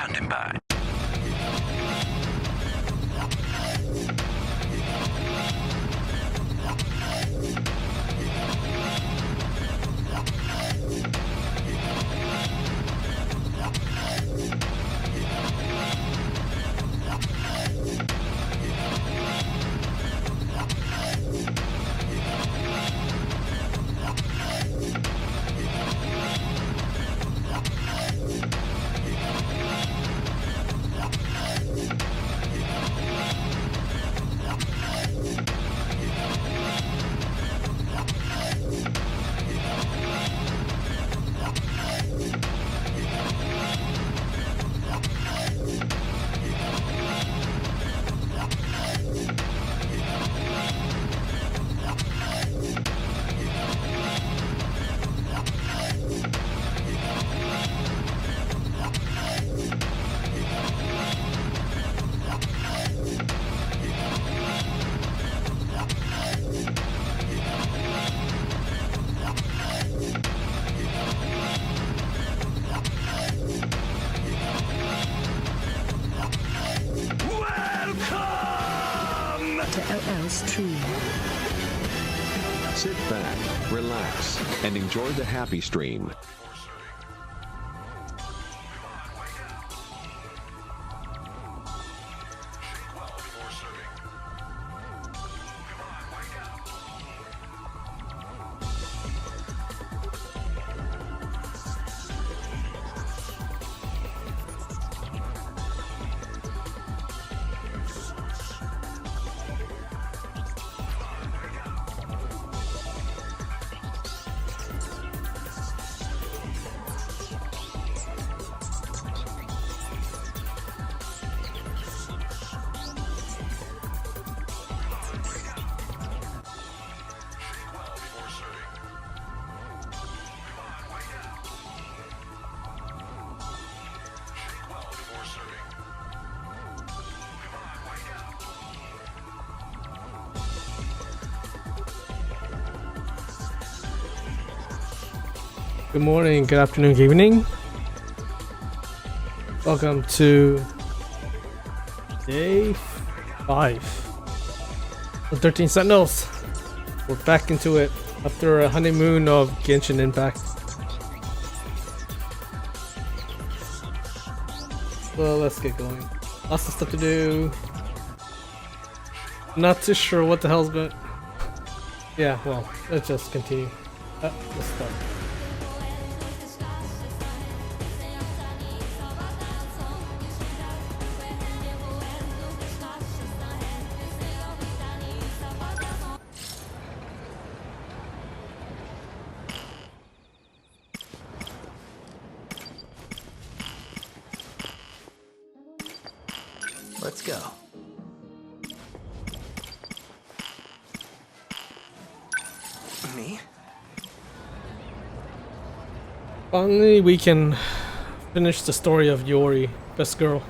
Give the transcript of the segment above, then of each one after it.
standing by. Sit back, relax, and enjoy the happy stream. Good morning, good afternoon, good evening. Welcome to day 5 of 13 Sentinels. We're back into it after a honeymoon of Genshin Impact. So let's get going. Lots of stuff to do. Not too sure what the hell's going. Yeah, well, let's just continue. Let's start. Let's go. Me? Finally, we can finish the story of Iori, best girl.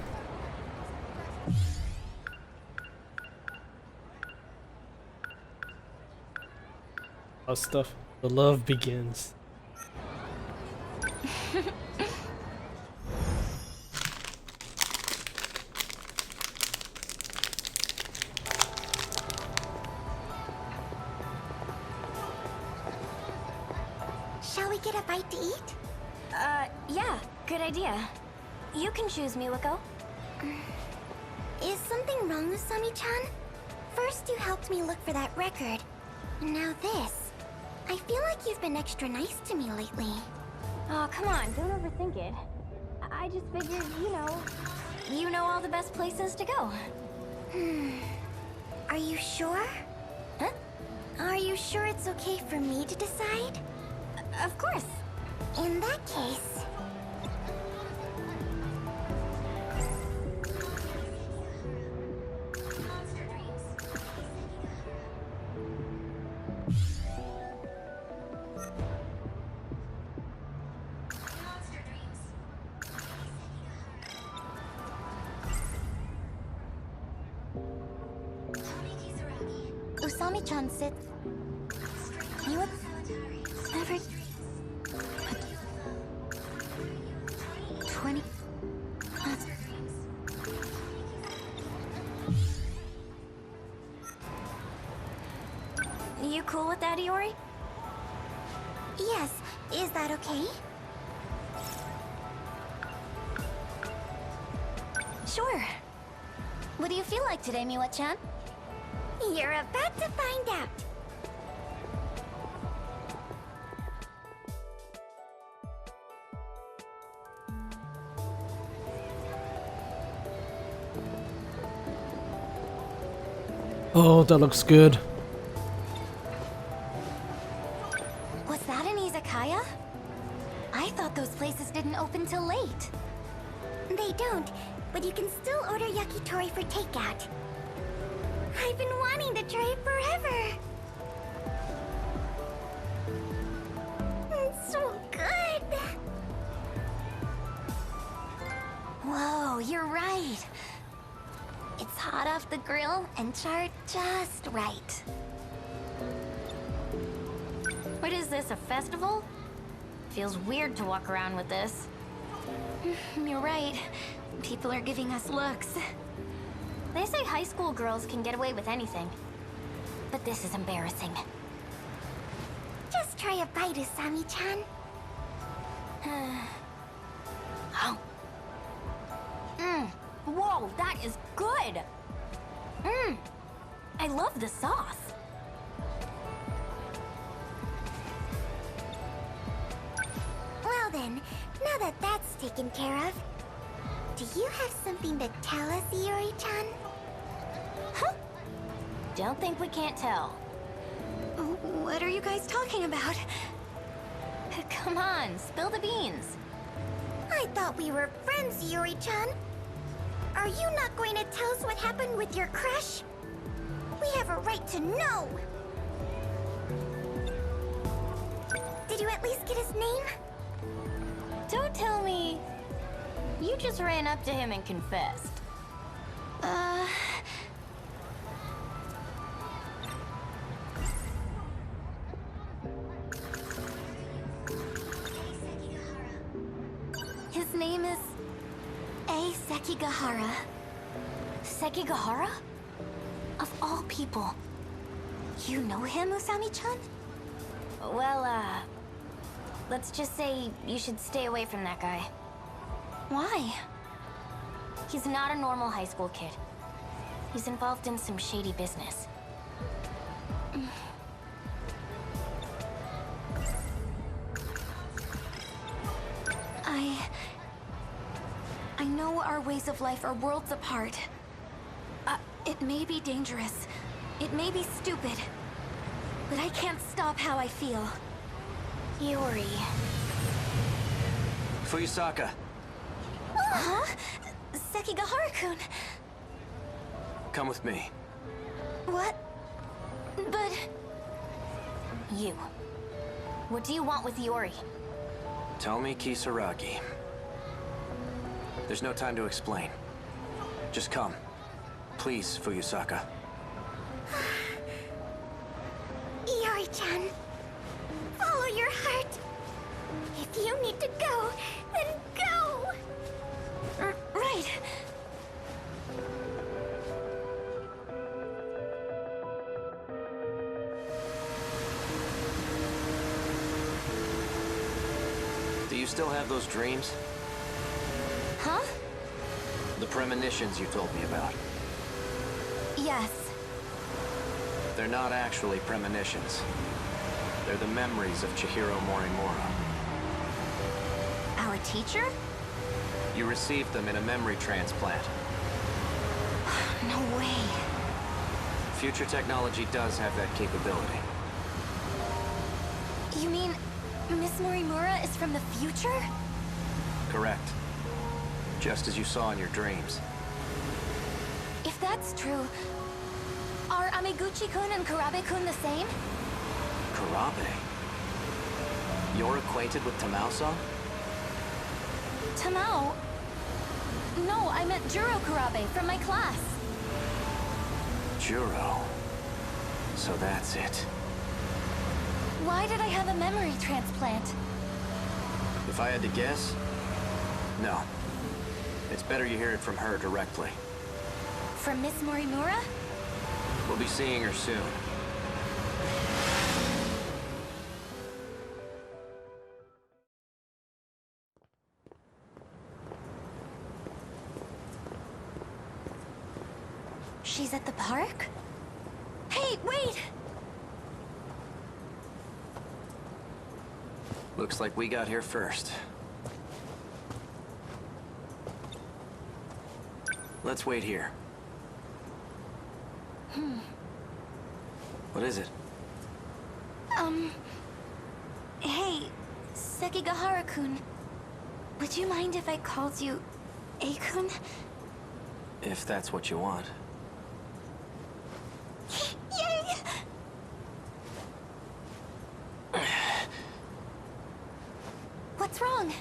Stuff. The love begins. Shall we get a bite to eat? Yeah, good idea. You can choose, Miwako. Is something wrong with Sami-chan? First you helped me look for that record. Now this. I feel like you've been extra nice to me lately. Oh, come on, don't overthink it. I just figured, you know all the best places to go. Are you sure? Huh? Are you sure it's okay for me to decide? Of course. In that case... Usami-chan sits... You would never... 20... That's... cool with that, Iori? Yes, is that okay? Sure. What do you feel like today, Miwa-chan? You're about to find out. Oh, that looks good. Was that an izakaya? I thought those places didn't open till late. They don't, but you can still order yakitori for takeout. I've been wanting to try it forever. It's so good. Whoa, you're right. It's hot off the grill and charred just right. What is this, a festival? Feels weird to walk around with this. You're right. People are giving us looks. They say high school girls can get away with anything. But this is embarrassing. Just try a bite, Usami-chan. Oh. Whoa, that is good! I love the sauce. Well then, now that that's taken care of, do you have something to tell us, Iori-chan? Huh? Don't think we can't tell. What are you guys talking about? Come on, spill the beans. I thought we were friends, Iori-chan. Are you not going to tell us what happened with your crush? We have a right to know. Did you at least get his name? Don't tell me you just ran up to him and confessed. His name is Sekigahara. Sekigahara? Of all people. You know him, Usami-chan? Well, let's just say you should stay away from that guy. Why? He's not a normal high school kid. He's involved in some shady business. I know our ways of life are worlds apart. It may be dangerous. It may be stupid. But I can't stop how I feel. Iori. Fuyusaka, Huh? Sekigahara-kun. come with me. What? But... You. What do you want with Iori? Tell me, Kisaragi. There's no time to explain. Just come. Please, Fuyusaka. Iori-chan, follow your heart. If you need to go, then go! Right. Do you still have those dreams? Huh? The premonitions you told me about. Yes. They're not actually premonitions. They're the memories of Chihiro Morimura. Our teacher? You received them in a memory transplant. No way. Future technology does have that capability. You mean Miss Morimura is from the future? Correct. Just as you saw in your dreams. If that's true, are Amiguchi-kun and Karabe-kun the same? Karabe? You're acquainted with Tamao-san? Tamao? No, I meant Juro Karabe from my class. Juro. So that's it. Why did I have a memory transplant? If I had to guess, no. It's better you hear it from her directly. From Miss Morimura? We'll be seeing her soon. She's at the park? Hey, wait! Looks like we got here first. Let's wait here. What is it? Hey, Sekigahara-kun. Would you mind if I called you A-kun? If that's what you want. Yay! What's wrong?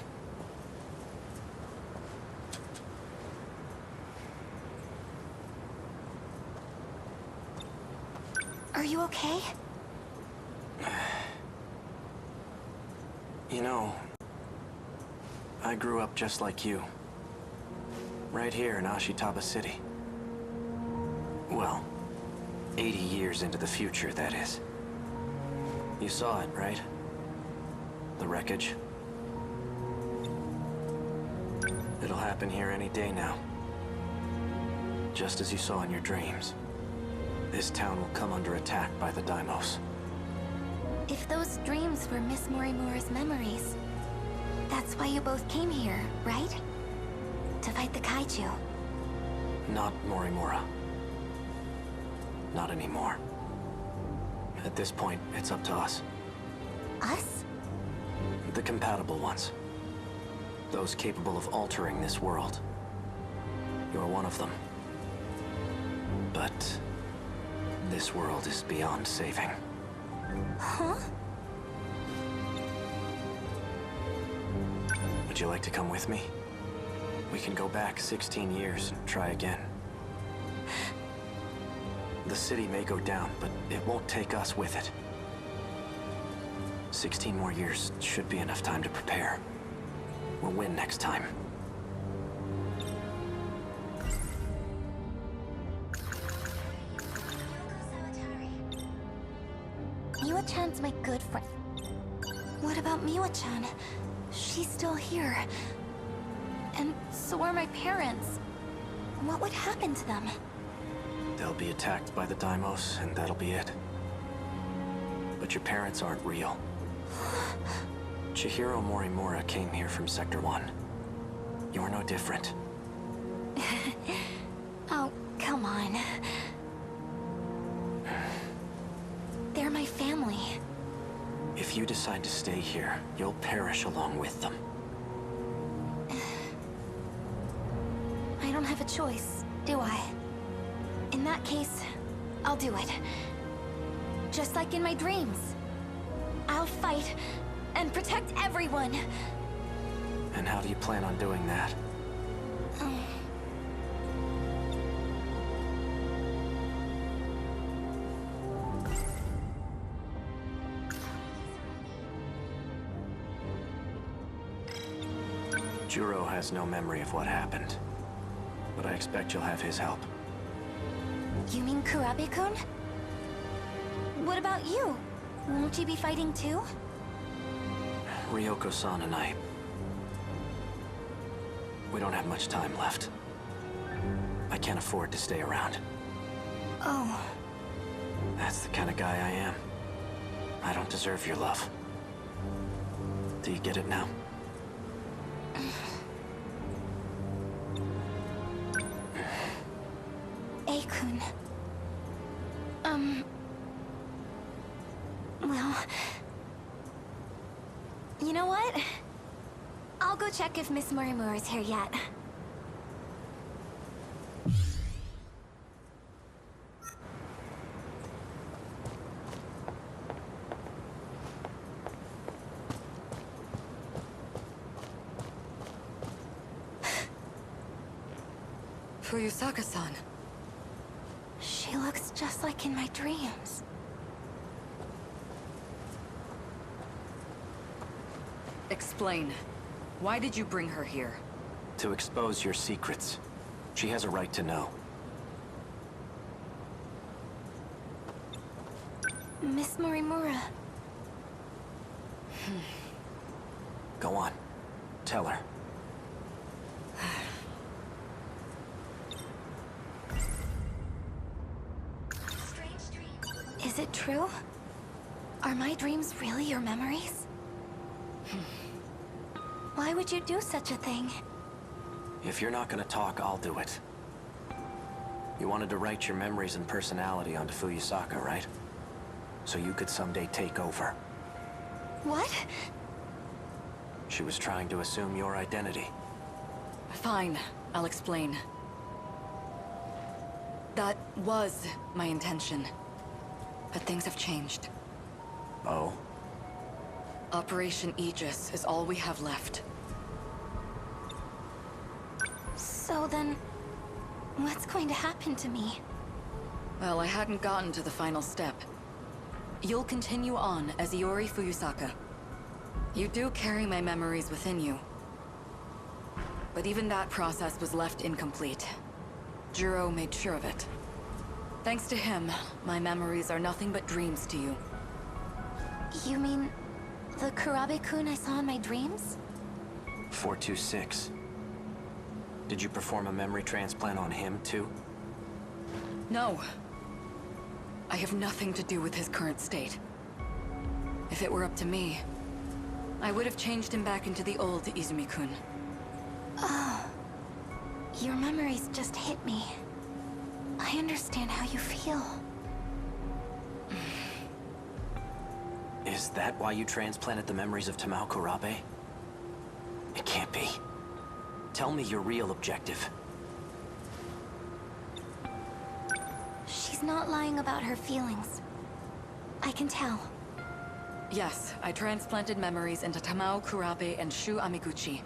Are you okay? You know, I grew up just like you. Right here in Ashitaba City. Well, 80 years into the future, that is. You saw it, right? The wreckage. It'll happen here any day now. Just as you saw in your dreams. This town will come under attack by the Daimos. If those dreams were Miss Morimura's memories, that's why you both came here, right? To fight the kaiju. Not Morimura. Not anymore. At this point, it's up to us. Us? The compatible ones. Those capable of altering this world. You're one of them. But this world is beyond saving. Huh? Would you like to come with me? We can go back 16 years and try again. The city may go down, but it won't take us with it. 16 more years should be enough time to prepare. We'll win next time. Miwa-chan's my good friend. What about Miwa-chan? She's still here. And so are my parents. What would happen to them? They'll be attacked by the Daimos, and that'll be it. But your parents aren't real. Chihiro Morimura came here from Sector 1. You're no different. Oh, come on. They're my family. If you decide to stay here, you'll perish along with them. I don't have a choice, do I? In that case, I'll do it. Just like in my dreams. I'll fight and protect everyone. And how do you plan on doing that? Juro has no memory of what happened, but I expect you'll have his help. You mean Kurabe-kun? What about you? Won't you be fighting too? Ryoko-san and I... we don't have much time left. I can't afford to stay around. Oh. That's the kind of guy I am. I don't deserve your love. Do you get it now? A-kun. Well... You know what? I'll go check if Miss Morimura's here yet. Fuyusaka-san. She looks just like in my dreams. Explain. Why did you bring her here? To expose your secrets. She has a right to know. Miss Morimura. Go on. Tell her. Is it true? Are my dreams really your memories? Why would you do such a thing? If you're not gonna talk, I'll do it. You wanted to write your memories and personality onto Fuyusaka, right? So you could someday take over. What? She was trying to assume your identity. Fine, I'll explain. That was my intention. But things have changed. Oh? Operation Aegis is all we have left. So then, what's going to happen to me? Well, I hadn't gotten to the final step. You'll continue on as Iori Fuyusaka. You do carry my memories within you. But even that process was left incomplete. Jiro made sure of it. Thanks to him, my memories are nothing but dreams to you. You mean the Kurabe-kun I saw in my dreams? 426. Did you perform a memory transplant on him, too? No. I have nothing to do with his current state. If it were up to me, I would have changed him back into the old Izumi-kun. Oh. Your memories just hit me. I understand how you feel. Is that why you transplanted the memories of Tamao Kurabe? It can't be. Tell me your real objective. She's not lying about her feelings. I can tell. Yes, I transplanted memories into Tamao Kurabe and Shu Amiguchi.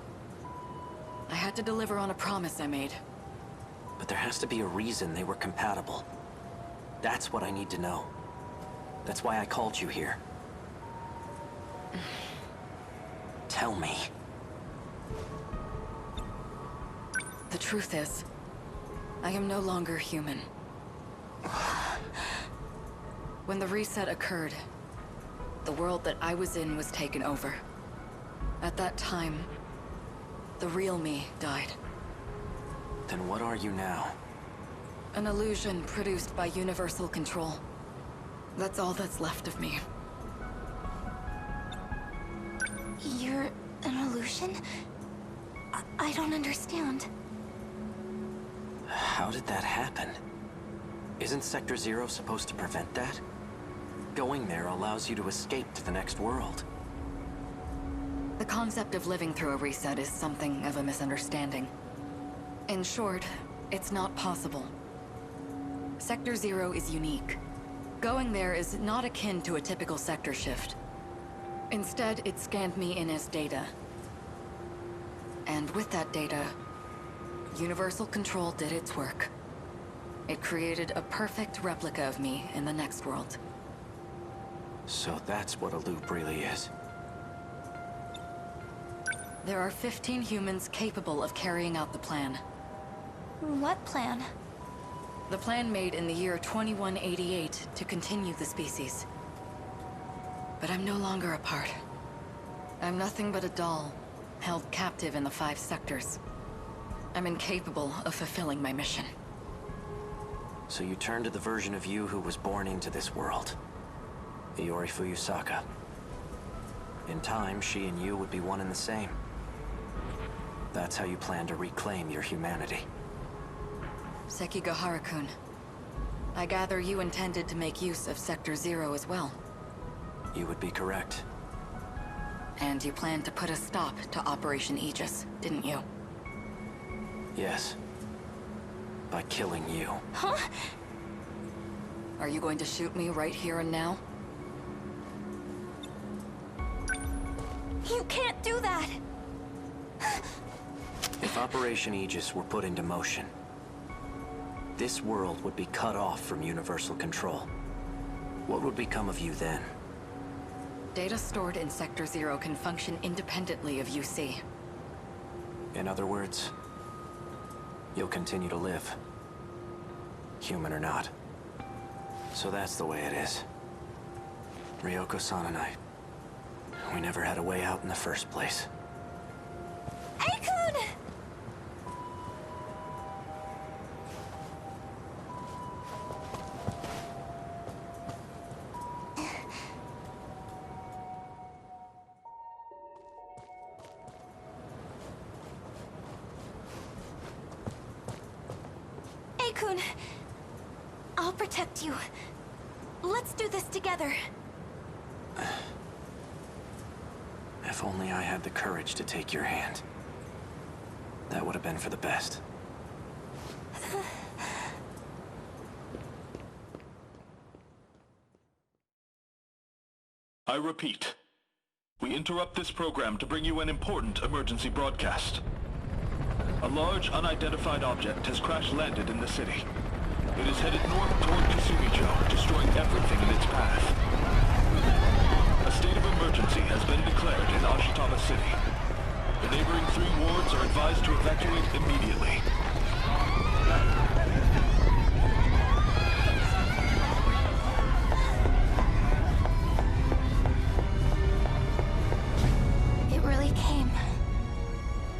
I had to deliver on a promise I made. But there has to be a reason they were compatible. That's what I need to know. That's why I called you here. Tell me. The truth is, I am no longer human. When the reset occurred, the world that I was in was taken over. At that time, the real me died. Then what are you now? An illusion produced by universal control. That's all that's left of me. You're an illusion? I don't understand. How did that happen? Isn't Sector Zero supposed to prevent that? Going there allows you to escape to the next world. The concept of living through a reset is something of a misunderstanding. In short, it's not possible. Sector Zero is unique. Going there is not akin to a typical sector shift. Instead, it scanned me in as data. And with that data, Universal Control did its work. It created a perfect replica of me in the next world. So that's what a loop really is. There are 15 humans capable of carrying out the plan. What plan? The plan made in the year 2188 to continue the species. But I'm no longer a part. I'm nothing but a doll, held captive in the 5 sectors. I'm incapable of fulfilling my mission. So you turned to the version of you who was born into this world. Iori Fuyusaka. In time, she and you would be one and the same. That's how you plan to reclaim your humanity. Sekigahara-kun, I gather you intended to make use of Sector Zero as well. You would be correct. And you planned to put a stop to Operation Aegis, didn't you? Yes. By killing you. Huh? Are you going to shoot me right here and now? You can't do that! If Operation Aegis were put into motion, this world would be cut off from universal control. What would become of you then? Data stored in Sector Zero can function independently of UC. In other words, you'll continue to live. Human or not. So that's the way it is. Ryoko-san and I, we never had a way out in the first place. Aikun! Akun, I'll protect you. Let's do this together. If only I had the courage to take your hand. That would have been for the best. I repeat, we interrupt this program to bring you an important emergency broadcast. A large unidentified object has crash-landed in the city. It is headed north toward Kasumijo, destroying everything in its path. A state of emergency has been declared in Ashitama City. The neighboring 3 wards are advised to evacuate immediately. It really came.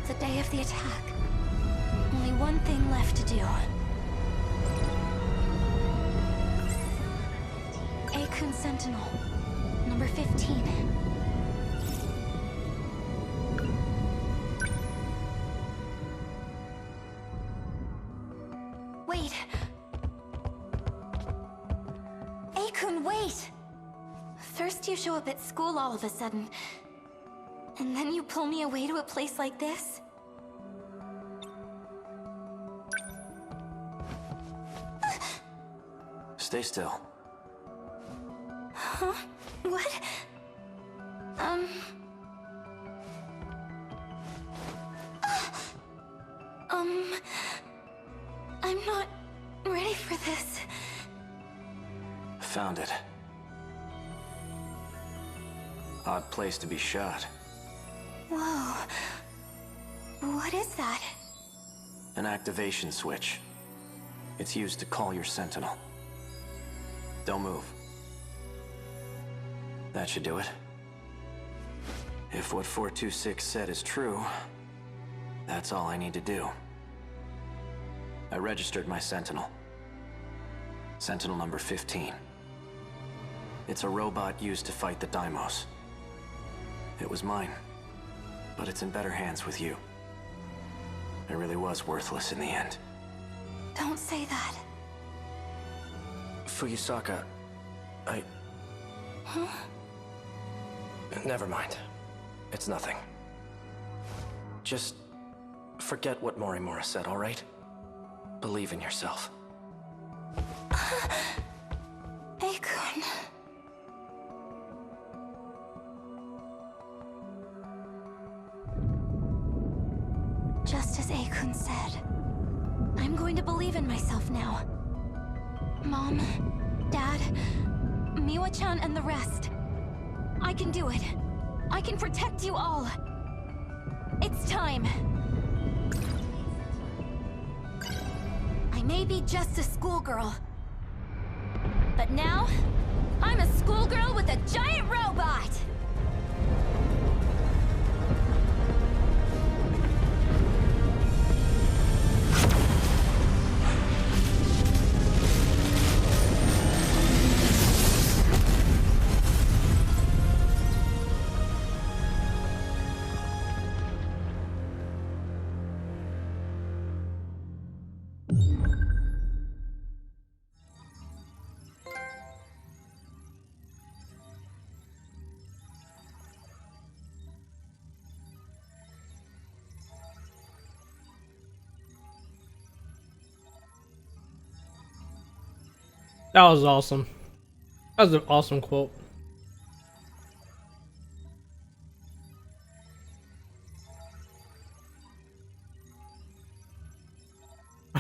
The day of the attack. Only one thing left to do. Akun Sentinel, number 15. Wait. Akun, wait! First you show up at school all of a sudden, and then you pull me away to a place like this? Stay still. Huh? What? I'm not ready for this. Found it. Odd place to be shot. Whoa. What is that? An activation switch. It's used to call your Sentinel. Don't move. That should do it. If what 426 said is true, that's all I need to do. I registered my Sentinel. Sentinel number 15. It's a robot used to fight the Daimos. It was mine, but it's in better hands with you. It really was worthless in the end. Don't say that. Fuyusaka, Huh? Never mind. It's nothing. Just forget what Morimura said, all right? Believe in yourself. Akun. Just as Akun said, I'm going to believe in myself now. Mom, Dad, Miwa-chan and the rest. I can do it. I can protect you all. It's time. I may be just a schoolgirl, but now, I'm a schoolgirl with a giant robot! That was awesome. That was an awesome quote.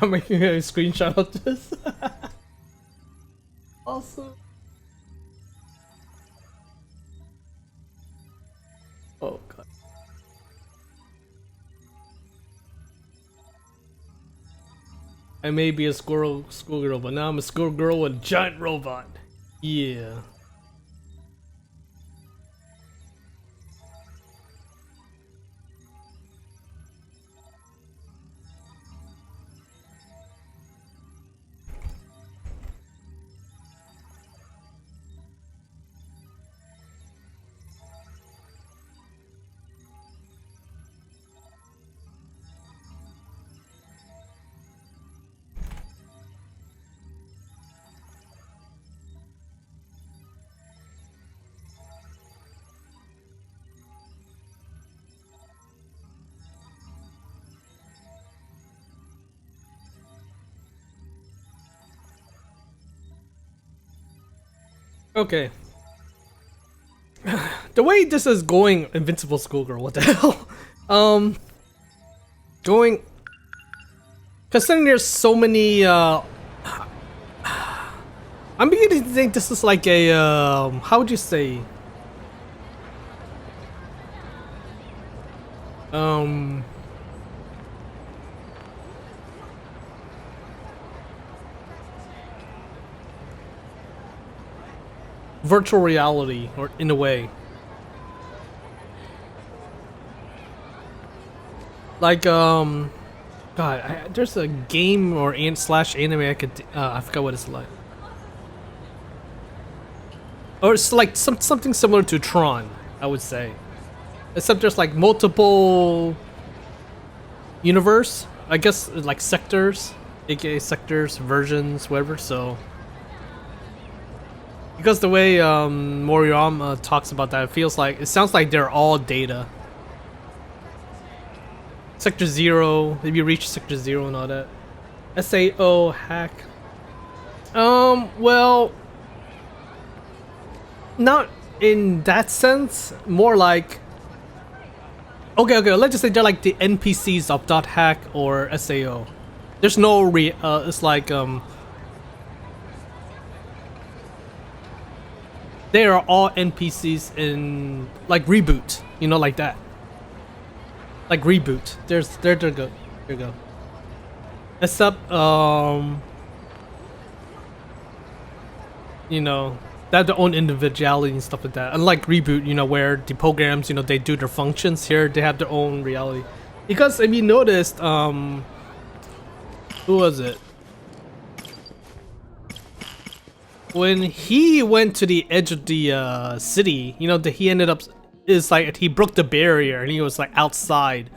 I'm making a screenshot of this. Awesome. Oh god. I may be a schoolgirl, but now I'm a schoolgirl with a giant robot. Yeah. Okay. The way this is going, Invincible Schoolgirl, what the hell? Going... Considering there's so many, I'm beginning to think this is like a, how would you say? Virtual reality, or in a way. Like, God, there's a game or slash anime I could, I forgot what it's like. Or it's like something similar to Tron, I would say. Except there's like multiple universe, I guess, like sectors, aka sectors, versions, whatever, so. Because the way Moriyama talks about that, it sounds like they're all data. Sector 0, maybe you reach Sector 0 and all that. SAO hack. Well, not in that sense, more like, okay, let's just say they're like the NPCs of .hack or SAO. There's no it's like, they are all NPCs in, like, Reboot, you know, like that. Like Reboot. There you go. Except, you know, they have their own individuality and stuff like that. Unlike Reboot, you know, where the programs, you know, they do their functions. Here, they have their own reality. Because if you noticed, who was it? When he went to the edge of the city, you know, he ended up, it's like he broke the barrier and he was like outside.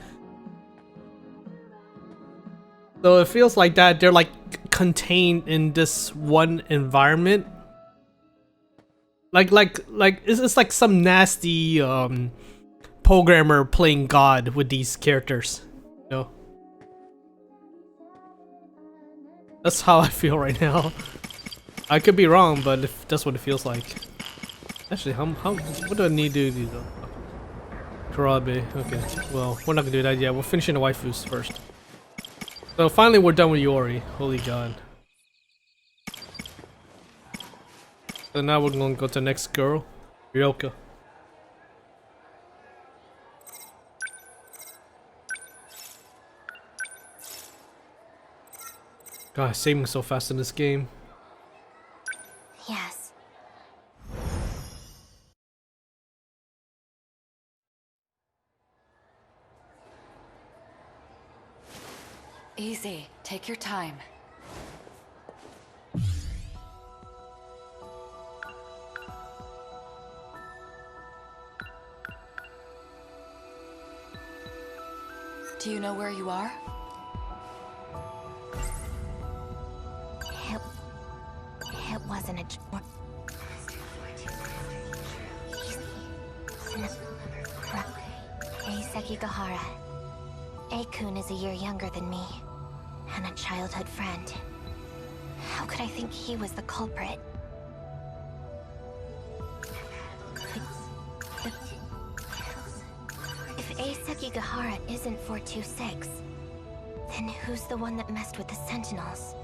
So it feels like that they're like contained in this one environment. Like it's like some nasty programmer playing God with these characters, you know. That's how I feel right now. I could be wrong, but if that's what it feels like. Actually, what do I need to do though? Karabe, okay. Well, we're not gonna do that yet. We're finishing the waifus first. So finally we're done with Iori. Holy god. So now we're gonna go to the next girl, Ryoka. God, saving so fast in this game. Yes. Easy. Take your time. Do you know where you are? It wasn't a... Hey, Sekigahara. A-kun is a year younger than me, and a childhood friend. How could I think he was the culprit? If A Sekigahara isn't 426, then who's the one that messed with the Sentinels?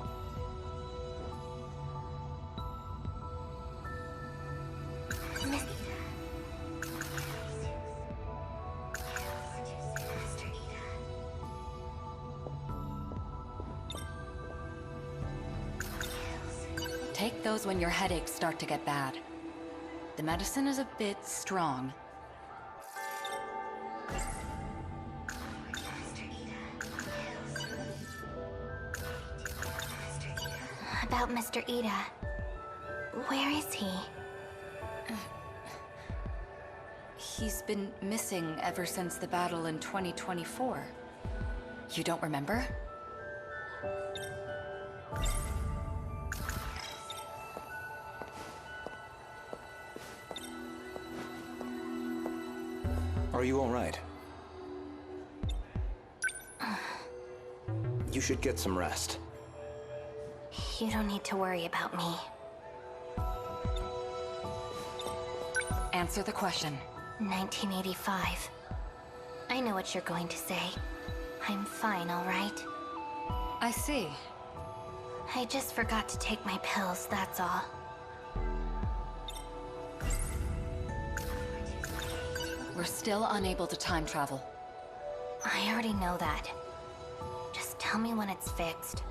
Take those when your headaches start to get bad. The medicine is a bit strong. About Mr. Ida. Where is he? He's been missing ever since the battle in 2024. You don't remember? Are you all right? You should get some rest. You don't need to worry about me. Answer the question. 1985. I know what you're going to say. I'm fine, alright? I see. I just forgot to take my pills, that's all. We're still unable to time travel. I already know that. Just tell me when it's fixed.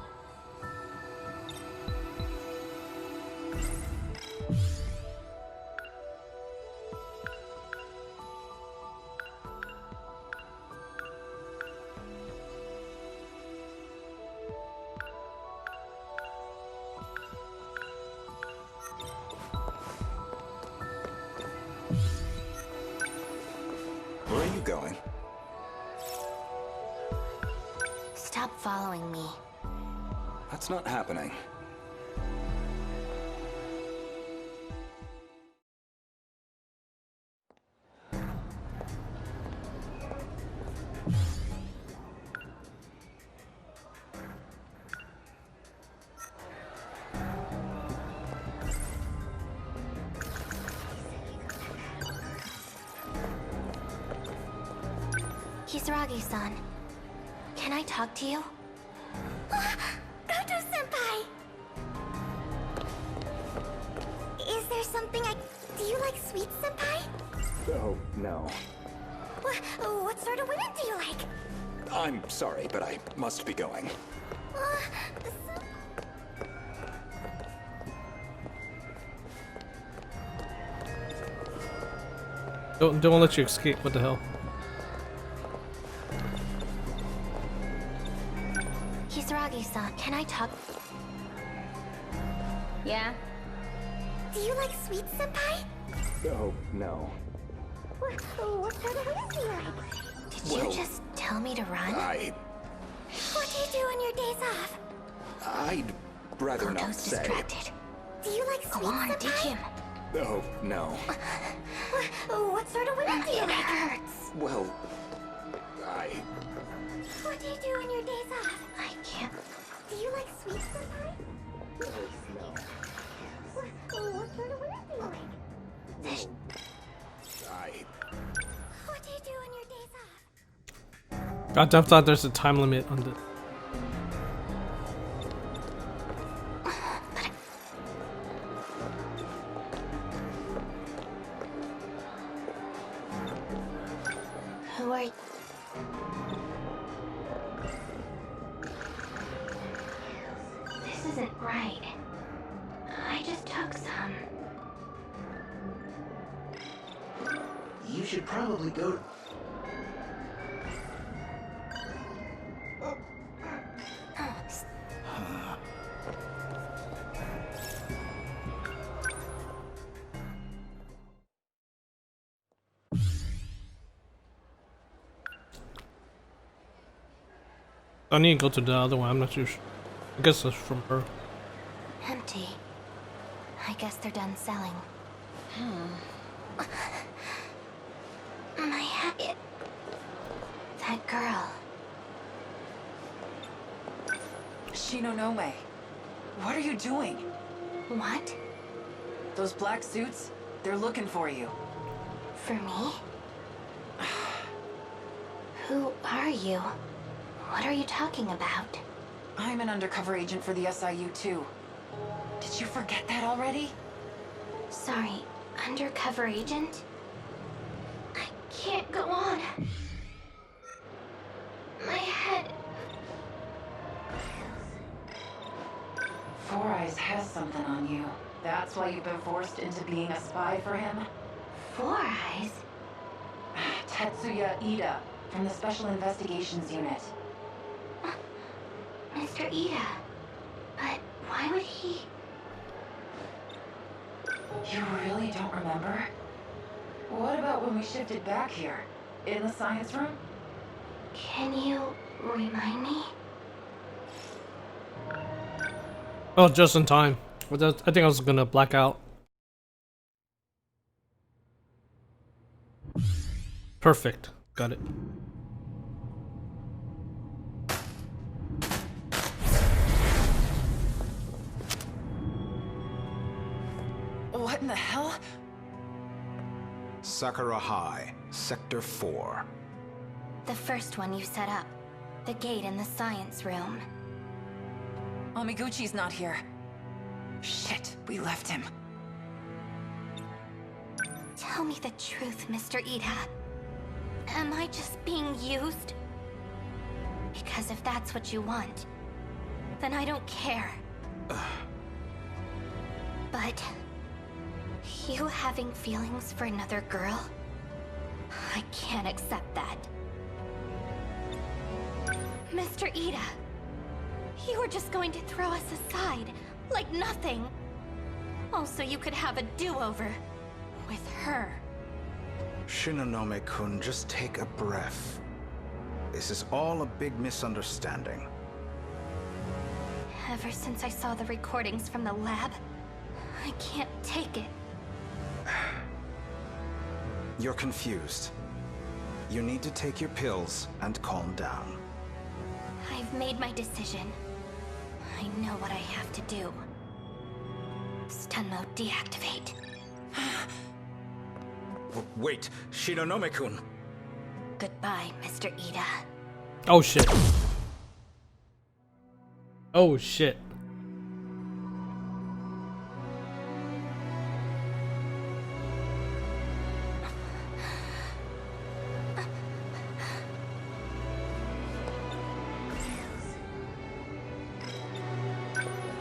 Where are you going? Stop following me. That's not happening. Kisaragi-san, can I talk to you? Goto-senpai! Is there something do you like sweet, senpai? Oh, no. What sort of women do you like? I'm sorry, but I must be going. Don't let you escape. What the hell? Kisaragi-san, can I talk? Yeah? Do you like sweet, senpai? Oh, no. What sort of women do you like? Did you just tell me to run? What do you do on your days off? I'd rather not Goto's say. distracted. Do you like sweet, Go on, senpai? dig him. Oh, no. What sort of women do you It like? hurts. Well, What do you do on your days off? I can't. Do you like sweet, senpai? no. What sort of women do you like? This What do you do on your days off? I thought there's a time limit on the. Who are you? This isn't right. I just took some. You should probably go. I need to go to the other one. I'm not too sure. I guess it's from her. Empty. I guess they're done selling. My habit. That girl. Shinonome, what are you doing? What? Those black suits, they're looking for you. For me? Who are you? What are you talking about? I'm an undercover agent for the SIU too. Did you forget that already? Sorry, undercover agent? I can't go on. My head. Four Eyes has something on you. That's why you've been forced into being a spy for him? Four Eyes? Tetsuya Ida, from the Special Investigations Unit. Mr. Ida. But why would he? You really don't remember? What about when we shifted back here? In the science room? Can you remind me? Oh, just in time. I think I was gonna black out. Perfect. Got it. What in the hell? Sakura High, Sector 4. The first one you set up. The gate in the science room. Omiguchi's not here. Shit, we left him. Tell me the truth, Mr. Ida. Am I just being used? Because if that's what you want, then I don't care. But you having feelings for another girl? I can't accept that. Mr. Ida, you were just going to throw us aside, like nothing. Also, you could have a do-over with her. Shinonome-kun, just take a breath. This is all a big misunderstanding. Ever since I saw the recordings from the lab, I can't take it. You're confused. You need to take your pills and calm down. I've made my decision. I know what I have to do. Stun mode deactivate. Wait, Shinonome-kun! Goodbye, Mr. Ida. Oh shit. Oh shit.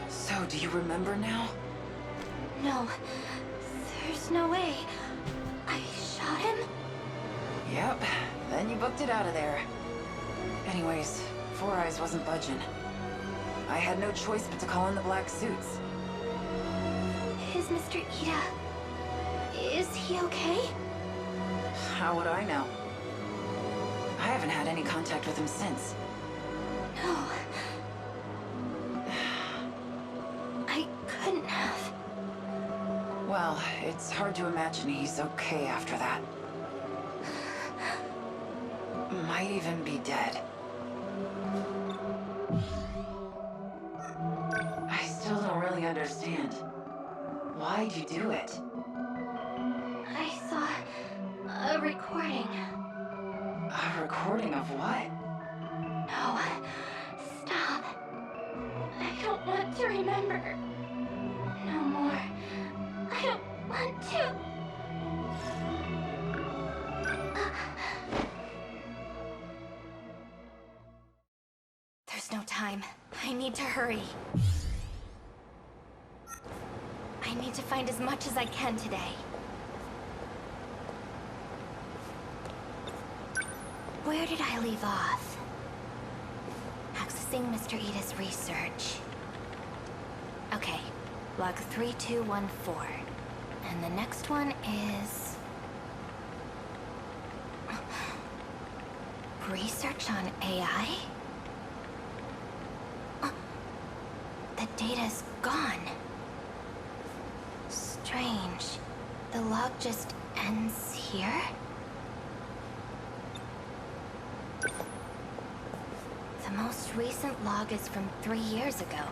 So, do you remember now? No, there's no way. I shot him? Yep, then you booked it out of there. Anyways, Four Eyes wasn't budging. I had no choice but to call in the black suits. Is Mr. Ida... is he okay? How would I know? I haven't had any contact with him since. No. I couldn't have. Well, it's hard to imagine he's okay after that. Might even be dead. I still don't really understand. Why'd you do it? I saw a recording. A recording of what? No. Stop. I don't want to remember. No more. I don't want to. There's no time. I need to hurry. I need to find as much as I can today. Where did I leave off? Accessing Mr. Ida's research. Okay, log 3214. And the next one is... research on AI? The data's gone. Strange. The log just ends here? The most recent log is from 3 years ago.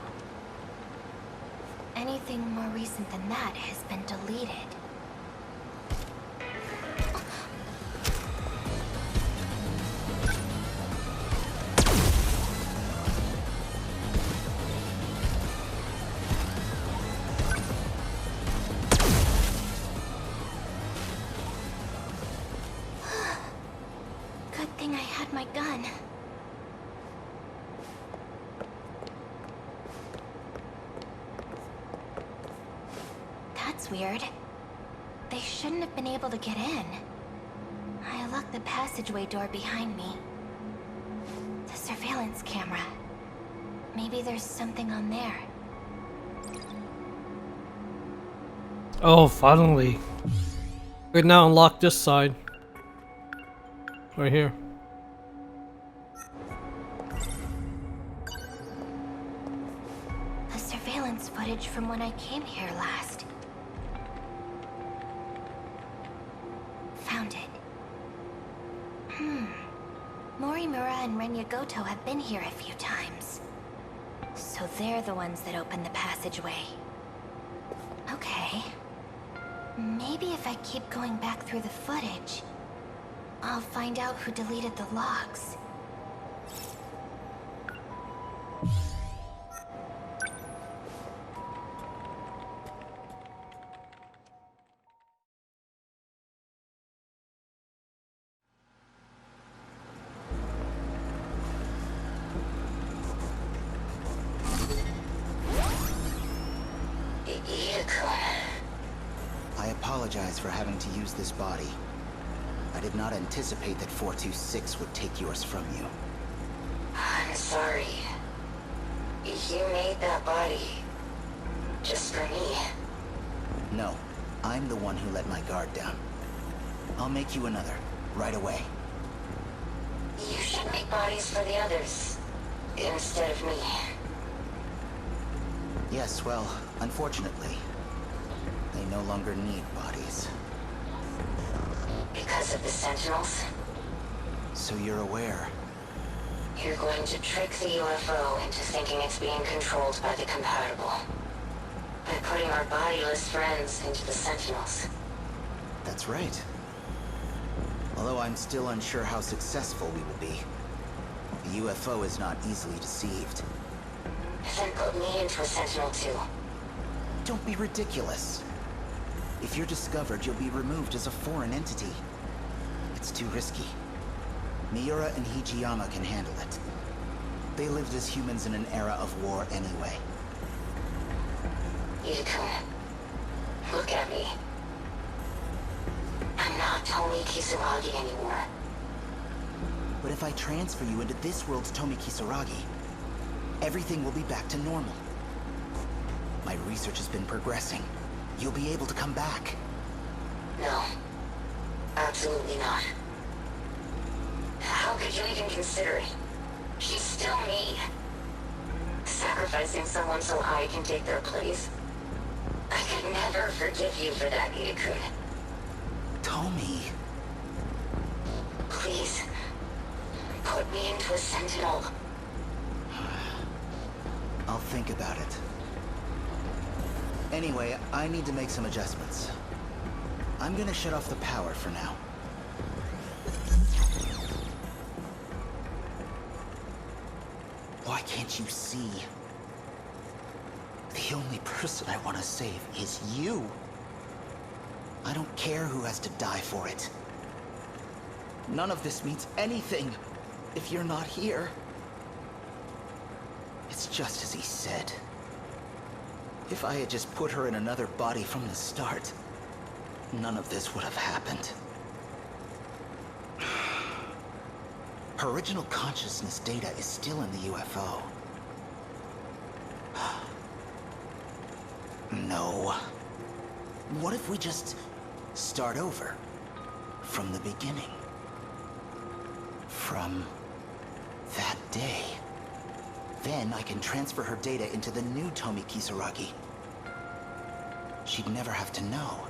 Anything more recent than that has been deleted. Good thing I had my gun. That's weird. They shouldn't have been able to get in. I locked the passageway door behind me. The surveillance camera. Maybe there's something on there. Oh, finally. We now unlock this side. Right here. The surveillance footage from when I came here last. Found it. Morimura and Renyagoto have been here a few times. So they're the ones that opened the passageway. Okay. Maybe if I keep going back through the footage, I'll find out who deleted the logs. I apologize for having to use this body. I did not anticipate that 426 would take yours from you. I'm sorry. You made that body just for me. No, I'm the one who let my guard down. I'll make you another, right away. You should make bodies for the others, instead of me. Yes, well, unfortunately, they no longer need bodies. Because of the Sentinels? So you're aware. You're going to trick the UFO into thinking it's being controlled by the compatible. By putting our bodiless friends into the Sentinels. That's right. Although I'm still unsure how successful we will be. The UFO is not easily deceived. Then put me into a Sentinel too. Don't be ridiculous. If you're discovered, you'll be removed as a foreign entity. It's too risky. Miura and Hijiyama can handle it. They lived as humans in an era of war anyway. Ida-kun, look at me. I'm not Tomi Kisaragi anymore. But if I transfer you into this world's Tomi Kisaragi, everything will be back to normal. My research has been progressing. You'll be able to come back. No. Absolutely not. How could you even consider it? She's still me. Sacrificing someone so I can take their place. I could never forgive you for that, Ida-kun. Tomi. Please. Put me into a Sentinel. I'll think about it. Anyway, I need to make some adjustments. I'm gonna shut off the power for now. Why can't you see? The only person I want to save is you. I don't care who has to die for it. None of this means anything if you're not here. It's just as he said. If I had just put her in another body from the start, none of this would have happened. Her original consciousness data is still in the UFO. No. What if we just start over? From the beginning? From that day? Then I can transfer her data into the new Tomi Kisaragi. She'd never have to know.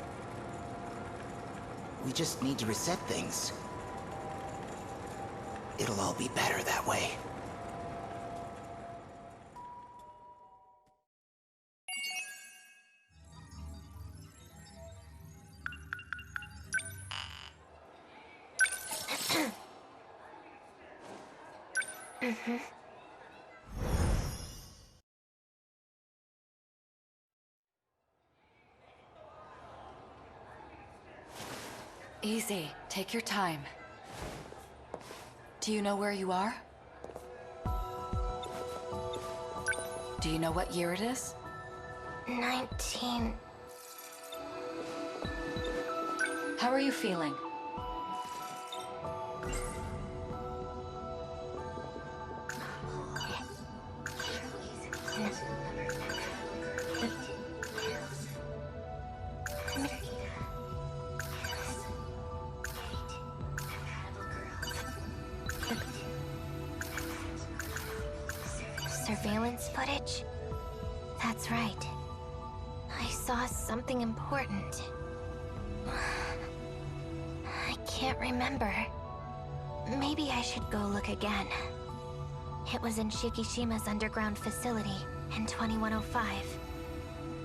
We just need to reset things. It'll all be better that way. Easy. Take your time. Do you know where you are? Do you know what year it is? 19... How are you feeling? Surveillance footage? That's right. I saw something important. I can't remember. Maybe I should go look again. It was in Shikishima's underground facility in 2105.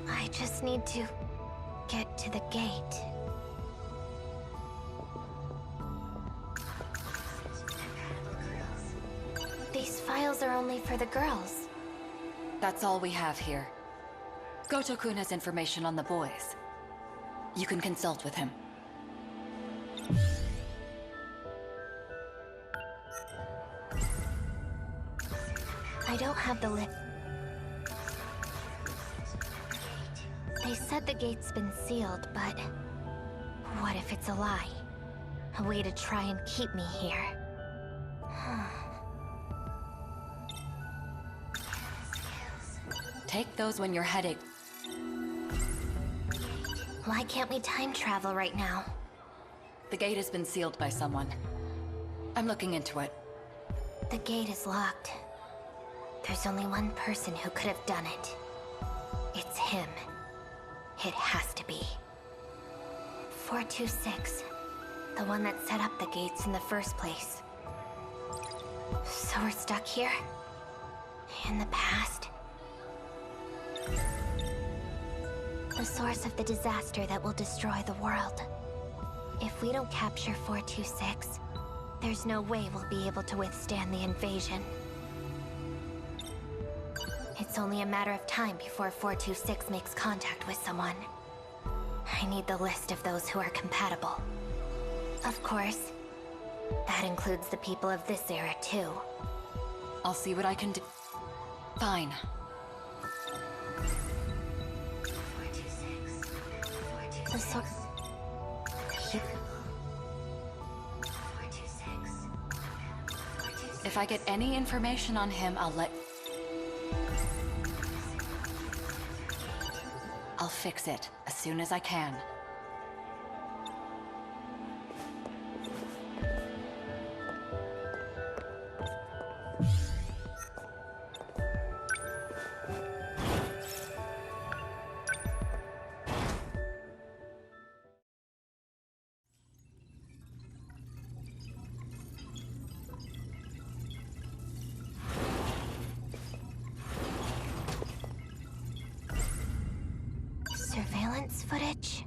I just need to... get to the gate. These files are only for the girls. That's all we have here. Goto-kun has information on the boys. You can consult with him. I don't have the list. They said the gate's been sealed, but what if it's a lie? A way to try and keep me here. Take those when your headache. Why can't we time travel right now? The gate has been sealed by someone. I'm looking into it. The gate is locked. There's only one person who could have done it. It's him. It has to be. 426. The one that set up the gates in the first place. So we're stuck here? In the past? The source of the disaster that will destroy the world. If we don't capture 426, there's no way we'll be able to withstand the invasion. It's only a matter of time before 426 makes contact with someone. I need the list of those who are compatible. Of course, that includes the people of this era too. I'll see what I can do. Fine. The source... If I get any information on him, I'll fix it as soon as I can. Surveillance footage?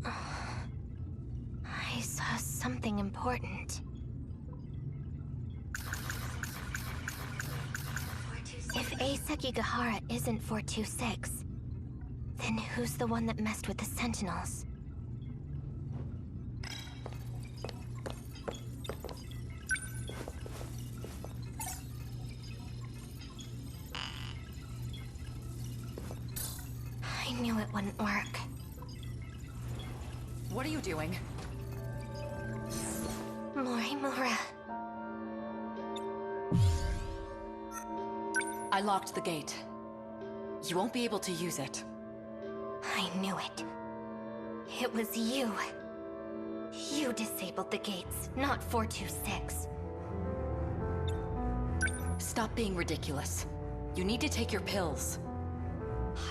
I saw something important. If A Sekigahara isn't 426, then who's the one that messed with the Sentinels? I knew it wouldn't work. What are you doing? Morimura. I locked the gate. You won't be able to use it. I knew it. It was you. You disabled the gates, not 426. Stop being ridiculous. You need to take your pills.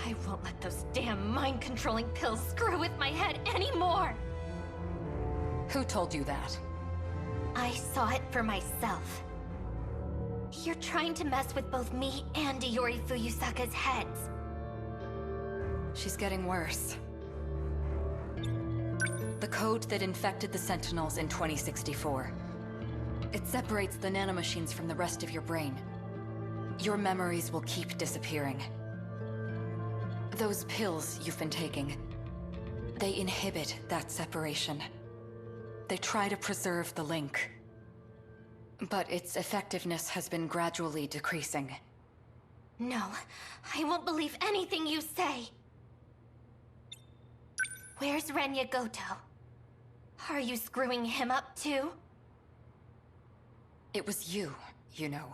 I won't let those damn mind-controlling pills screw with my head anymore! Who told you that? I saw it for myself. You're trying to mess with both me and Iori Fuyusaka's heads. She's getting worse. The code that infected the Sentinels in 2064. It separates the nanomachines from the rest of your brain. Your memories will keep disappearing. Those pills you've been taking, they inhibit that separation. They try to preserve the link. But its effectiveness has been gradually decreasing. No, I won't believe anything you say! Where's Renya Goto? Are you screwing him up too? It was you, you know.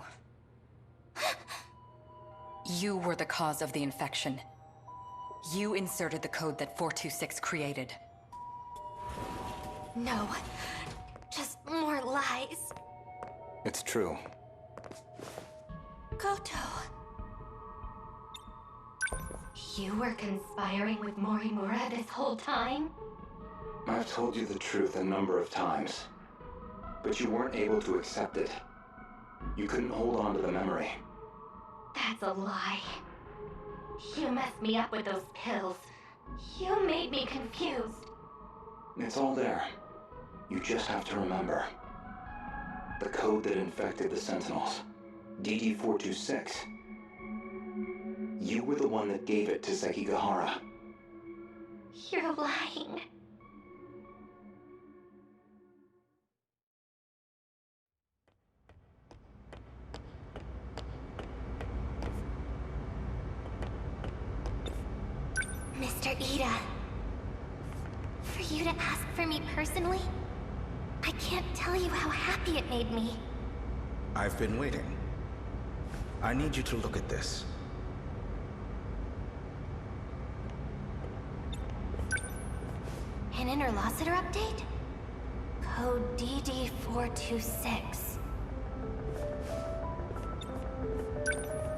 You were the cause of the infection. You inserted the code that 426 created. No, just more lies. It's true. Goto. You were conspiring with Morimura this whole time? I've told you the truth a number of times, but you weren't able to accept it. You couldn't hold on to the memory. That's a lie. You messed me up with those pills. You made me confused. It's all there. You just have to remember. The code that infected the Sentinels. DD-426. You were the one that gave it to Sekigahara. You're lying. Mr. Ida. For you to ask for me personally, I can't tell you how happy it made me. I've been waiting. I need you to look at this. An interlocutor update? Code DD-426.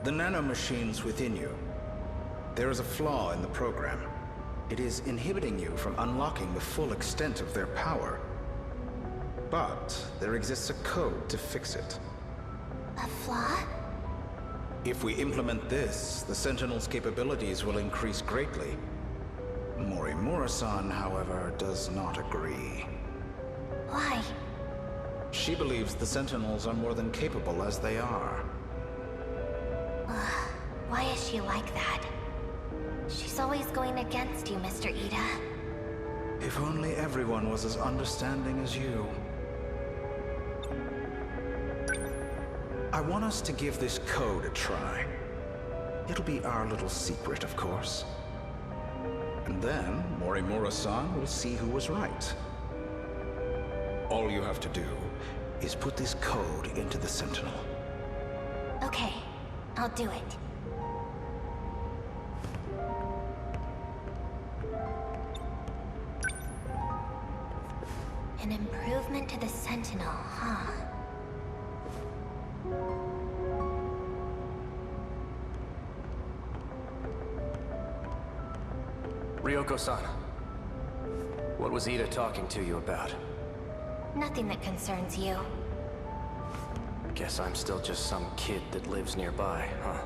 The nanomachines within you. There is a flaw in the program. It is inhibiting you from unlocking the full extent of their power. But there exists a code to fix it. A flaw? If we implement this, the Sentinels' capabilities will increase greatly. Morimura-san, however, does not agree. Why? She believes the Sentinels are more than capable as they are. Why is she like that? She's always going against you, Mr. Ida. If only everyone was as understanding as you. I want us to give this code a try. It'll be our little secret, of course. And then Morimura-san will see who was right. All you have to do is put this code into the Sentinel. Okay, I'll do it. An improvement to the Sentinel, huh? Ryoko-san, what was Ida talking to you about? Nothing that concerns you. Guess I'm still just some kid that lives nearby, huh?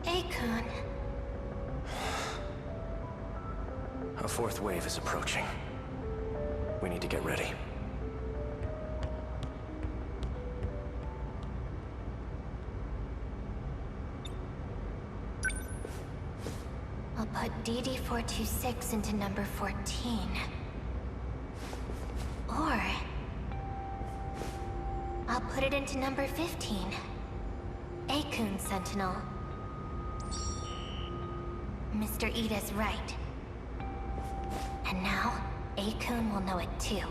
Akun. A fourth wave is approaching. We need to get ready. I'll put DD-426 into number 14. Or I'll put it into number 15. Akun Sentinel. Mr. Ida's right. And now, Akun will know it too.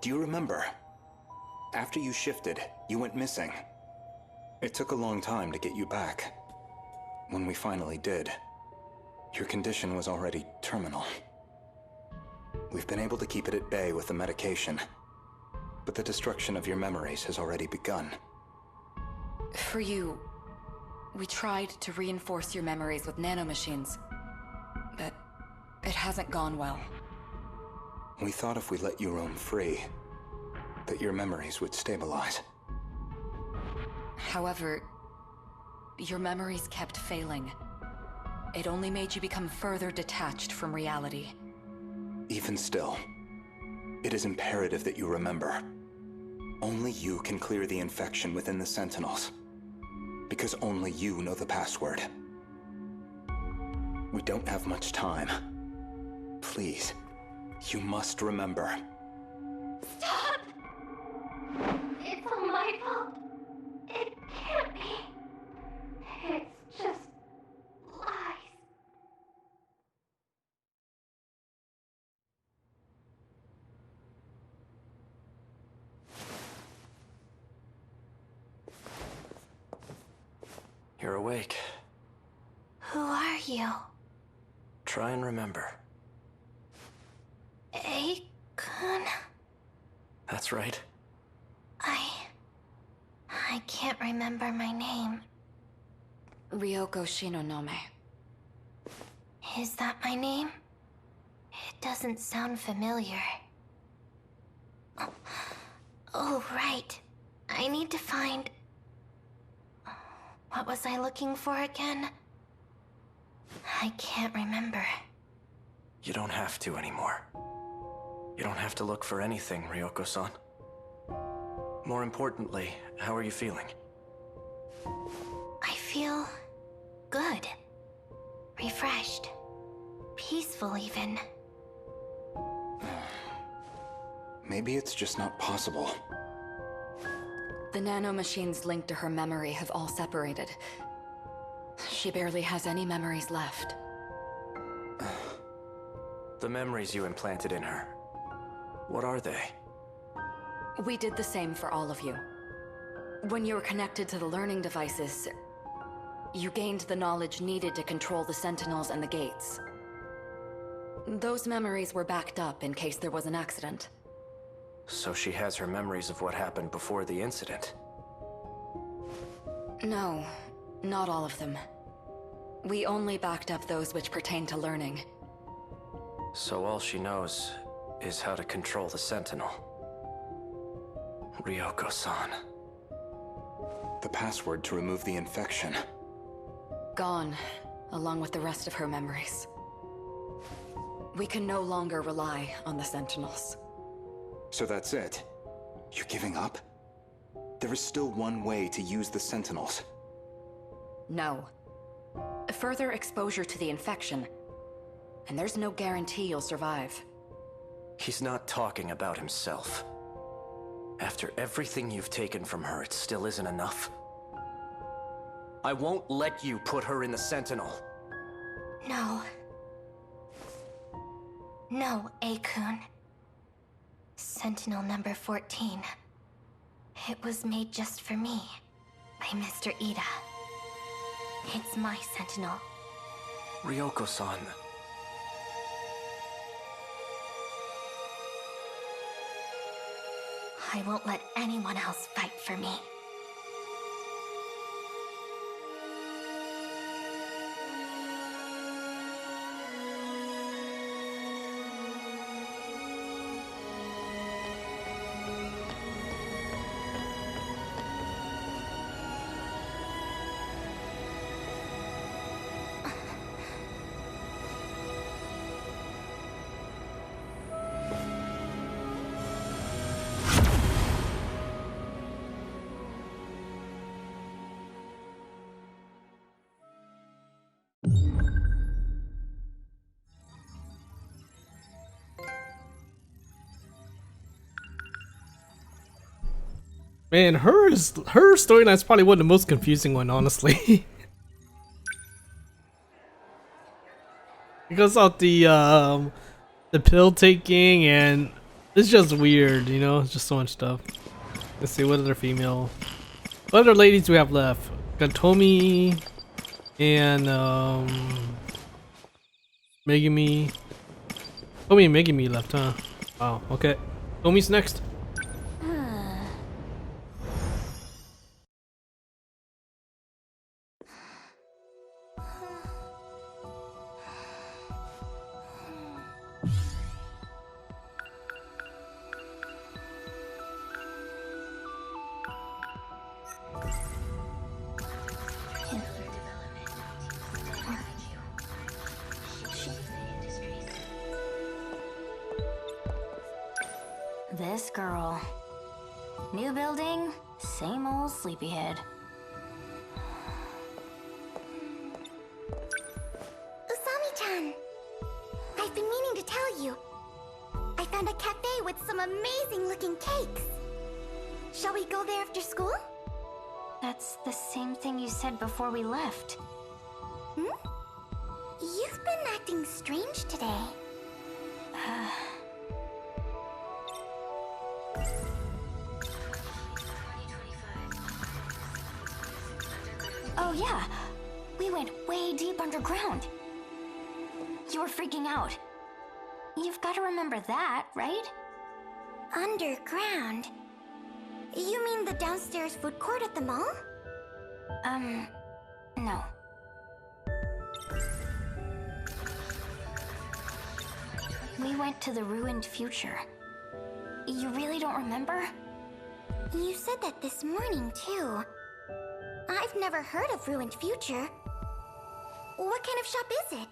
Do you remember? After you shifted, you went missing. It took a long time to get you back. When we finally did, your condition was already terminal. We've been able to keep it at bay with the medication, but the destruction of your memories has already begun. For you, we tried to reinforce your memories with nanomachines, but it hasn't gone well. We thought if we let you roam free, that your memories would stabilize. However, your memories kept failing. It only made you become further detached from reality. Even still, it is imperative that you remember. Only you can clear the infection within the Sentinels, because only you know the password. We don't have much time. Please, you must remember. Stop! It's all my fault. It can't be. It's just lies. You're awake. Who are you? Try and remember. Akun? That's right. I can't remember my name. Ryoko Shinonome. Is that my name? It doesn't sound familiar. Oh, right. need to find... What was I looking for again? I can't remember. You don't have to anymore. You don't have to look for anything, Ryoko-san. More importantly, how are you feeling? I feel... good. Refreshed. Peaceful, even. Maybe it's just not possible. The nanomachines linked to her memory have all separated. She barely has any memories left. The memories you implanted in her, what are they? We did the same for all of you. When you were connected to the learning devices, you gained the knowledge needed to control the Sentinels and the gates. Those memories were backed up in case there was an accident. So she has her memories of what happened before the incident? No, not all of them. We only backed up those which pertain to learning. So all she knows is how to control the Sentinel. Ryoko-san. The password to remove the infection. Gone, along with the rest of her memories. We can no longer rely on the Sentinels. So that's it? You're giving up? There is still one way to use the Sentinels. No. Further exposure to the infection, and there's no guarantee you'll survive. He's not talking about himself. After everything you've taken from her, it still isn't enough. I won't let you put her in the Sentinel. No. No, A-kun. Sentinel number 14. It was made just for me, by Mr. Ida. It's my Sentinel. Ryoko-san. I won't let anyone else fight for me. Man, her storyline is probably one of the most confusing one, honestly. Because of the pill taking, and it's just weird, you know. It's just so much stuff. Let's see, what other ladies do we have left? Got Tomi and Megumi. Tomi and Megumi left, huh? Wow. Okay, Tomi's next. This girl. New building, same old sleepyhead. Usami-chan! I've been meaning to tell you. I found a cafe with some amazing looking cakes. Shall we go there after school? That's the same thing you said before we left. Hmm? You've been acting strange today. Oh yeah, we went way deep underground. You were freaking out. You've got to remember that, right? Underground? You mean the downstairs food court at the mall? No. We went to the ruined future. You really don't remember? You said that this morning, too. I've never heard of Ruined Future. What kind of shop is it?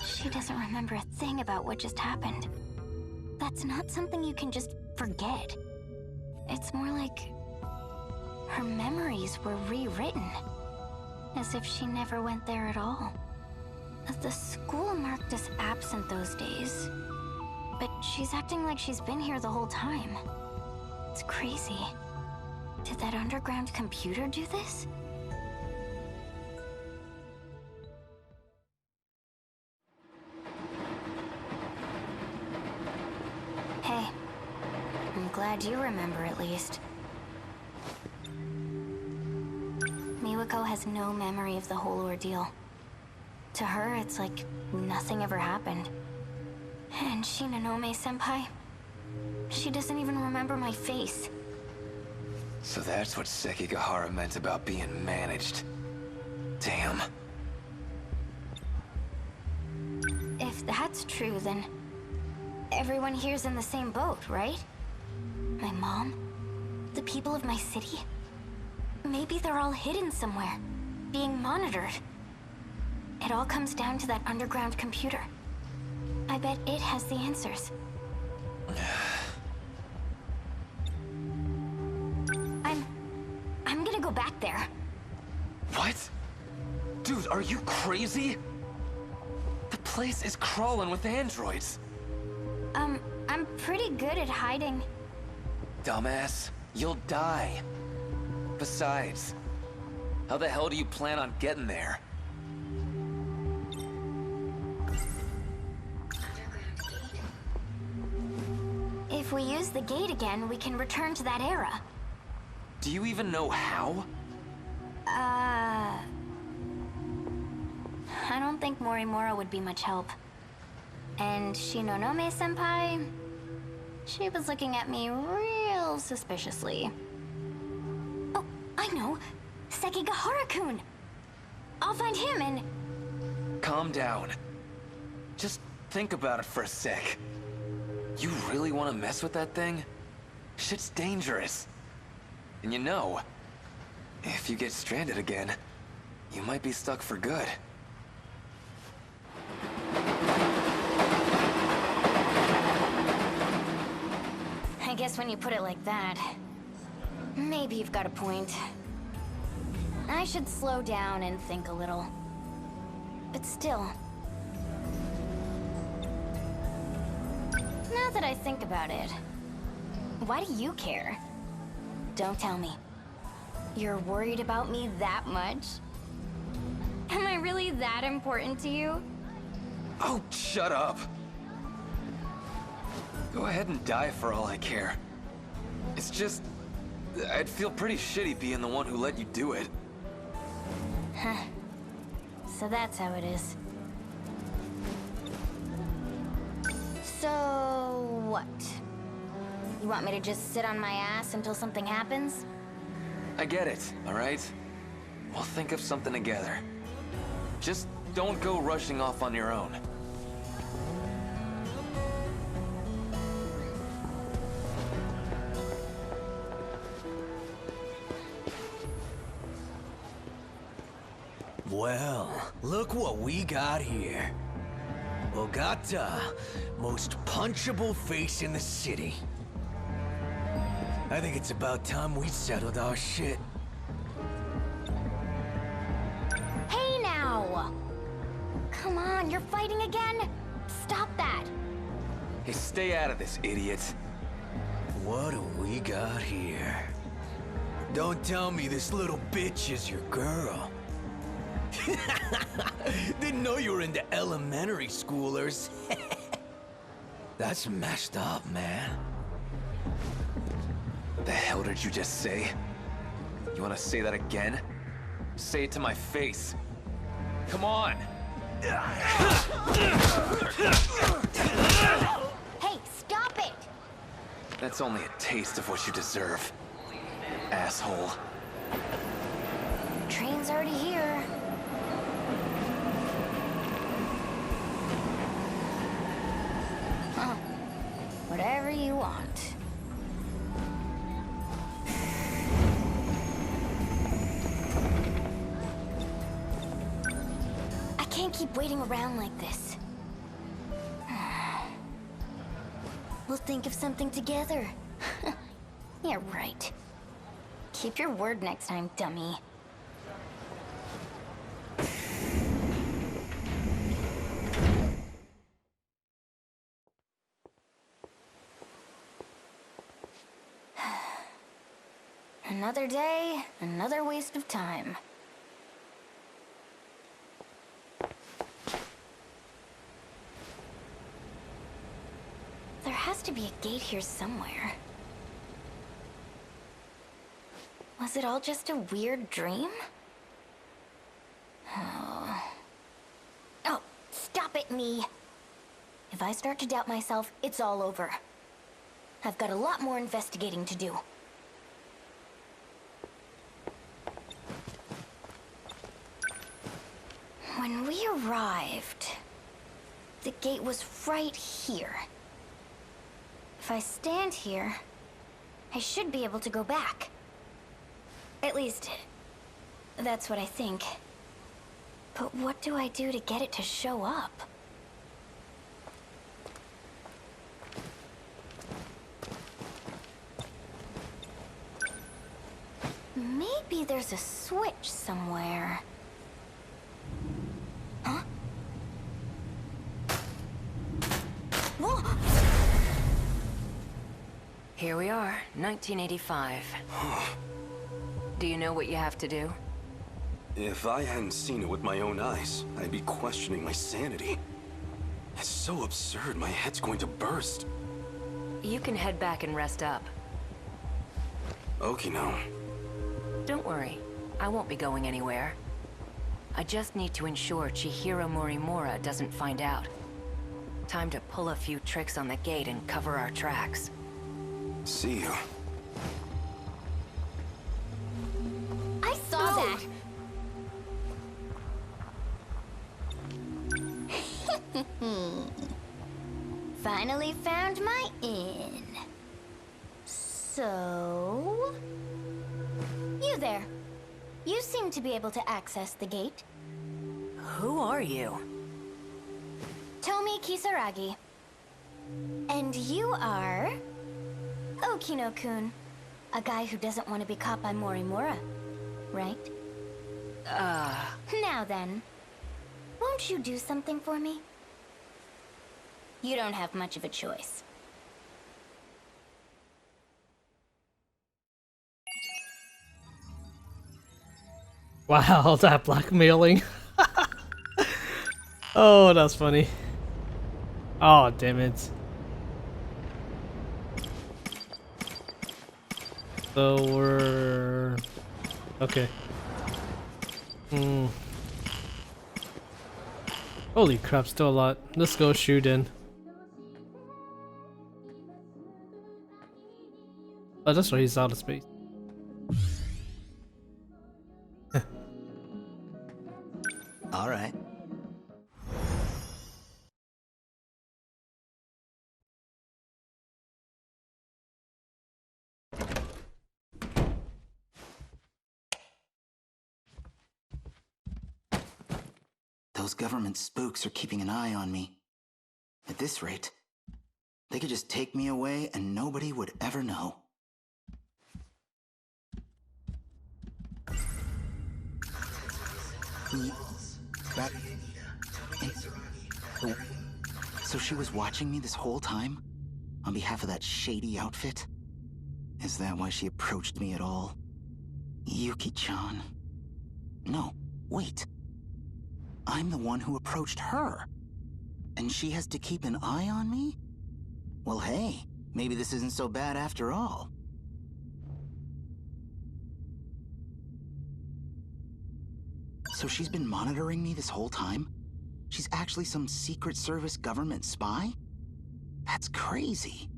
She doesn't remember a thing about what just happened. That's not something you can just forget. It's more like her memories were rewritten, as if she never went there at all. The school marked us absent those days, but she's acting like she's been here the whole time. It's crazy. Did that underground computer do this? Hey, I'm glad you remember at least. Miwako has no memory of the whole ordeal. To her, it's like nothing ever happened. And Shinonome-senpai, she doesn't even remember my face. So that's what Sekigahara meant about being managed. Damn. If that's true, then everyone here's in the same boat, right? My mom? The people of my city? Maybe they're all hidden somewhere, being monitored. It all comes down to that underground computer. I bet it has the answers. I'm gonna go back there. What? Dude, are you crazy? The place is crawling with androids. I'm pretty good at hiding. Dumbass, you'll die. Besides, how the hell do you plan on getting there? If we use the gate again, we can return to that era. Do you even know how? I don't think Morimura would be much help. And Shinonome-senpai, she was looking at me real suspiciously. Oh, I know! Sekigahara-kun! I'll find him and... Calm down. Just think about it for a sec. You really want to mess with that thing? Shit's dangerous. And you know, if you get stranded again, you might be stuck for good. I guess when you put it like that, maybe you've got a point. I should slow down and think a little. But still... Now that I think about it, why do you care? Don't tell me. You're worried about me that much? Am I really that important to you? Oh, shut up. Go ahead and die for all I care. It's just... I'd feel pretty shitty being the one who let you do it. Huh. So that's how it is. So... what? You want me to just sit on my ass until something happens? I get it, alright? We'll think of something together. Just don't go rushing off on your own. Well, look what we got here. Ogata, most punchable face in the city. I think it's about time we settled our shit. Hey now! Come on, you're fighting again? Stop that! Hey, stay out of this, idiot. What do we got here? Don't tell me this little bitch is your girl. Didn't know you were into elementary schoolers. That's messed up, man. The hell did you just say? You want to say that again? Say it to my face. Come on! Hey, stop it! That's only a taste of what you deserve, asshole. Train's already here. want. I can't keep waiting around like this. We'll think of something together. You're right. Keep your word next time, dummy. Another day, another waste of time. There has to be a gate here somewhere. Was it all just a weird dream? Oh, stop it, me. If I start to doubt myself, it's all over. I've got a lot more investigating to do. When we arrived, the gate was right here. If I stand here, I should be able to go back. At least, that's what I think. But what do I do to get it to show up? Maybe there's a switch somewhere. Huh? Whoa! Here we are, 1985. Do you know what you have to do? If I hadn't seen it with my own eyes, I'd be questioning my sanity. It's so absurd, my head's going to burst. You can head back and rest up. Okay, now. Don't worry, I won't be going anywhere. I just need to ensure Chihiro Morimura doesn't find out. Time to pull a few tricks on the gate and cover our tracks. See you. I saw that! Finally found my inn. So... You there. You seem to be able to access the gate. Who are you? Tomi Kisaragi. And you are... Okino-kun. A guy who doesn't want to be caught by Morimura, right? Now then, won't you do something for me? You don't have much of a choice. Wow, that blackmailing. Oh, that's funny. Oh, damn it. So we're... Okay. Holy crap, still a lot. Let's go shoot in. Oh, that's right, he's out of space. All right. Those government spooks are keeping an eye on me. At this rate, they could just take me away and nobody would ever know. So she was watching me this whole time? On behalf of that shady outfit? Is that why she approached me at all? Yuki-chan. No, wait. I'm the one who approached her. And she has to keep an eye on me? Well, hey, maybe this isn't so bad after all. So she's been monitoring me this whole time? She's actually some Secret Service government spy? That's crazy.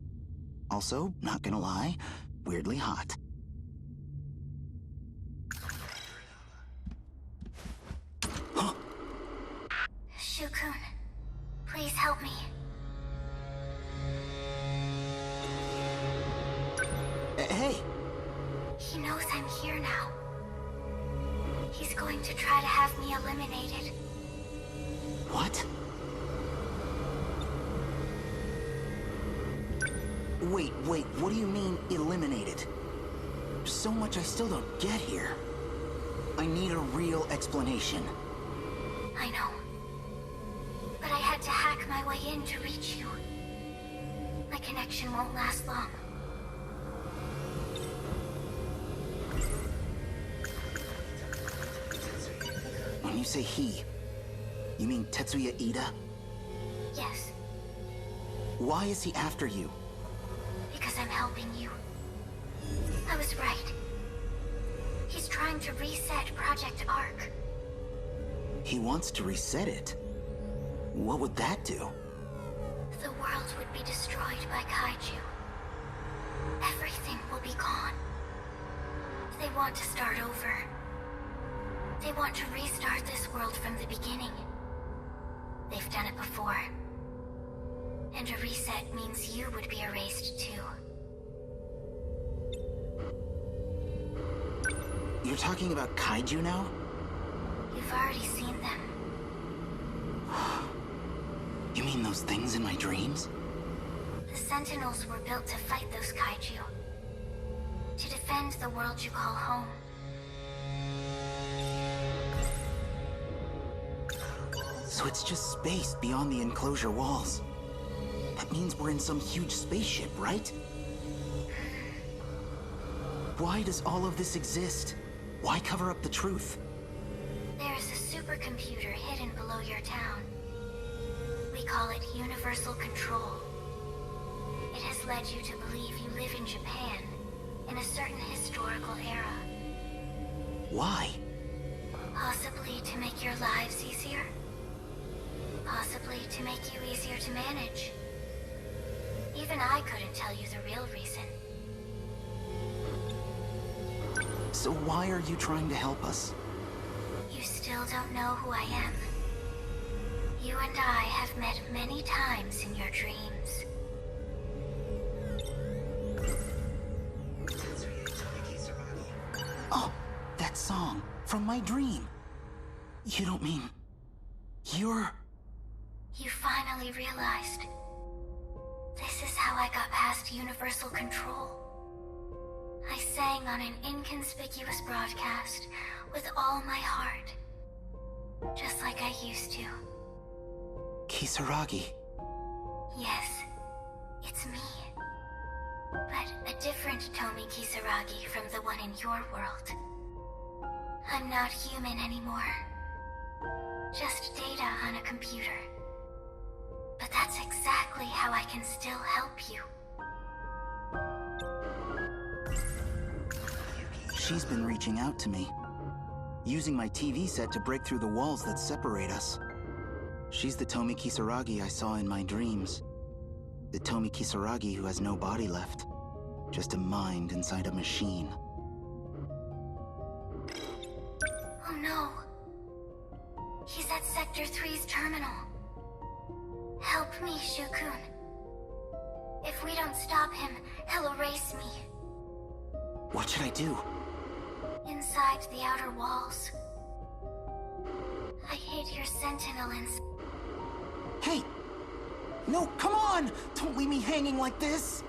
Also, not gonna lie, weirdly hot. Shukun, please help me. knows I'm here now. He's going to try to have me eliminated. What? Wait, what do you mean, eliminated? There's so much I still don't get here. I need a real explanation. I know. But I had to hack my way in to reach you. My connection won't last long. When you say he, you mean Tetsuya Ida? Yes, Why is he after you? because I'm helping you. I was right. He's trying to reset Project Ark. He wants to reset it. What would that do? The world would be destroyed by kaiju. Everything will be gone. They want to start over. They want to restart this world from the beginning. They've done it before. And a reset means you would be erased too. You're talking about kaiju now? You've already seen them. You mean those things in my dreams? The Sentinels were built to fight those kaiju. To defend the world you call home. So it's just space beyond the enclosure walls. That means we're in some huge spaceship, right? Why does all of this exist? Why cover up the truth? There is a supercomputer hidden below your town. We call it Universal Control. It has led you to believe you live in Japan, in a certain historical era. Why? Possibly to make your lives easier. Possibly to make you easier to manage. Even I couldn't tell you the real reason. So why are you trying to help us? You still don't know who I am. You and I have met many times in your dreams. Oh, that song from my dream. You don't mean... you're... You finally realized. This is how I got past Universal Control. I sang on an inconspicuous broadcast with all my heart. Just like I used to. Kisaragi. Yes, it's me. But a different Tomi Kisaragi from the one in your world. I'm not human anymore. Just data on a computer. But that's exactly how I can still help you. She's been reaching out to me, using my TV set to break through the walls that separate us. She's the Tomi Kisaragi I saw in my dreams. The Tomi Kisaragi who has no body left, just a mind inside a machine. Oh no. He's at Sector 3's terminal. Help me, Shukun. If we don't stop him, he'll erase me. What should I do? Inside the outer walls. I hid your Sentinel ins- Hey! No, come on! Don't leave me hanging like this!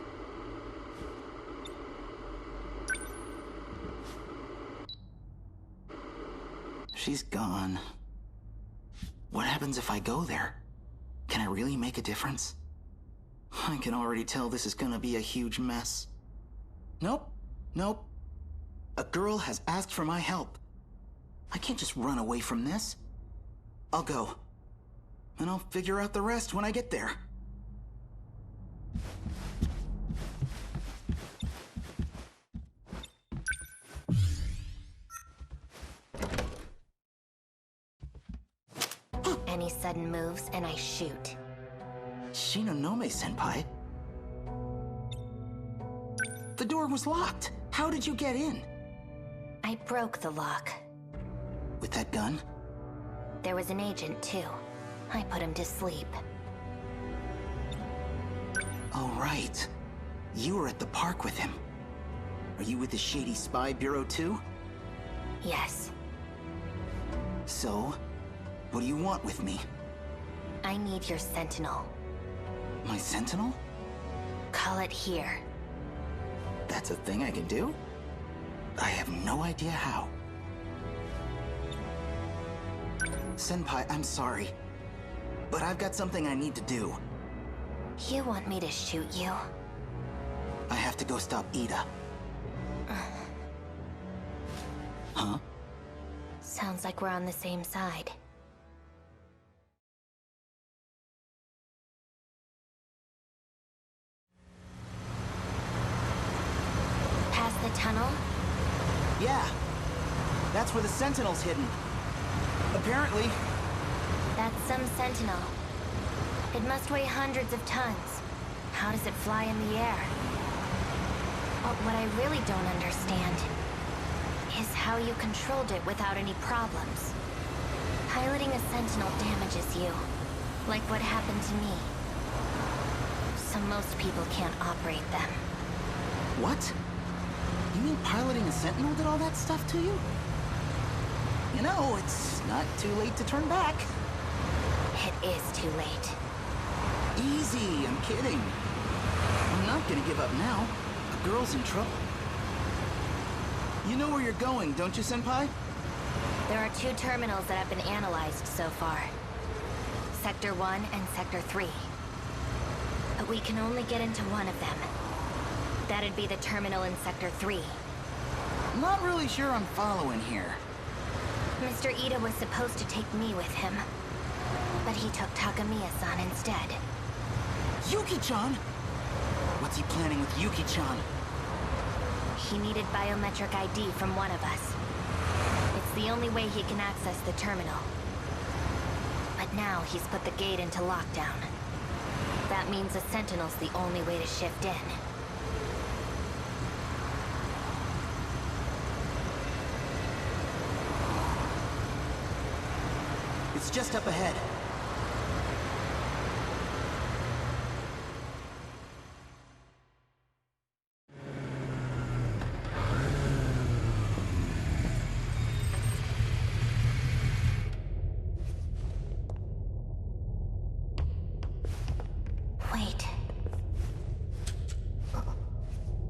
She's gone. What happens if I go there? Can I really make a difference? I can already tell this is gonna be a huge mess. Nope. A girl has asked for my help. I can't just run away from this. I'll go. And I'll figure out the rest when I get there. Any sudden moves and I shoot. Shinonome-senpai? The door was locked. How did you get in? I broke the lock. With that gun? There was an agent too. I put him to sleep. Oh, right. You were at the park with him. Are you with the shady spy bureau too? Yes. So, what do you want with me? I need your Sentinel. My Sentinel? Call it here. That's a thing I can do? I have no idea how. Senpai, I'm sorry. But I've got something I need to do. You want me to shoot you? I have to go stop Ida. Huh? Sounds like we're on the same side. Past the tunnel? Yeah. That's where the Sentinel's hidden. Apparently. That's some Sentinel. It must weigh hundreds of tons. How does it fly in the air? But what I really don't understand is how you controlled it without any problems. Piloting a Sentinel damages you, like what happened to me. So most people can't operate them. What? You mean piloting a Sentinel did all that stuff to you? You know, it's not too late to turn back. It is too late. Easy, I'm kidding. I'm not gonna give up now. The girl's in trouble. You know where you're going, don't you, Senpai? There are 2 terminals that have been analyzed so far. Sector 1 and Sector 3. But we can only get into one of them. That'd be the terminal in Sector 3. I'm not really sure I'm following here. Mr. Ida was supposed to take me with him. But he took Takamiya-san instead. Yuki-chan? What's he planning with Yuki-chan? He needed biometric ID from one of us. It's the only way he can access the terminal. But now he's put the gate into lockdown. That means a Sentinel's the only way to shift in. It's just up ahead. Wait. Are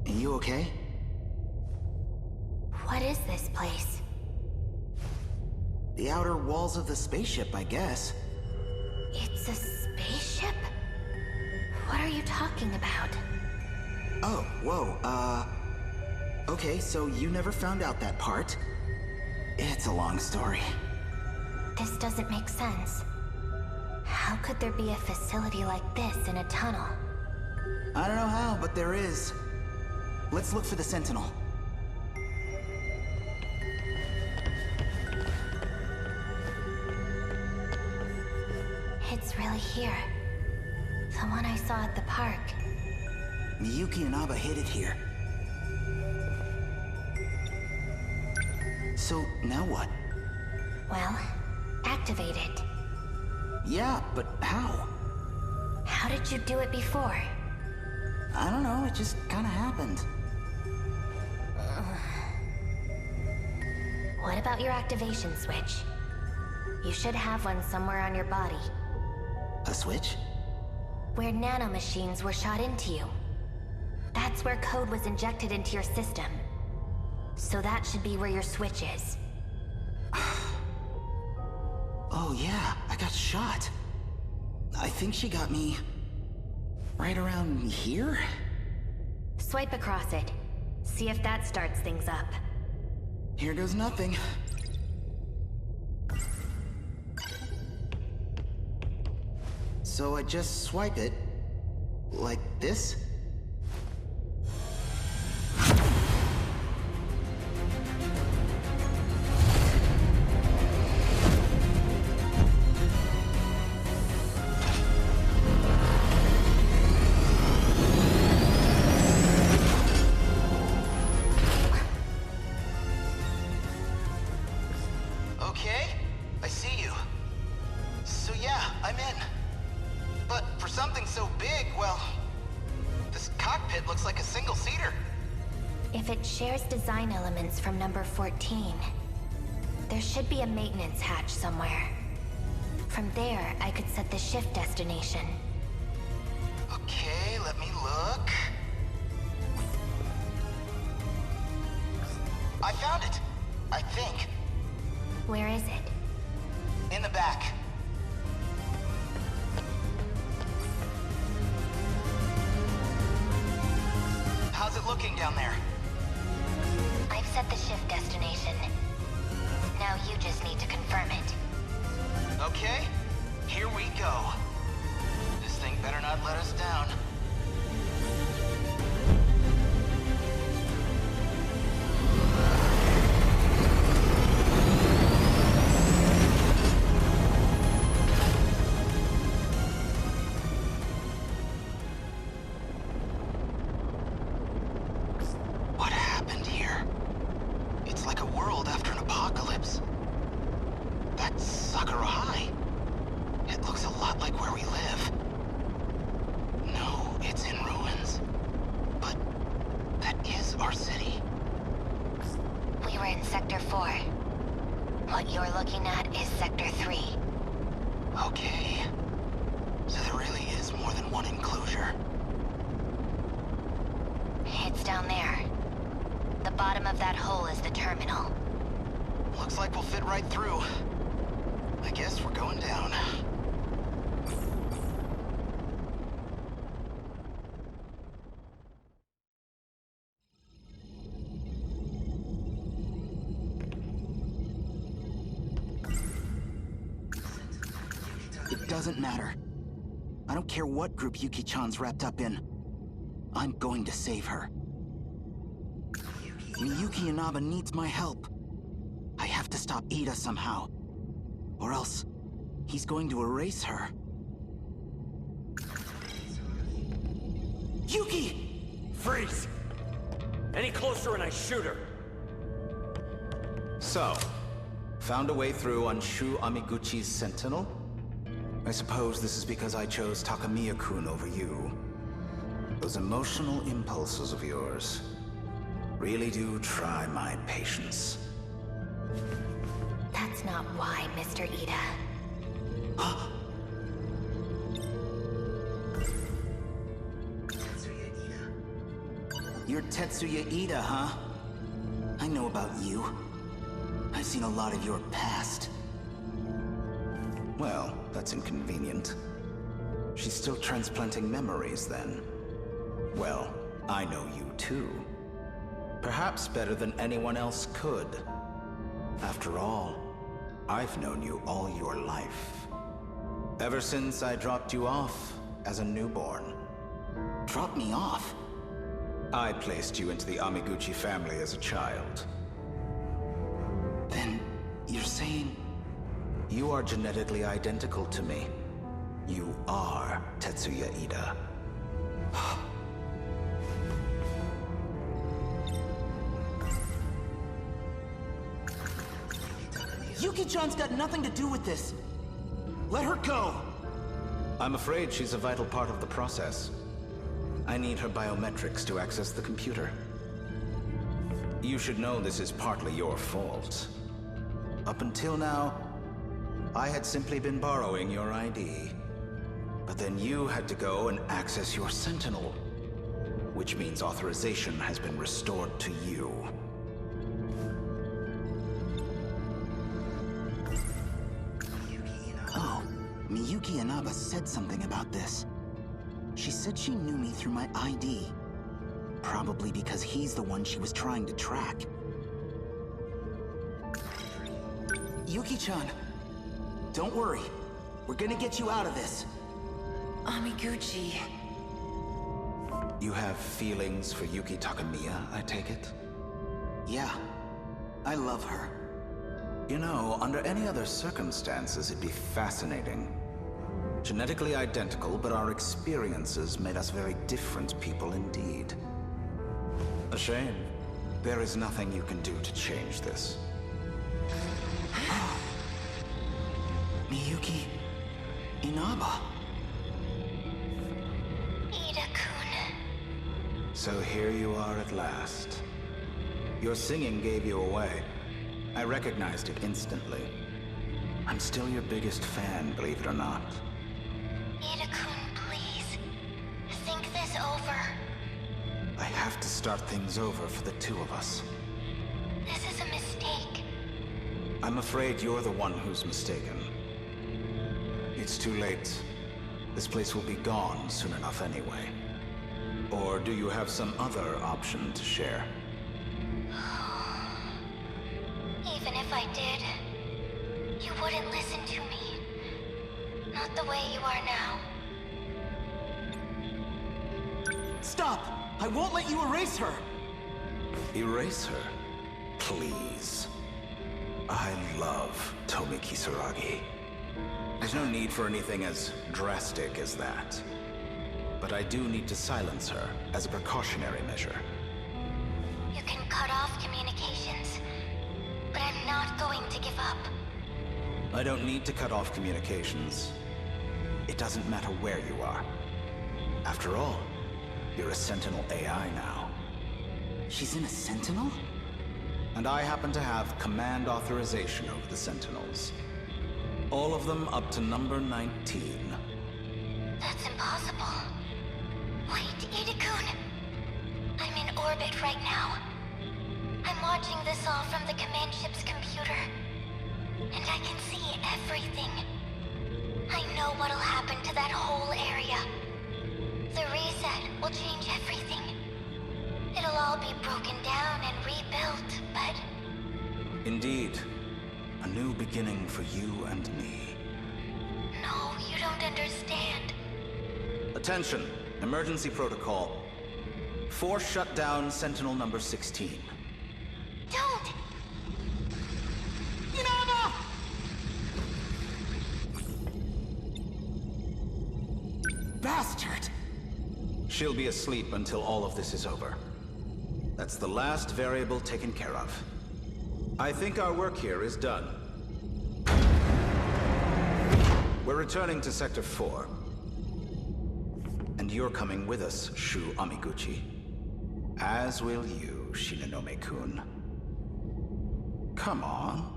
you okay? What is this place? The outer walls of the spaceship, I guess. It's a spaceship? What are you talking about? Oh, whoa, okay, so you never found out that part. It's a long story. This doesn't make sense. How could there be a facility like this in a tunnel? I don't know how, but there is. Let's look for the Sentinel. It's really here. The one I saw at the park. Miyuki and Aba hid it here. So, now what? Well, activate it. Yeah, but how? How did you do it before? I don't know, it just kinda happened. What about your activation switch? You should have one somewhere on your body. A switch? Where nanomachines were shot into you. That's where code was injected into your system. So that should be where your switch is. Oh yeah, I got shot. I think she got me... right around here? Swipe across it. See if that starts things up. Here goes nothing. So I just swipe it... like this? Okay, I see you. So yeah, I'm in. But for something so big, well... this cockpit looks like a single-seater. If it shares design elements from number 14, there should be a maintenance hatch somewhere. From there, I could set the shift destination. Okay, let me look. I found it! I think. Where is it? In the back. How's it looking down there? I've set the shift destination. Now you just need to confirm it. Okay, here we go. This thing better not let us down. What happened here? It's like a world after an apocalypse. That's Sakura High. It looks a lot like where we live. No, it's in ruins. But that is our city. We were in Sector 4. What you're looking at is Sector 3. Okay. So there really is more than one enclosure. It's down there. The bottom of that hole is the terminal. Looks like we'll fit right through. I guess we're going down. It doesn't matter. I don't care what group Yuki-chan's wrapped up in. I'm going to save her. Miyuki Inaba needs my help. I have to stop Ida somehow. Or else, he's going to erase her. Yuki! Freeze! Any closer and I shoot her. So, found a way through on Shu Amiguchi's Sentinel? I suppose this is because I chose Takamiya-kun over you. Those emotional impulses of yours really do try my patience. That's not why, Mr. Ida. You're Tetsuya Ida, huh? I know about you. I've seen a lot of your past. Well, that's inconvenient. She's still transplanting memories, then. Well, I know you too. Perhaps better than anyone else could. After all, I've known you all your life. Ever since I dropped you off as a newborn. Dropped me off? I placed you into the Amiguchi family as a child. Then, you're saying... You are genetically identical to me. You are Tetsuya Ida. Yuki-chan's got nothing to do with this. Let her go! I'm afraid she's a vital part of the process. I need her biometrics to access the computer. You should know this is partly your fault. Up until now, I had simply been borrowing your ID. But then you had to go and access your Sentinel, which means authorization has been restored to you. Oh, Miyuki Inaba said something about this. She said she knew me through my ID. Probably because he's the one she was trying to track. Yuki-chan, don't worry. We're gonna get you out of this. Amiguchi. You have feelings for Yuki Takamiya, I take it? Yeah, I love her. You know, under any other circumstances, it'd be fascinating. Genetically identical, but our experiences made us very different people indeed. A shame. There is nothing you can do to change this. Miyuki Inaba. Ida-kun. So here you are at last. Your singing gave you away. I recognized it instantly. I'm still your biggest fan, believe it or not. Ida-kun, please. Think this over. I have to start things over for the two of us. This is a mistake. I'm afraid you're the one who's mistaken. It's too late. This place will be gone soon enough anyway. Or do you have some other option to share? Even if I did, you wouldn't listen to me. Not the way you are now. Stop! I won't let you erase her! Erase her? Please. I love Tomi Kisaragi. There's no need for anything as drastic as that. But I do need to silence her as a precautionary measure. You can cut off communications, but I'm not going to give up. I don't need to cut off communications. It doesn't matter where you are. After all, you're a Sentinel AI now. She's in a Sentinel? And I happen to have command authorization over the Sentinels. All of them up to number 19. That's impossible. Wait, Ida-kun. I'm in orbit right now. I'm watching this all from the command ship's computer. And I can see everything. I know what'll happen to that whole area. The reset will change everything. It'll all be broken down and rebuilt, but... Indeed. A new beginning for you and me. No, you don't understand. Attention! Emergency protocol. Force shut down Sentinel number 16. Don't! Inaba! Bastard! She'll be asleep until all of this is over. That's the last variable taken care of. I think our work here is done. We're returning to Sector 4. And you're coming with us, Shu Amiguchi. As will you, Shinonome-kun. Come on.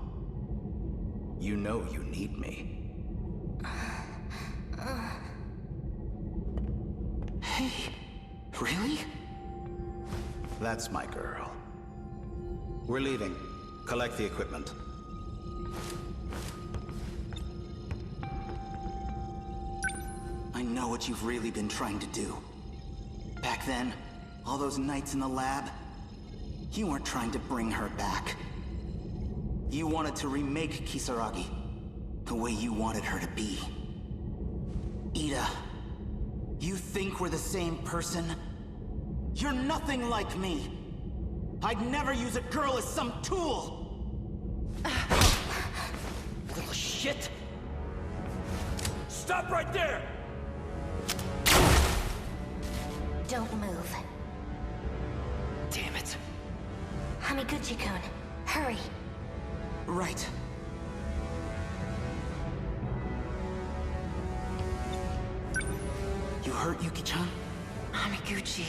You know you need me. Hey, really? That's my girl. We're leaving. Collect the equipment. I know what you've really been trying to do. Back then, all those nights in the lab, you weren't trying to bring her back. You wanted to remake Kisaragi the way you wanted her to be. Ida, you think we're the same person? You're nothing like me. I'd never use a girl as some tool! Little shit! Stop right there! Don't move. Damn it. Hamiguchi-kun, hurry. Right. You hurt Yuki-chan? Hamiguchi.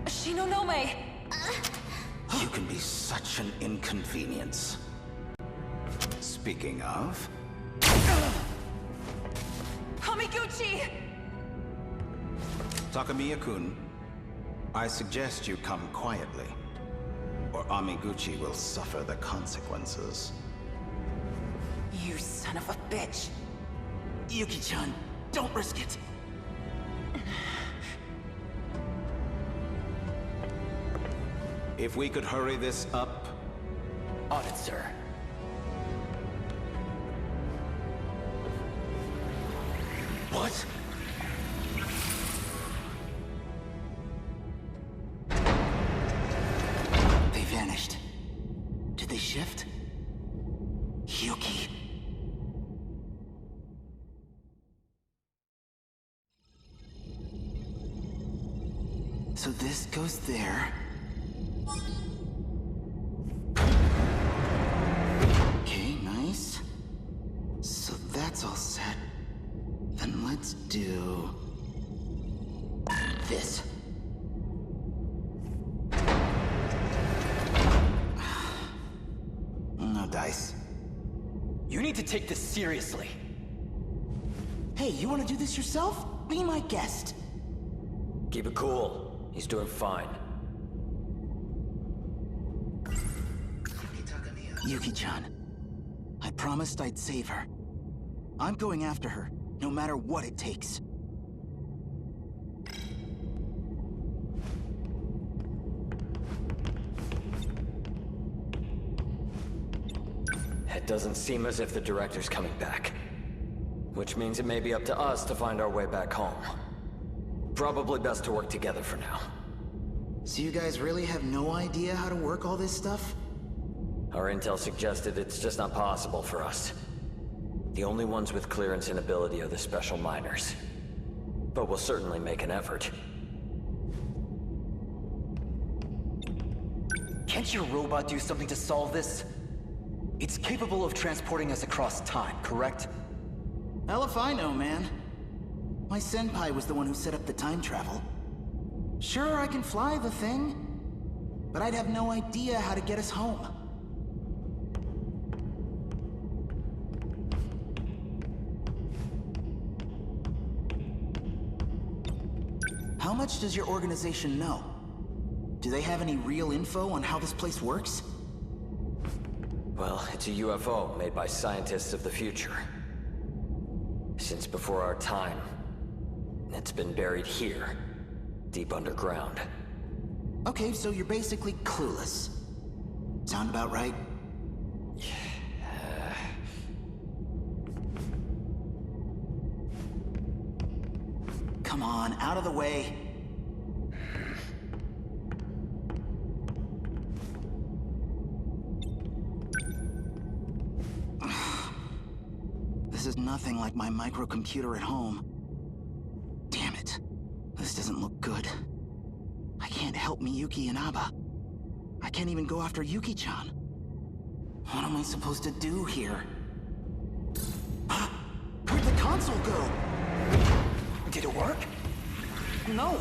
Shinonome! You can be such an inconvenience. Speaking of... Hamiguchi! Takamiya-kun, I suggest you come quietly, or Amiguchi will suffer the consequences. You son of a bitch! Yuki-chan, don't risk it! If we could hurry this up... On it, sir. What? They vanished. Did they shift? Yuki. So this goes there. Okay, nice. So that's all set. Then let's do... this. can take this seriously. Hey, you want to do this yourself? Be my guest. Keep it cool. He's doing fine. Yuki-chan. I promised I'd save her. I'm going after her, no matter what it takes. It doesn't seem as if the director's coming back. Which means it may be up to us to find our way back home. Probably best to work together for now. So you guys really have no idea how to work all this stuff? Our intel suggested it's just not possible for us. The only ones with clearance and ability are the special miners. But we'll certainly make an effort. Can't your robot do something to solve this? It's capable of transporting us across time, correct? Hell if I know, man. My senpai was the one who set up the time travel. Sure, I can fly the thing, but I'd have no idea how to get us home. How much does your organization know? Do they have any real info on how this place works? Well, it's a UFO made by scientists of the future. Since before our time, it's been buried here, deep underground. Okay, so you're basically clueless. Sound about right? Come on, out of the way. This is nothing like my microcomputer at home. Damn it. This doesn't look good. I can't help Miyuki and Aba. I can't even go after Yuki-chan. What am I supposed to do here? Where'd the console go? Did it work? No.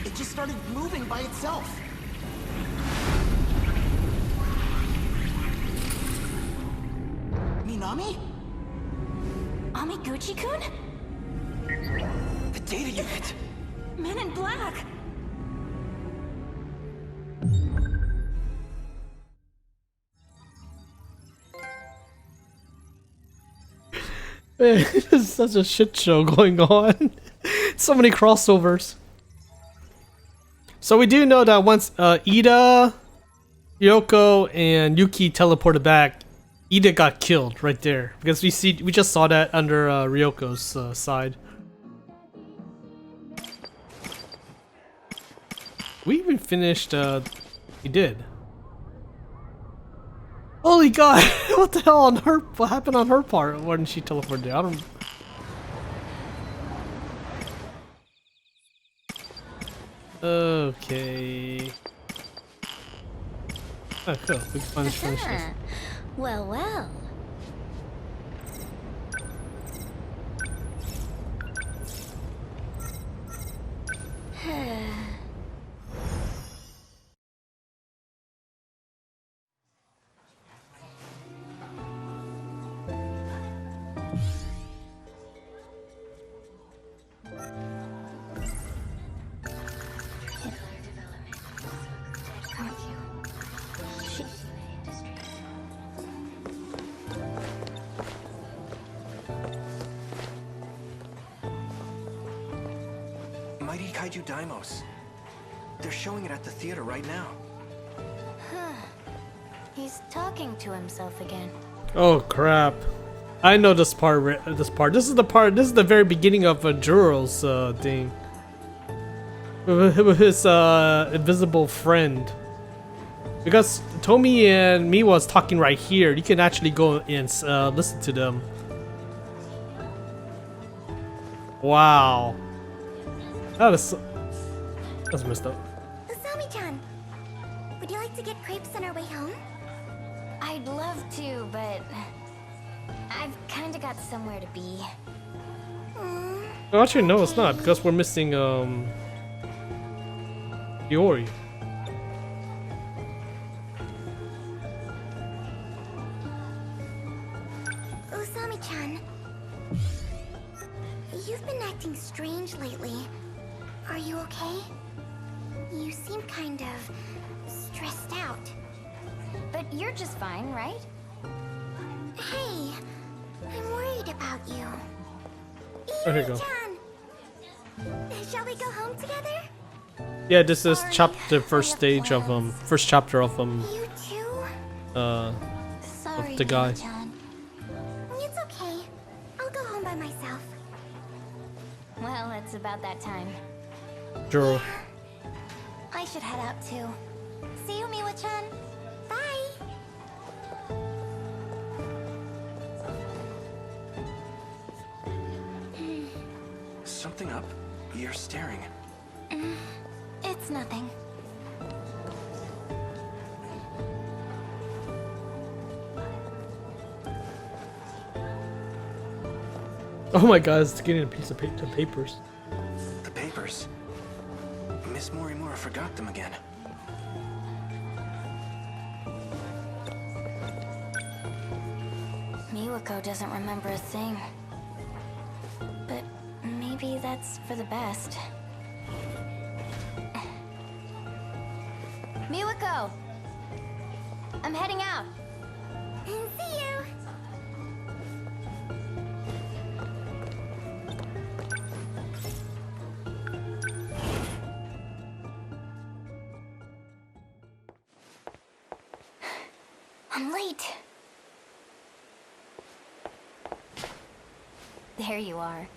It just started moving by itself. Minami? Amiguchi-kun? The data unit! Men in Black! Man, there's such a shit show going on. So many crossovers. So we do know that once Ida, Ryoko, and Yuki teleported back, Ida got killed right there because we just saw that under Ryoko's side. We even finished. We did. Holy God! What the hell on her? What happened on her part when she teleported? I don't. Okay. Oh, cool. We can finish this. Well, well. Mighty Kaiju Daimos. They're showing it at the theater right now. He's talking to himself again. Oh crap! I know this part. This part. This is the part. This is the very beginning of Juro's thing. With his invisible friend. Because Tomi and Miwa's talking right here. You can actually go and listen to them. Wow. That's messed up. Usami-chan, would you like to get crepes on our way home? I'd love to, but I've kinda got somewhere to be. Oh, actually, no, it's not because we're missing Iori. Usami-chan. You've been acting strange lately. Are you okay? You seem kind of stressed out. But you're just fine, right? Hey, I'm worried about you. There you go. Iori-chan! Shall we go home together? Yeah, this is the first stage of first chapter of You too? Sorry, of the guy. Chan. It's okay. I'll go home by myself. Well, it's about that time. Juro. I should head out too. See you, Miwa-chan. Bye. Something up? You're staring. It's nothing. Oh my god, it's getting a piece of the papers. The papers? Miss Morimura forgot them again. Miwako doesn't remember a thing. But maybe that's for the best. Miwako! I'm heading out. See you. I'm late. There you are.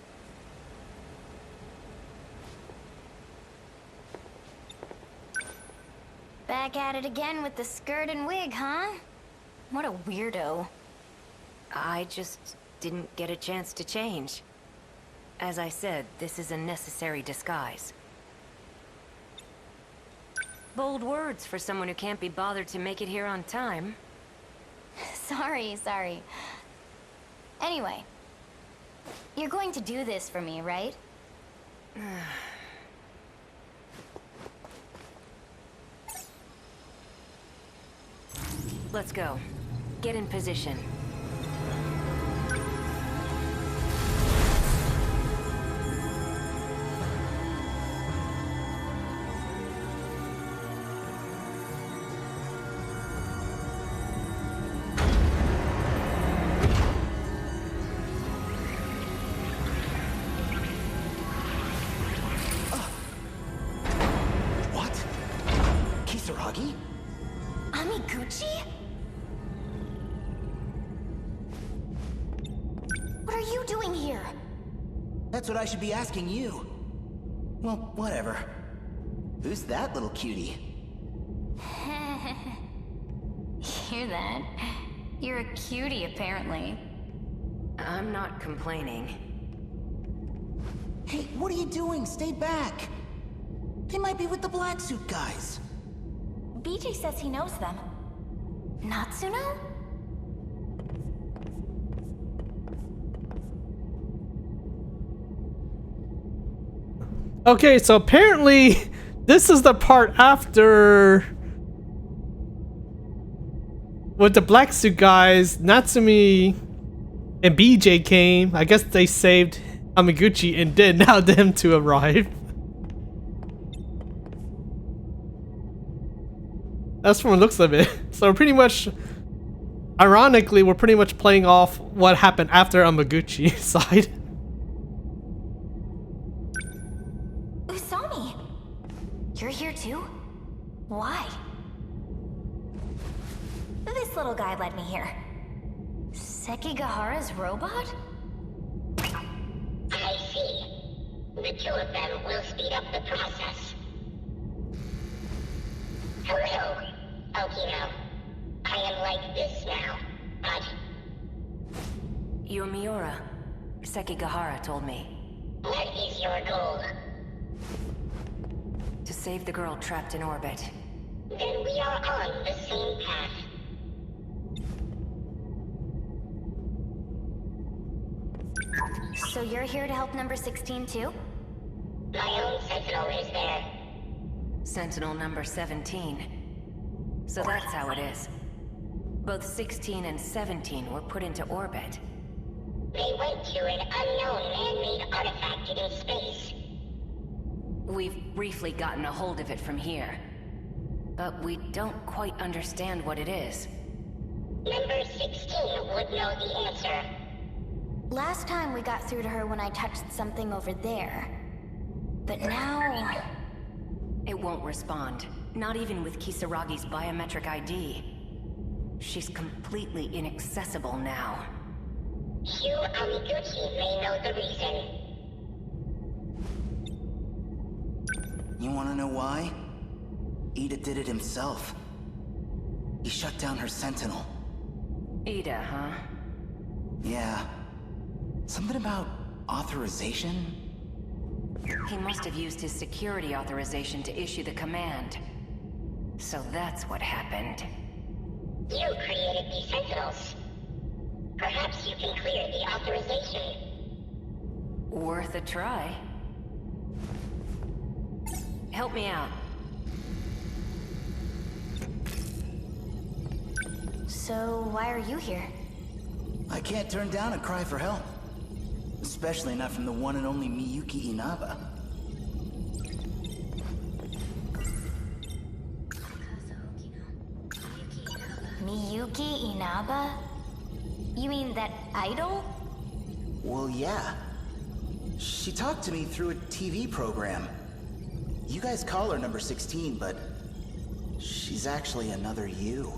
Back at it again with the skirt and wig, huh? What a weirdo. I just didn't get a chance to change. As I said, this is a necessary disguise. Bold words for someone who can't be bothered to make it here on time. Sorry. Anyway, you're going to do this for me, right? Let's go. Get in position. What? Kisaragi? Amiguchi? What are you doing here? That's what I should be asking you. Well, whatever. Who's that little cutie? Hear that? You're a cutie, apparently. I'm not complaining. Hey, what are you doing? Stay back. They might be with the black suit guys. BJ says he knows them. Natsuno? Okay, so apparently this is the part after with the black suit guys, Natsumi and BJ came. I guess they saved Amiguchi and did now them to arrive. That's from the looks of it. So pretty much, ironically, we're pretty much playing off what happened after Amiguchi side. Usami! You're here too? Why? This little guy led me here. Sekigahara's robot? I see. The two of them will speed up the process. Hello, Okino. I am like this now, but... You're Miura. Sekigahara told me. What is your goal? To save the girl trapped in orbit. Then we are on the same path. So you're here to help number 16 too? My own Sentinel is there. Sentinel number 17. So that's how it is. Both 16 and 17 were put into orbit. They went to an unknown man-made artifact in space. We've briefly gotten a hold of it from here. But we don't quite understand what it is. Number 16 would know the answer. Last time we got through to her when I touched something over there. But now... It won't respond. Not even with Kisaragi's biometric ID. She's completely inaccessible now. Shu Amiguchi may know the reason. You wanna know why? Ida did it himself. He shut down her Sentinel. Ida, huh? Yeah. Something about authorization? He must have used his security authorization to issue the command. So that's what happened. You created the Sentinels. Perhaps you can clear the authorization. Worth a try. Help me out. So, why are you here? I can't turn down a cry for help. Especially not from the one and only Miyuki Inaba. Miyuki Inaba? You mean that idol? Well, yeah. She talked to me through a TV program. You guys call her number 16, but she's actually another you.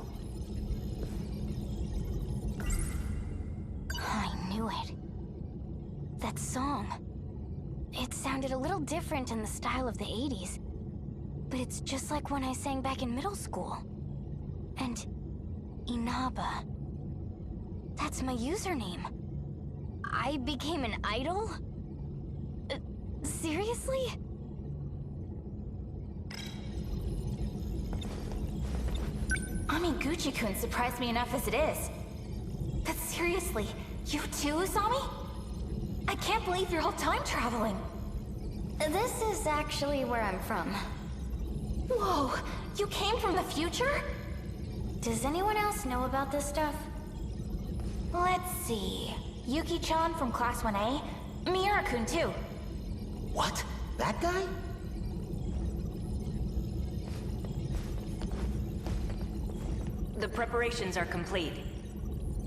I knew it. That song. It sounded a little different in the style of the 80s. But it's just like when I sang back in middle school. And Inaba. That's my username. I became an idol? Seriously? Amiguchi-kun surprised me enough as it is. But seriously, you too, Usami? I can't believe you're all time traveling. This is actually where I'm from. Whoa, you came from the future? Does anyone else know about this stuff? Let's see. Yuki-chan from Class 1A? Miura-kun too. What? That guy? The preparations are complete.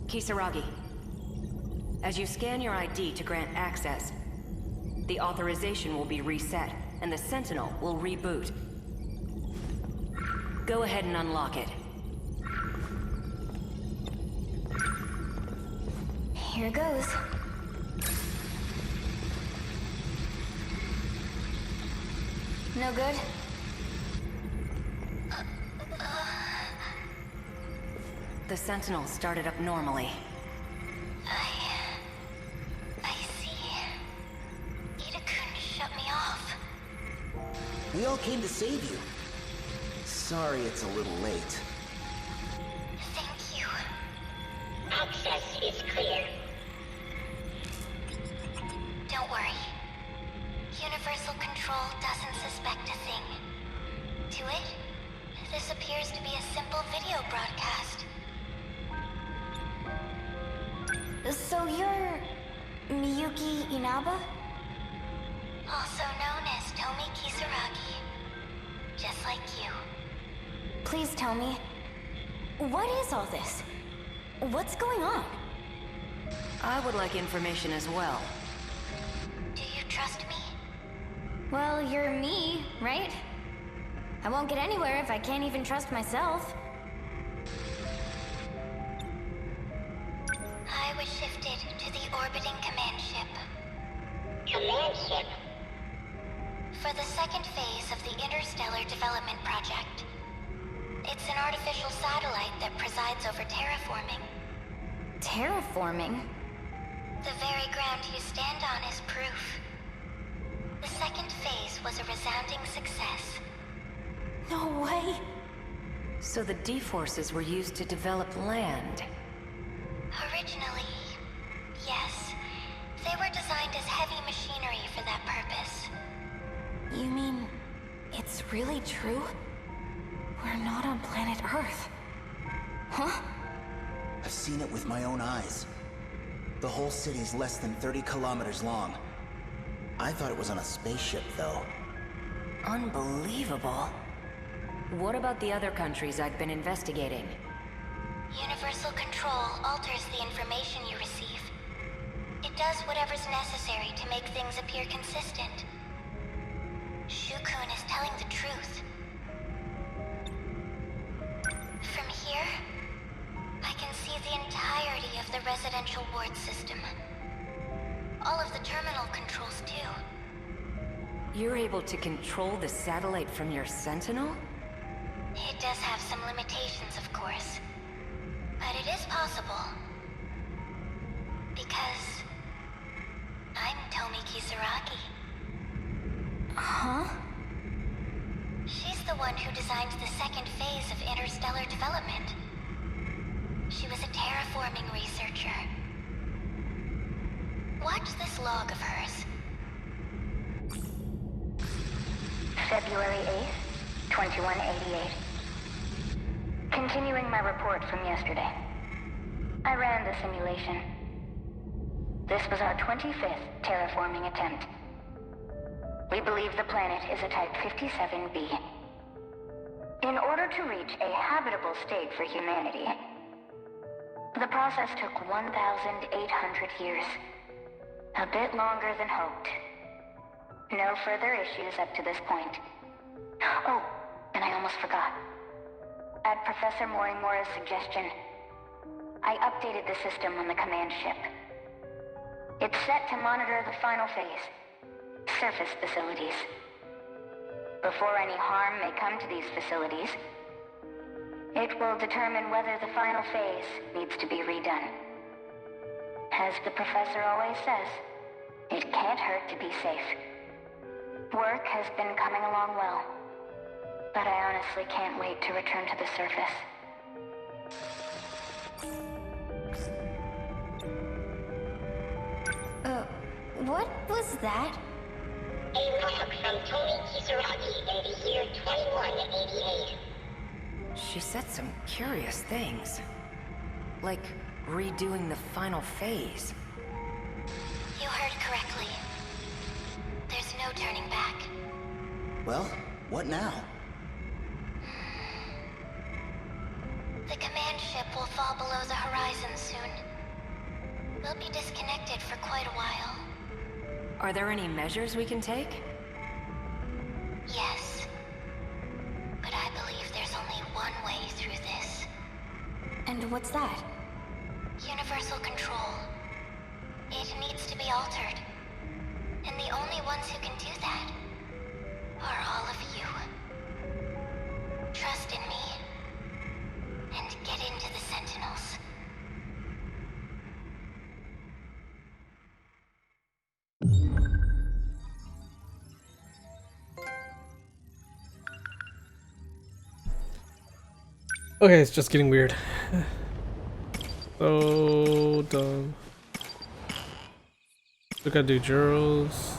Kisaragi, as you scan your ID to grant access, the authorization will be reset, and the Sentinel will reboot. Go ahead and unlock it. Here goes. No good? The Sentinel started up normally. I see. Ida-kun shut me off. We all came to save you. Sorry it's a little late. Thank you. Access is clear. Don't worry. Universal Control doesn't suspect a thing. To it, this appears to be a simple video broadcast. So you're Miyuki Inaba? Also known as Tomi Kisaragi. Just like you. Please tell me, what is all this? What's going on? I would like information as well. Do you trust me? Well, you're me, right? I won't get anywhere if I can't even trust myself. I was shifted to the orbiting command ship. Command ship? For the second phase of the Interstellar Development Project. It's an artificial satellite that presides over terraforming. Terraforming? The very ground you stand on is proof. The second phase was a resounding success. No way! So the D-forces were used to develop land. Originally, yes. They were designed as heavy machinery for that purpose. You mean, it's really true? We're not on planet Earth. Huh? I've seen it with my own eyes. The whole city's less than 30 kilometers long. I thought it was on a spaceship, though. Unbelievable. What about the other countries I've been investigating? Universal control alters the information you receive. It does whatever's necessary to make things appear consistent. Shukun is telling the truth. From here, I can see the entirety of the residential ward system. All of the terminal controls, too. You're able to control the satellite from your Sentinel? It does have some limitations, of course. But it is possible. Because I'm Tomi Kisaragi. Huh? She's the one who designed the second phase of interstellar development. She was a terraforming researcher. Watch this log of hers. February 8th, 2188. Continuing my report from yesterday. I ran the simulation. This was our 25th terraforming attempt. We believe the planet is a Type 57b. In order to reach a habitable state for humanity, the process took 1,800 years. A bit longer than hoped. No further issues up to this point. Oh, and I almost forgot. At Professor Morimura's suggestion, I updated the system on the command ship. It's set to monitor the final phase, surface facilities. Before any harm may come to these facilities, it will determine whether the final phase needs to be redone. As the professor always says, it can't hurt to be safe. Work has been coming along well, but I honestly can't wait to return to the surface. What was that? A log from Tomi Kisaragi in the year 2188. She said some curious things. Like redoing the final phase. You heard correctly. There's no turning back. Well, what now? The command ship will fall below the horizon soon. We'll be disconnected for quite a while. Are there any measures we can take? Yes. But I believe there's only one way through this. And what's that? Universal control. It needs to be altered. And the only ones who can do that are all of you. Trust in me. And get into the Sentinels. Okay, it's just getting weird. So dumb. We gotta do Juros.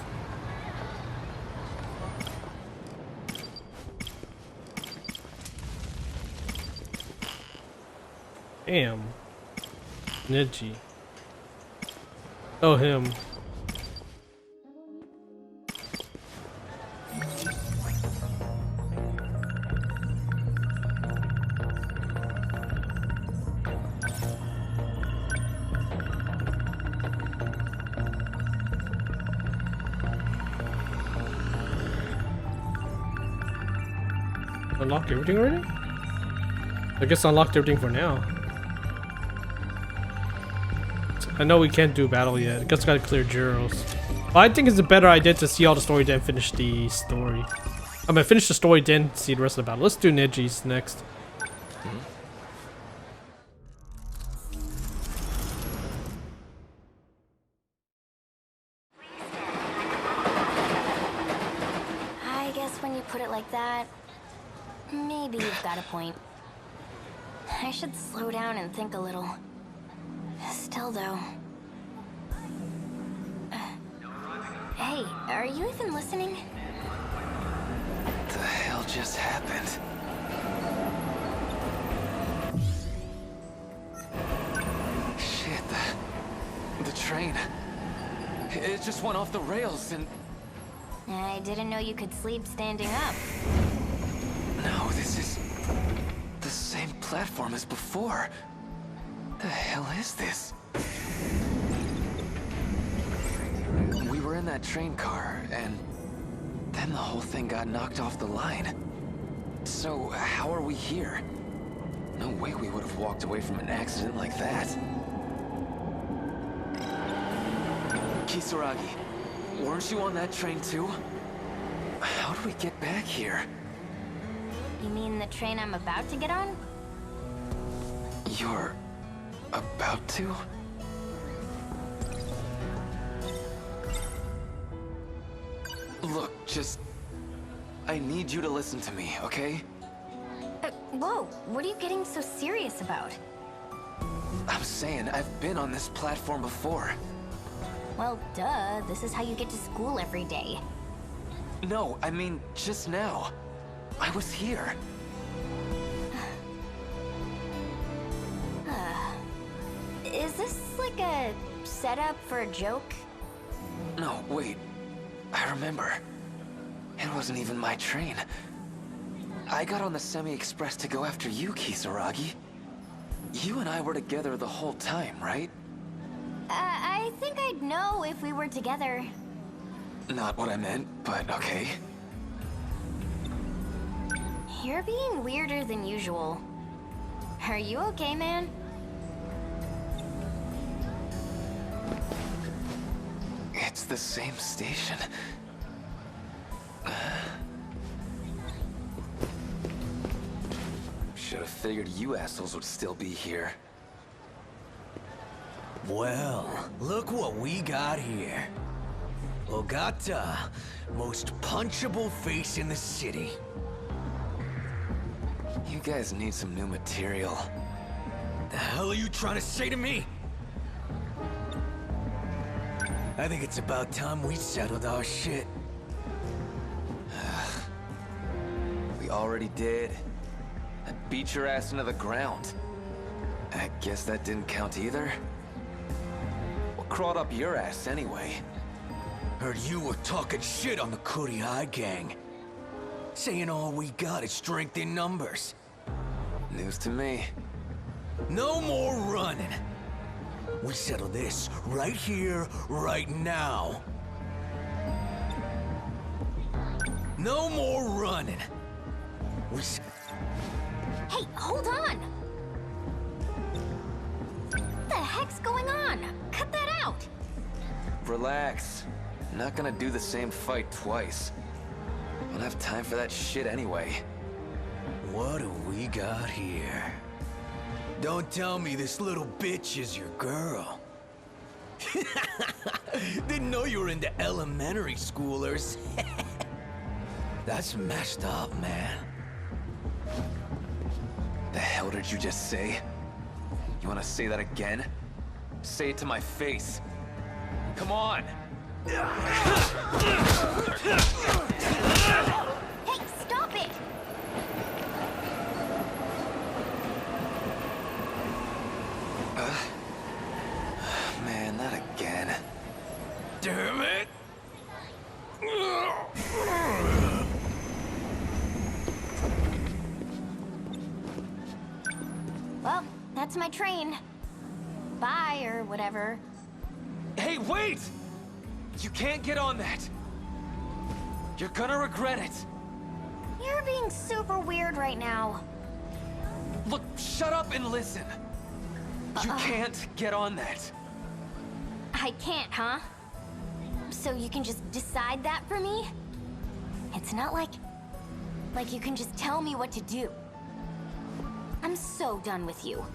Damn. Neji. Oh, him. Unlocked everything already? I guess I unlocked everything for now. I know we can't do battle yet. I guess gotta clear Juros. But I think it's a better idea to see all the story then finish the story. I'm gonna finish the story then see the rest of the battle. Let's do Neji's next. I guess when you put it like that, maybe you've got a point. I should slow down and think a little. Still though. Hey, are you even listening? What the hell just happened? Shit, The train. It just went off the rails and... I didn't know you could sleep standing up. No, this is... the same platform as before. The hell is this? We were in that train car, and then the whole thing got knocked off the line. So, how are we here? No way we would have walked away from an accident like that. Kisaragi, weren't you on that train too? How do we get back here? You mean the train I'm about to get on? You're... about to? Look, just... I need you to listen to me, okay? Whoa, what are you getting so serious about? I'm saying I've been on this platform before. Well, duh, this is how you get to school every day. No, I mean, just now. I was here. Is this like a setup for a joke? No, wait. I remember. It wasn't even my train. I got on the Semi-Express to go after you, Kisaragi. You and I were together the whole time, right? I think I'd know if we were together. Not what I meant, but okay. You're being weirder than usual. Are you okay, man? It's the same station. Should have figured you assholes would still be here. Well, look what we got here. Ogata, most punchable face in the city. You guys need some new material. The hell are you trying to say to me? I think it's about time we settled our shit. We already did. I beat your ass into the ground. I guess that didn't count either. What crawled up your ass anyway? Heard you were talking shit on the Kurihai gang. Saying all we got is strength in numbers. News to me. No more running. We settle this right here, right now. No more running. Hey, hold on! What the heck's going on? Cut that out! Relax. I'm not gonna do the same fight twice. I don't have time for that shit anyway. What do we got here? Don't tell me this little bitch is your girl. Didn't know you were into elementary schoolers. That's messed up, man. The hell did you just say? You wanna say that again? Say it to my face. Come on! Hey, stop it! Man, not again. Damn it! Well, that's my train. Bye, or whatever. Hey, wait! You can't get on that! You're gonna regret it! You're being super weird right now. Look, shut up and listen! You can't get on that! I can't, huh? So you can just decide that for me? It's not like you can just tell me what to do. I'm so done with you.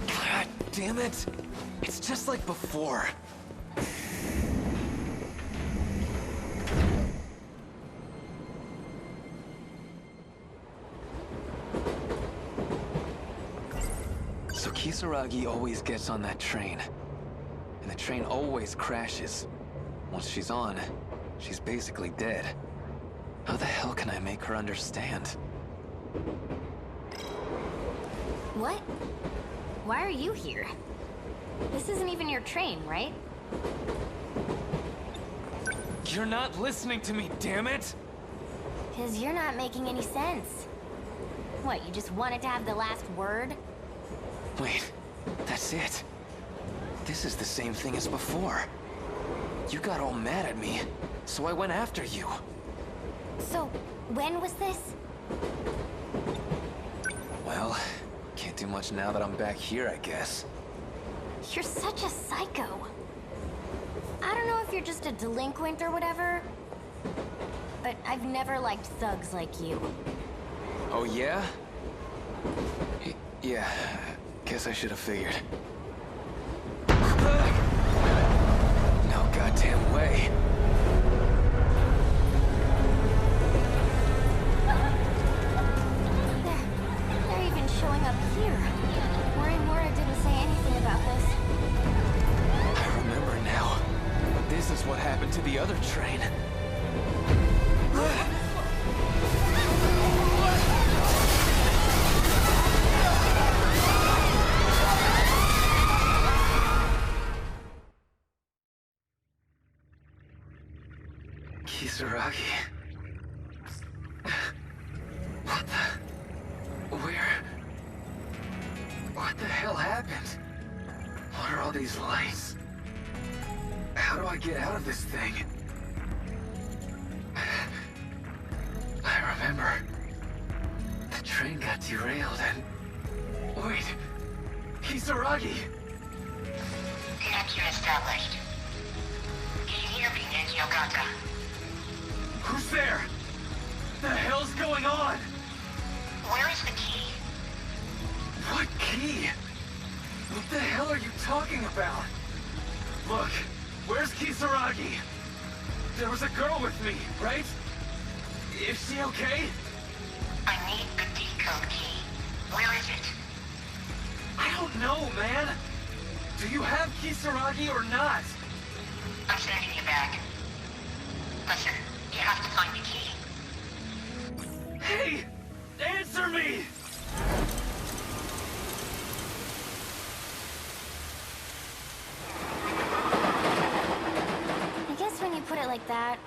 God damn it! It's just like before. So Kisaragi always gets on that train. And the train always crashes. Once she's on, she's basically dead. How the hell can I make her understand? What? Why are you here? This isn't even your train, right? You're not listening to me, damn it! 'Cause you're not making any sense. What, you just wanted to have the last word? Wait, that's it. This is the same thing as before. You got all mad at me, so I went after you. So, when was this? Well, can't do much now that I'm back here, I guess. You're such a psycho. I don't know if you're just a delinquent or whatever, but I've never liked thugs like you. Oh yeah? Yeah, guess I should have figured. No goddamn way. They're even showing up here. Mora didn't say anything about this. I remember now. This is what happened to the other train. Kisaragi. What the... What the hell happened? What are all these lights? How do I get out of this thing? I remember. The train got derailed and... Wait! Kisaragi! Connection established. Can you hear me, Yogaka? Who's there? The hell's going on? Where is the key? What key? What the hell are you talking about? Look, where's Kisaragi? There was a girl with me, right? Is she okay? I need the decode key. Where is it? I don't know, man. Do you have Kisaragi or not? I'm sending you back. Listen, you have to find the key. Hey! Answer me! I guess when you put it like that,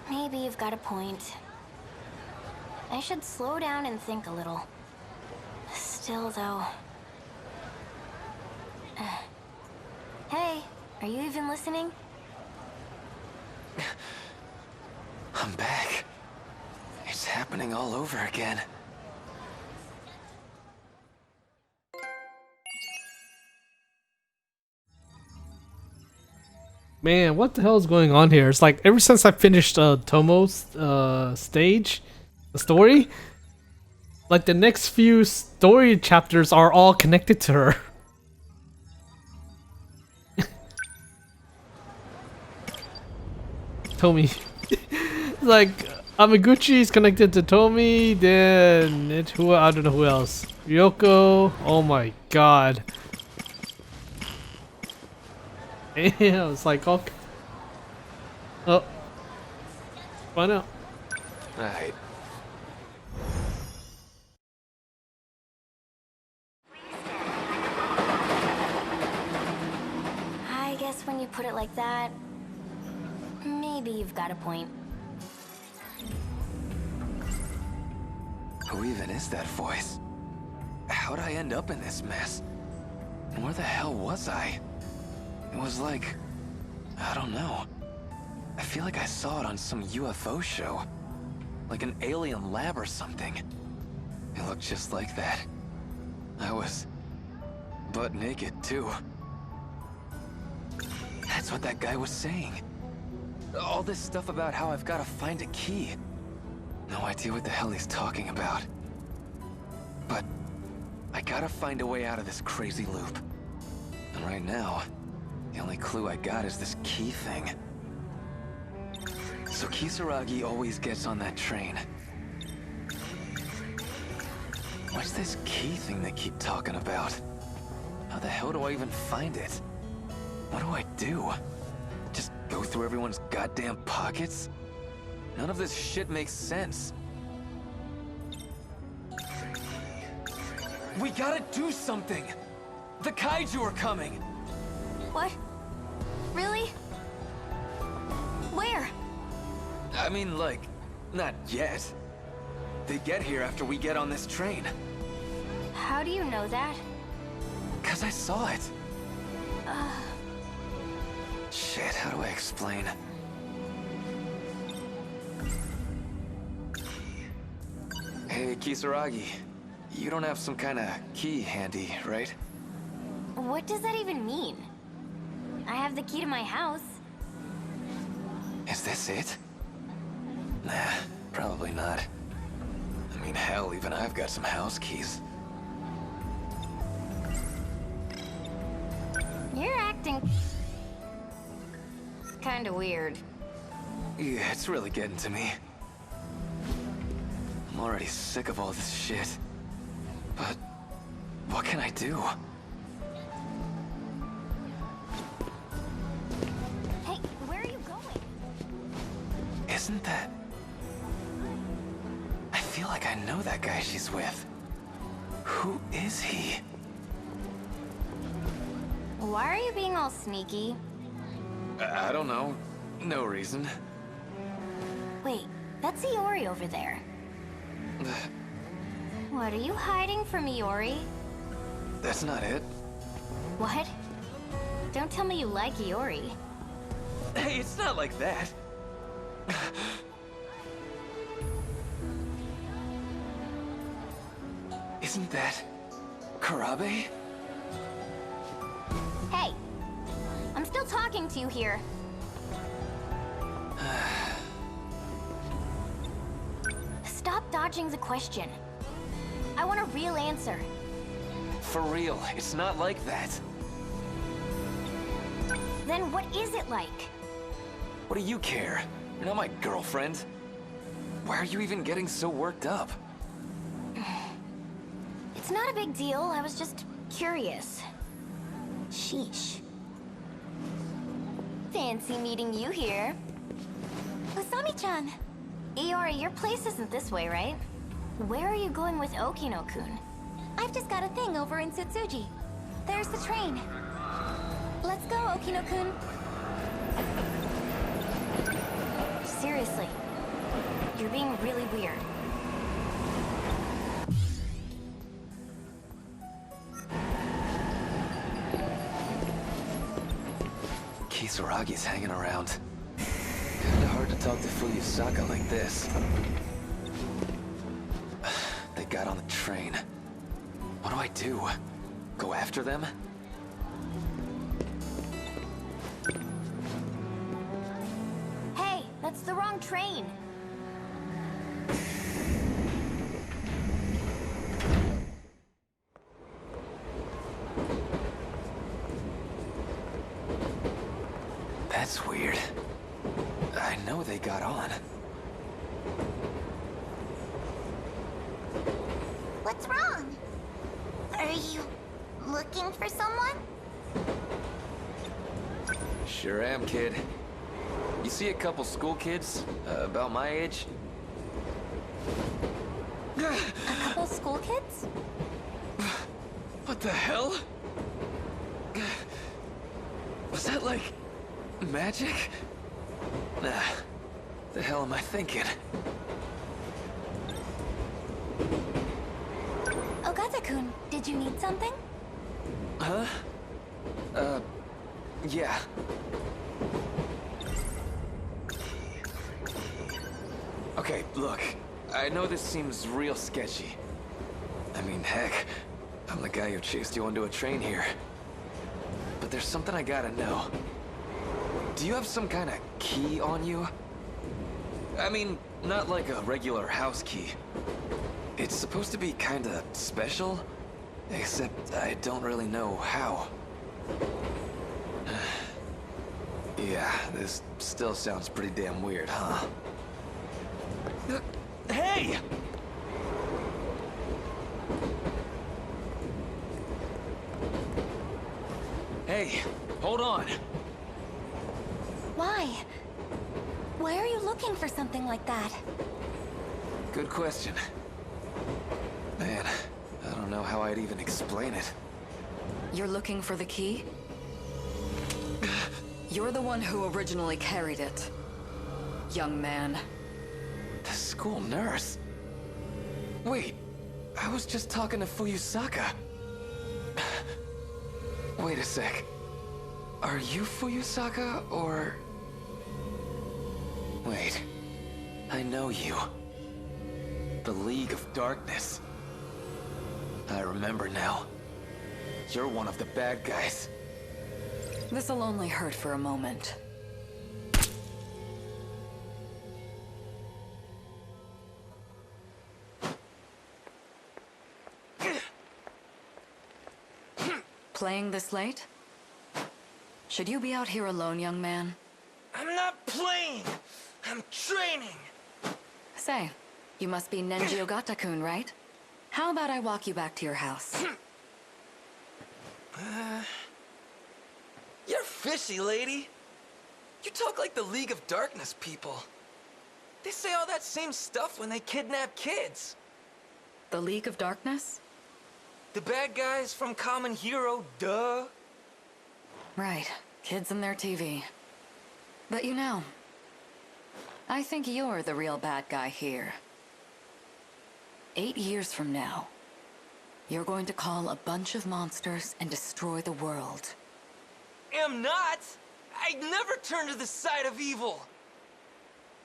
maybe you've got a point. I should slow down and think a little. Still, though... Hey, are you even listening? I'm back. It's happening all over again. Man, what the hell is going on here? It's like ever since I finished Tomo's stage, the story, like the next few story chapters are all connected to her. Tomi. Like Amaguchi is connected to Tomi, then I don't know who else. Ryoko. Oh my god. Yeah, it's like okay. Oh. Find out. Alright. I guess when you put it like that, maybe you've got a point. Who even is that voice? How'd I end up in this mess? And where the hell was I? It was like... I don't know. I feel like I saw it on some UFO show. Like an alien lab or something. It looked just like that. I was... butt naked, too. That's what that guy was saying. All this stuff about how I've got to find a key. No idea what the hell he's talking about. But I gotta find a way out of this crazy loop. And right now, the only clue I got is this key thing. So Kisaragi always gets on that train. What's this key thing they keep talking about? How the hell do I even find it? What do I do? Just go through everyone's goddamn pockets? None of this shit makes sense. We gotta do something! The kaiju are coming! What? Really? Where? I mean, like, not yet. They get here after we get on this train. How do you know that? 'Cause I saw it. Shit, how do I explain? Hey, Kisaragi. You don't have some kind of key handy, right? What does that even mean? I have the key to my house. Is this it? Nah, probably not. I mean, hell, even I've got some house keys. You're acting kinda weird. Yeah, it's really getting to me. I'm already sick of all this shit. But what can I do? Hey, where are you going? Isn't that... I feel like I know that guy she's with. Who is he? Why are you being all sneaky? I don't know. No reason. Wait, that's Iori over there. What are you hiding from Iori? That's not it. What? Don't tell me you like Iori. Hey, it's not like that. Isn't that... Karabe? Hey! I'm still talking to you here. Stop dodging the question. I want a real answer. For real, it's not like that. Then what is it like? What do you care? You're not my girlfriend. Why are you even getting so worked up? It's not a big deal, I was just curious. Sheesh. Fancy meeting you here. Usami-chan! Iori, your place isn't this way, right? Where are you going with Okino-kun? I've just got a thing over in Tsutsuji. There's the train. Let's go, Okino-kun. Seriously. You're being really weird. Kisaragi's hanging around. Kinda hard to talk to Fuyusaka like this. They got on the train. What do I do? Go after them? Hey, that's the wrong train. That's weird. I know they got on. What's wrong? Are you looking for someone? Sure am, kid. You see a couple school kids, about my age? A couple school kids? What the hell? Was that like... magic? Nah. The hell am I thinking? Ogata-kun, did you need something? Huh? Yeah. Okay, look. I know this seems real sketchy. I mean, heck, I'm the guy who chased you onto a train here. But there's something I gotta know. Do you have some kind of key on you? I mean, not like a regular house key. It's supposed to be kinda special, except I don't really know how. Yeah, this still sounds pretty damn weird, huh? Hey! Hey, hold on. Why? Why are you looking for something like that? Good question. Man, I don't know. know how I'd even explain it. You're looking for the key? You're the one who originally carried it, young man. The school nurse? Wait, I was just talking to Fuyusaka. Wait a sec. Are you Fuyusaka, or... Wait, I know you. The League of Darkness. I remember now. You're one of the bad guys. This'll only hurt for a moment. Playing this late? Should you be out here alone, young man? I'm not playing! I'm training! Say, you must be Nenji Ogata-kun, right? How about I walk you back to your house? You're fishy, lady. You talk like the League of Darkness people. They say all that same stuff when they kidnap kids. The League of Darkness? The bad guys from Common Hero, duh. Right, kids and their TV. But you know, I think you're the real bad guy here. 8 years from now, you're going to call a bunch of monsters and destroy the world. Am not! I'd never turn to the side of evil!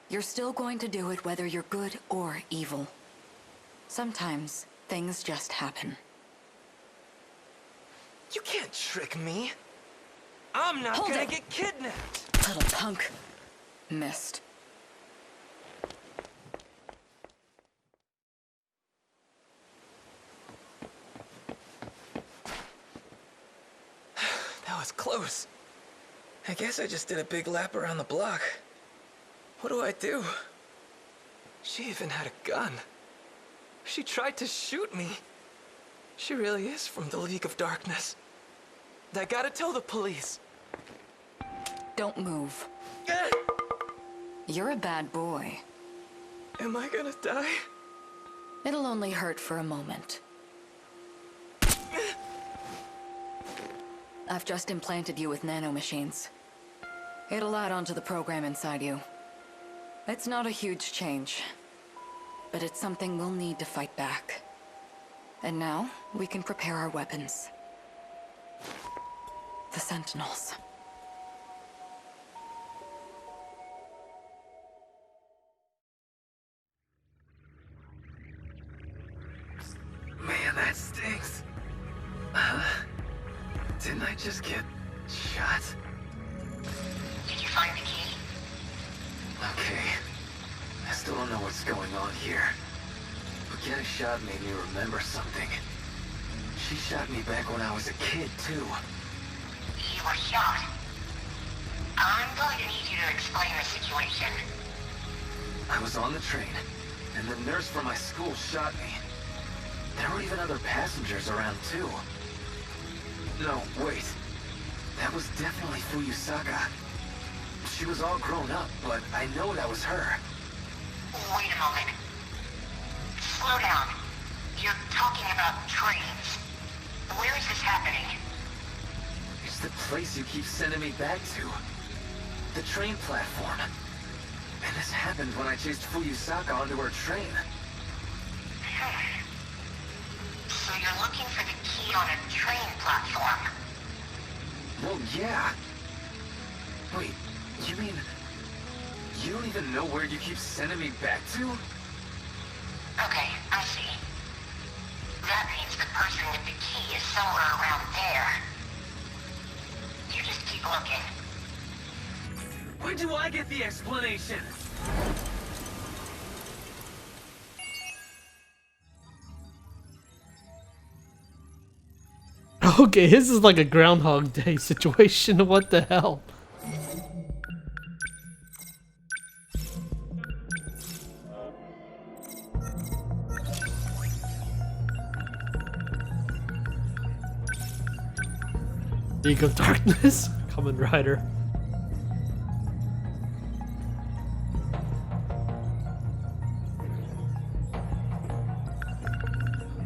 You're still going to do it whether you're good or evil. Sometimes, things just happen. You can't trick me. I'm not Hold gonna it. get kidnapped! Little punk. Missed. That was close. I guess I just did a big lap around the block. What do I do? She even had a gun. She tried to shoot me. She really is from the League of Darkness. I gotta tell the police. Don't move. You're a bad boy. Am I gonna die? It'll only hurt for a moment. I've just implanted you with nanomachines. It'll add on to the program inside you. It's not a huge change, but it's something we'll need to fight back. And now, we can prepare our weapons. The Sentinels. Man, that stinks. Didn't I just get shot? Did you find the key? Okay. I still don't know what's going on here. But getting shot made me remember something. She shot me back when I was a kid, too. You were shot. I'm going to need you to explain the situation. I was on the train, and the nurse from my school shot me. There were even other passengers around, too. No, wait. That was definitely Fuyusaka. She was all grown up, but I know that was her. Wait a moment. Slow down. You're talking about trains. Where is this happening? It's the place you keep sending me back to. The train platform. And this happened when I chased Fuyusaka onto her train. So you're looking for the key on a train platform? Well, yeah. Wait, you mean... you don't even know where you keep sending me back to? Okay, I see. That means the person with the key is somewhere around there. You just keep looking. When do I get the explanation? Okay, this is like a Groundhog Day situation. What the hell? League of Darkness, Kamen Rider.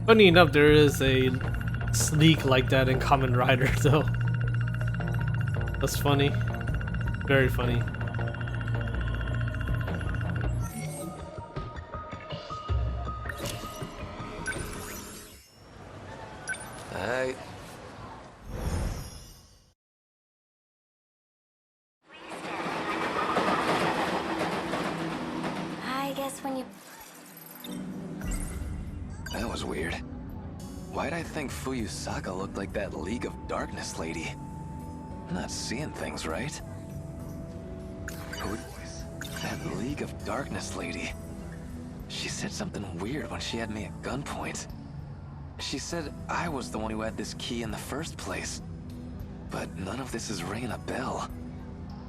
Funny enough, there is a sneak like that in Kamen Rider, though. That's funny. Very funny. Alright. I guess when you... That was weird. Why'd I think Fuyusaka looked like that League of Darkness lady? I'm not seeing things right. Who? That League of Darkness lady. She said something weird when she had me at gunpoint. She said I was the one who had this key in the first place. But none of this is ringing a bell.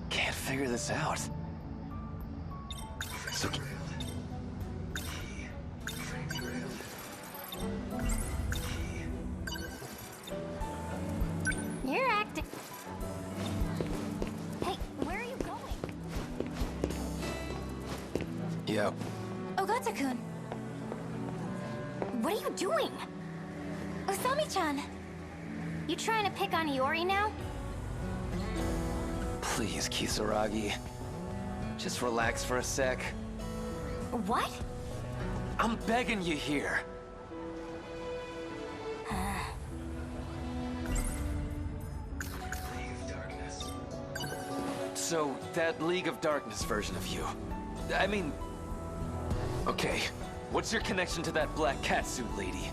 Can't figure this out. So... You're acting... Hey, where are you going? Yep. Ogata-kun. What are you doing? Osami-chan. You trying to pick on Iori now? Please, Kisaragi. Just relax for a sec. What? I'm begging you here. So, that League of Darkness version of you. I mean... Okay, what's your connection to that black catsuit lady?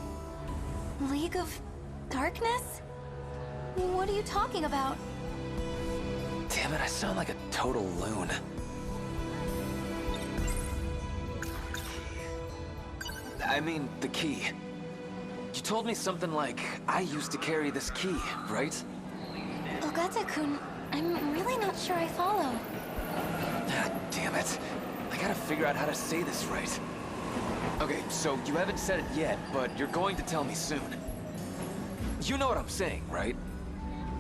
League of Darkness? What are you talking about? Damn it, I sound like a total loon. I mean, the key. You told me something like, I used to carry this key, right? Ogata-kun, I'm really not sure I follow. Ah, damn it. I gotta figure out how to say this right. Okay, so you haven't said it yet, but you're going to tell me soon. You know what I'm saying, right?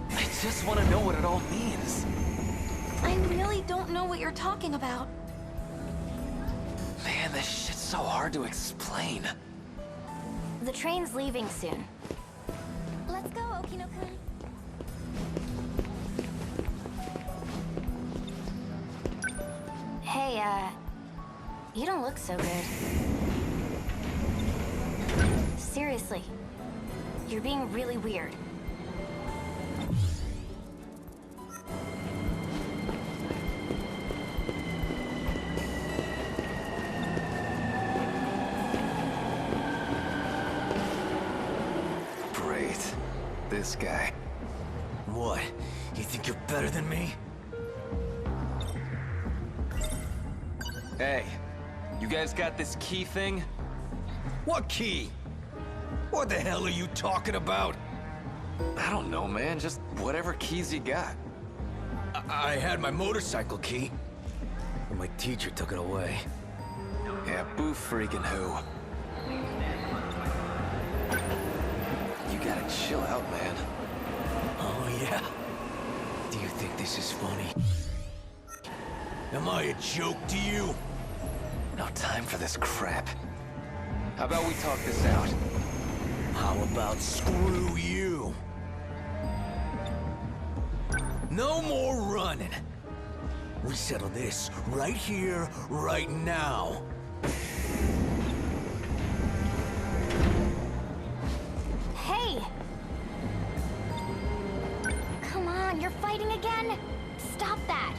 I just want to know what it all means. I really don't know what you're talking about. Man, this shit's so hard to explain. The train's leaving soon. Let's go, Okino-kun. Hey, you don't look so good. Seriously, you're being really weird. Great. This guy. What? You think you're better than me? Hey, you guys got this key thing? What key? What the hell are you talking about? I don't know, man. Just whatever keys you got. I had my motorcycle key, but my teacher took it away. Yeah, boo freaking who. You gotta chill out, man. Oh, yeah? Do you think this is funny? Am I a joke to you? No time for this crap. How about we talk this out? How about screw you? No more running. We settle this right here, right now. Hey! Come on, you're fighting again? Stop that!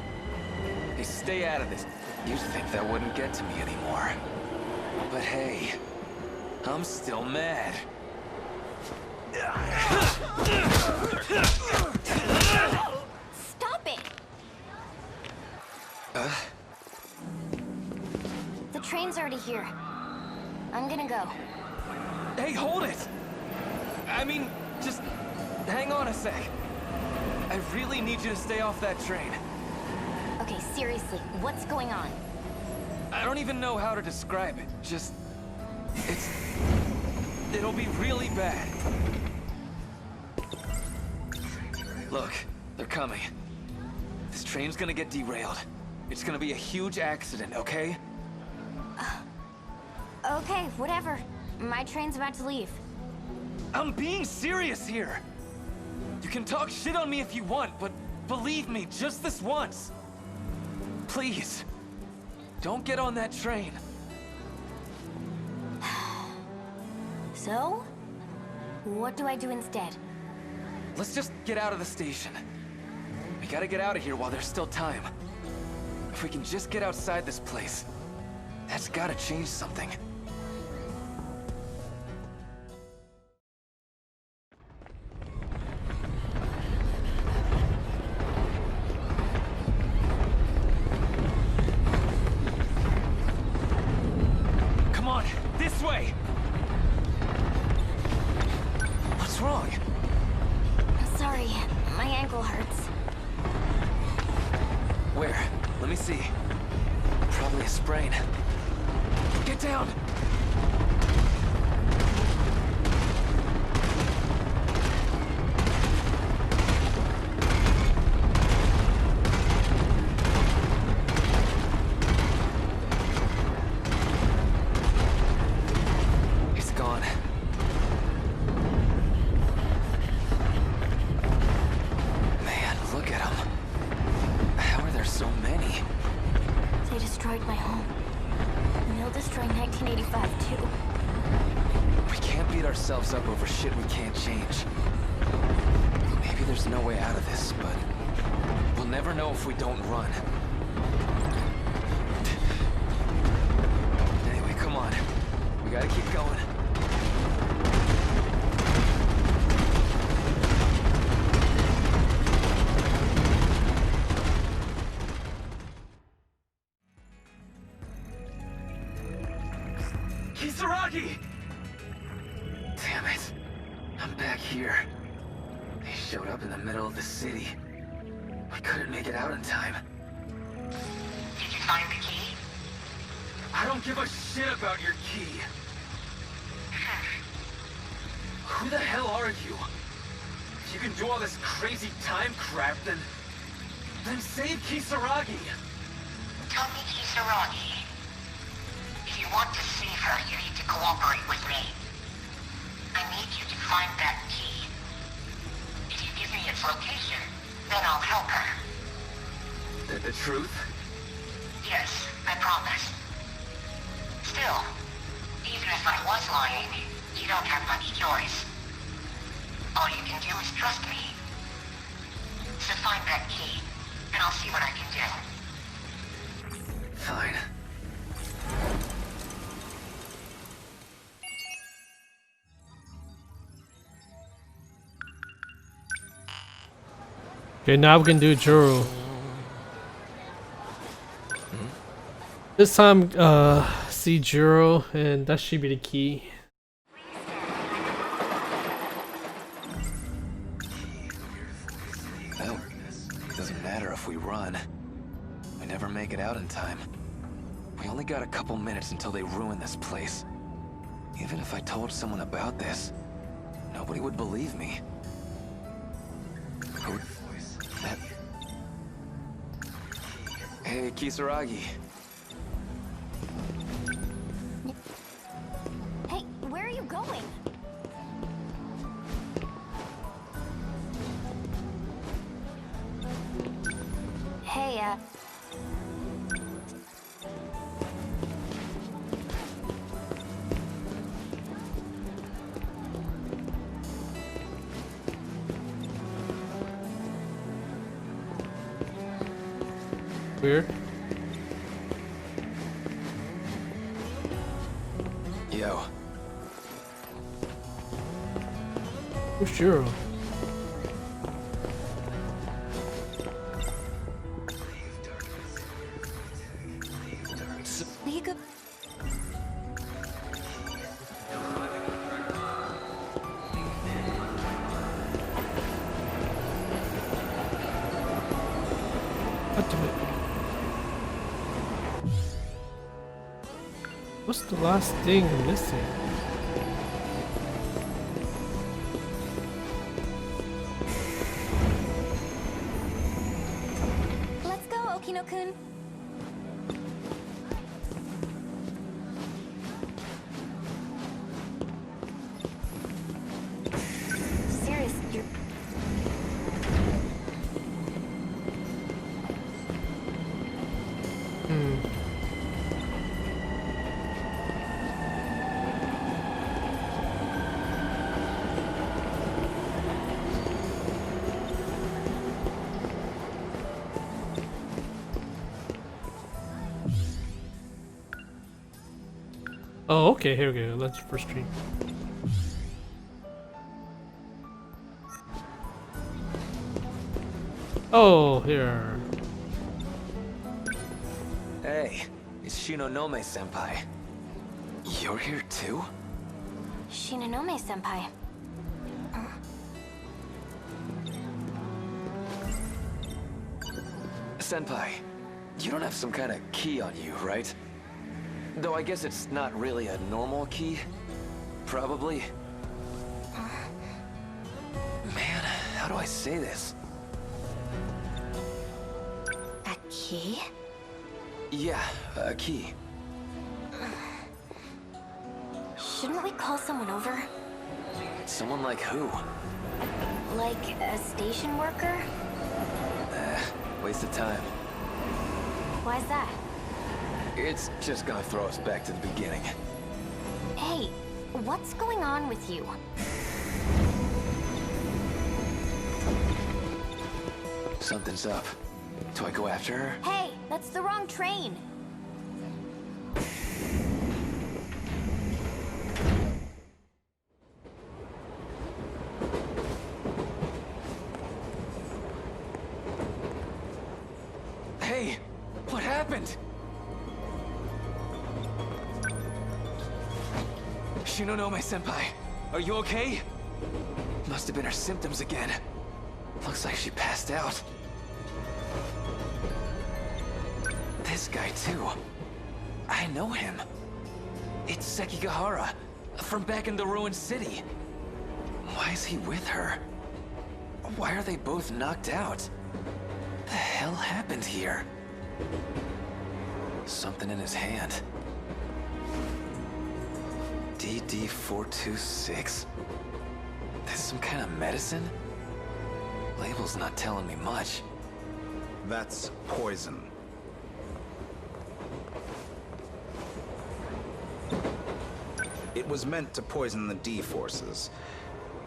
Hey, stay out of this. You'd think that wouldn't get to me anymore. But hey, I'm still mad. Stop it! The train's already here. I'm gonna go. Hey, hold it! I mean, just hang on a sec. I really need you to stay off that train. Okay, seriously, what's going on? I don't even know how to describe it. Just... it'll be really bad. Look, they're coming. This train's gonna get derailed. It's gonna be a huge accident, okay? Okay, whatever. My train's about to leave. I'm being serious here. You can talk shit on me if you want, but believe me, just this once. Please, don't get on that train. So? What do I do instead? Let's just get out of the station. We gotta get out of here while there's still time. If we can just get outside this place, that's gotta change something. Come on, this way! What's wrong? Sorry, my ankle hurts. Where? Let me see. Probably a sprain. Get down! It's gone. Man, look at them. How are there so many? They destroyed my home. And they'll destroy 1985 too. We can't beat ourselves up over shit we can't change. Maybe there's no way out of this, but we'll never know if we don't run. Anyway, come on. We gotta keep going. Kisaragi! Damn it. I'm back here. They showed up in the middle of the city. We couldn't make it out in time. Did you find the key? I don't give a shit about your key. Who the hell are you? If you can do all this crazy time crap, then save Kisaragi. Tell me Kisaragi. If you want to save her, you need to cooperate with me. I need you to find that key. If you give me its location, then I'll help her. The truth? Yes, I promise. Still, even if I was lying, you don't have much choice. All you can do is trust me. So find that key, and I'll see what I can do. Fine. Okay, now we can do Juro. This time, see Juro, and that should be the key. Well, it doesn't matter if we run. We never make it out in time. We only got a couple minutes until they ruin this place. Even if I told someone about this, nobody would believe me. Who? That... Hey, Kisaragi. Hey, where are you going? Hey, Weird. Yo. Who's Juro? Speak up. What's the last thing I'm missing? Let's go, Okino-kun. Oh, okay, here we go. Let's first stream. Oh, here. Hey, it's Shinonome-senpai. You're here too? Shinonome-senpai. Senpai, you don't have some kind of key on you, right? Though I guess it's not really a normal key. Probably. Man, how do I say this? A key? Yeah, a key. Shouldn't we call someone over? Someone like who? Like a station worker? Waste of time. Why's that? It's just gonna throw us back to the beginning. Hey, what's going on with you? Something's up. Do I go after her? Hey, that's the wrong train. Hey, what happened? Shinonome-senpai, are you okay? Must have been her symptoms again. Looks like she passed out. This guy too. I know him. It's Sekigahara, from back in the ruined city. Why is he with her? Why are they both knocked out? The hell happened here? Something in his hand. DD-426? This some kind of medicine? Label's not telling me much. That's poison. It was meant to poison the D-forces.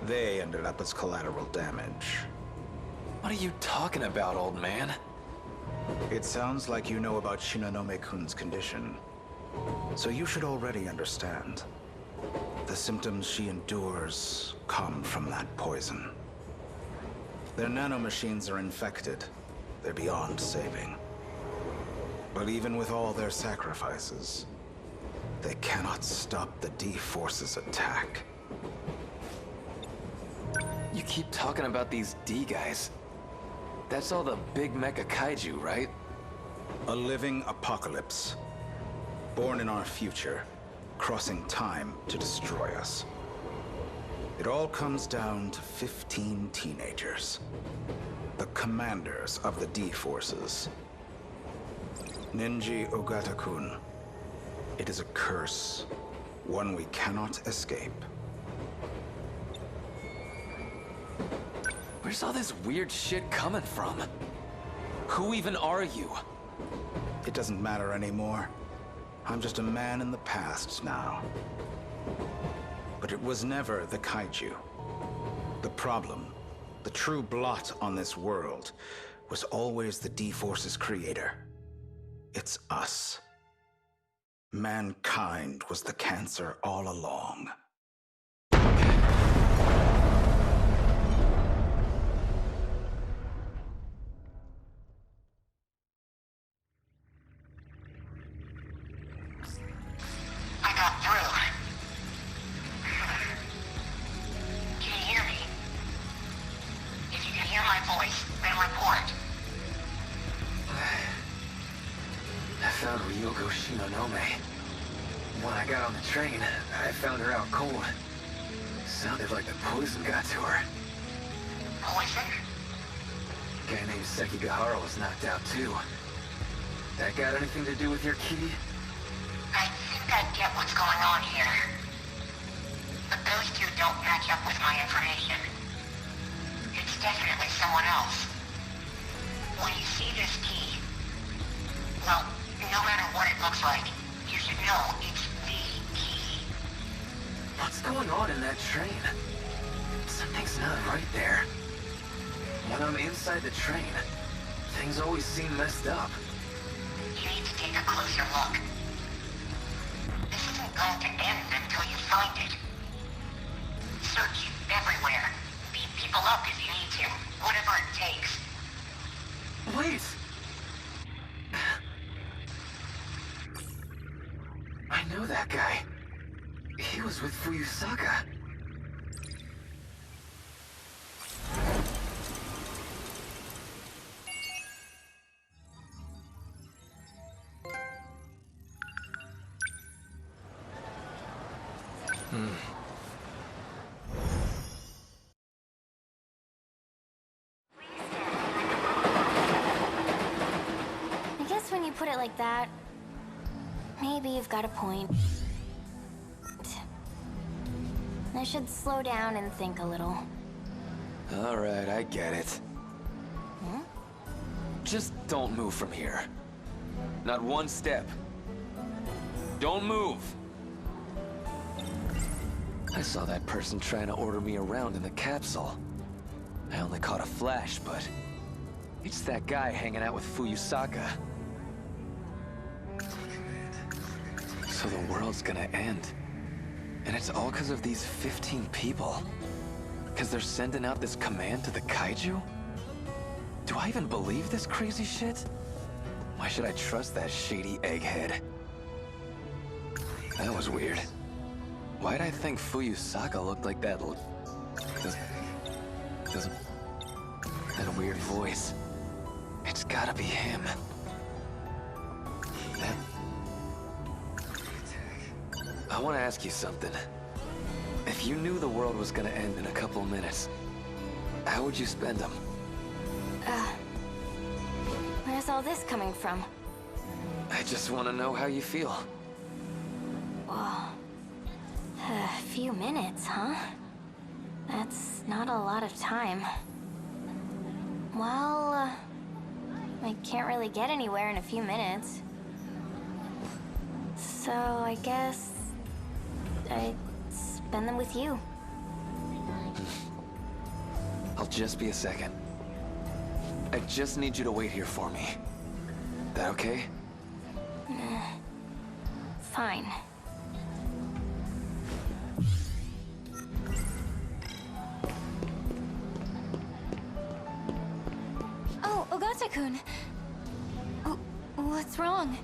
They ended up as collateral damage. What are you talking about, old man? It sounds like you know about Shinonome-kun's condition. So you should already understand. The symptoms she endures come from that poison. Their nanomachines are infected. They're beyond saving. But even with all their sacrifices, they cannot stop the D-Force's attack. You keep talking about these D guys. That's all the big mecha kaiju, right? A living apocalypse. Born in our future, crossing time to destroy us. It all comes down to 15 teenagers. The commanders of the D-Forces. Ninji Ogata-kun. It is a curse. One we cannot escape. Where's all this weird shit coming from? Who even are you? It doesn't matter anymore. I'm just a man in the past now. But it was never the kaiju. The problem, the true blot on this world, was always the D-Force's creator. It's us. Mankind was the cancer all along. I got through. Can you hear me? If you can hear my voice, then report. I found Ryoko Shinonome. When I got on the train, I found her out cold. Sounded like the poison got to her. Poison? A guy named Sekigahara was knocked out too. That got anything to do with your key? I think I get what's going on here. But those two don't match up with my information. It's definitely someone else. When you see this key, well, no what it looks like. You should know it's the key. What's going on in that train? Something's not right there. When I'm inside the train, things always seem messed up. You need to take a closer look. This isn't going to end until you find it. Search everywhere. Beat people up if you need to. Whatever it takes. Wait! I know that guy. He was with Fuyusaka. I guess when you put it like that, maybe you've got a point. I should slow down and think a little. Alright, I get it. Hmm? Just don't move from here. Not one step. Don't move! I saw that person trying to order me around in the capsule. I only caught a flash, but it's that guy hanging out with Fuyusaka. So the world's gonna end. And it's all because of these 15 people? Because they're sending out this command to the kaiju? Do I even believe this crazy shit? Why should I trust that shady egghead? That was weird. Why'd I think Fuyusaka looked like that that weird voice? It's gotta be him. I want to ask you something. If you knew the world was gonna end in a couple of minutes, how would you spend them? Where's all this coming from? I just want to know how you feel. Whoa. A few minutes, huh? That's not a lot of time. Well, I can't really get anywhere in a few minutes. So I guess I'd spend them with you. I'll just be a second. I just need you to wait here for me. That okay? Fine. Oh, Ogata-kun. What's wrong?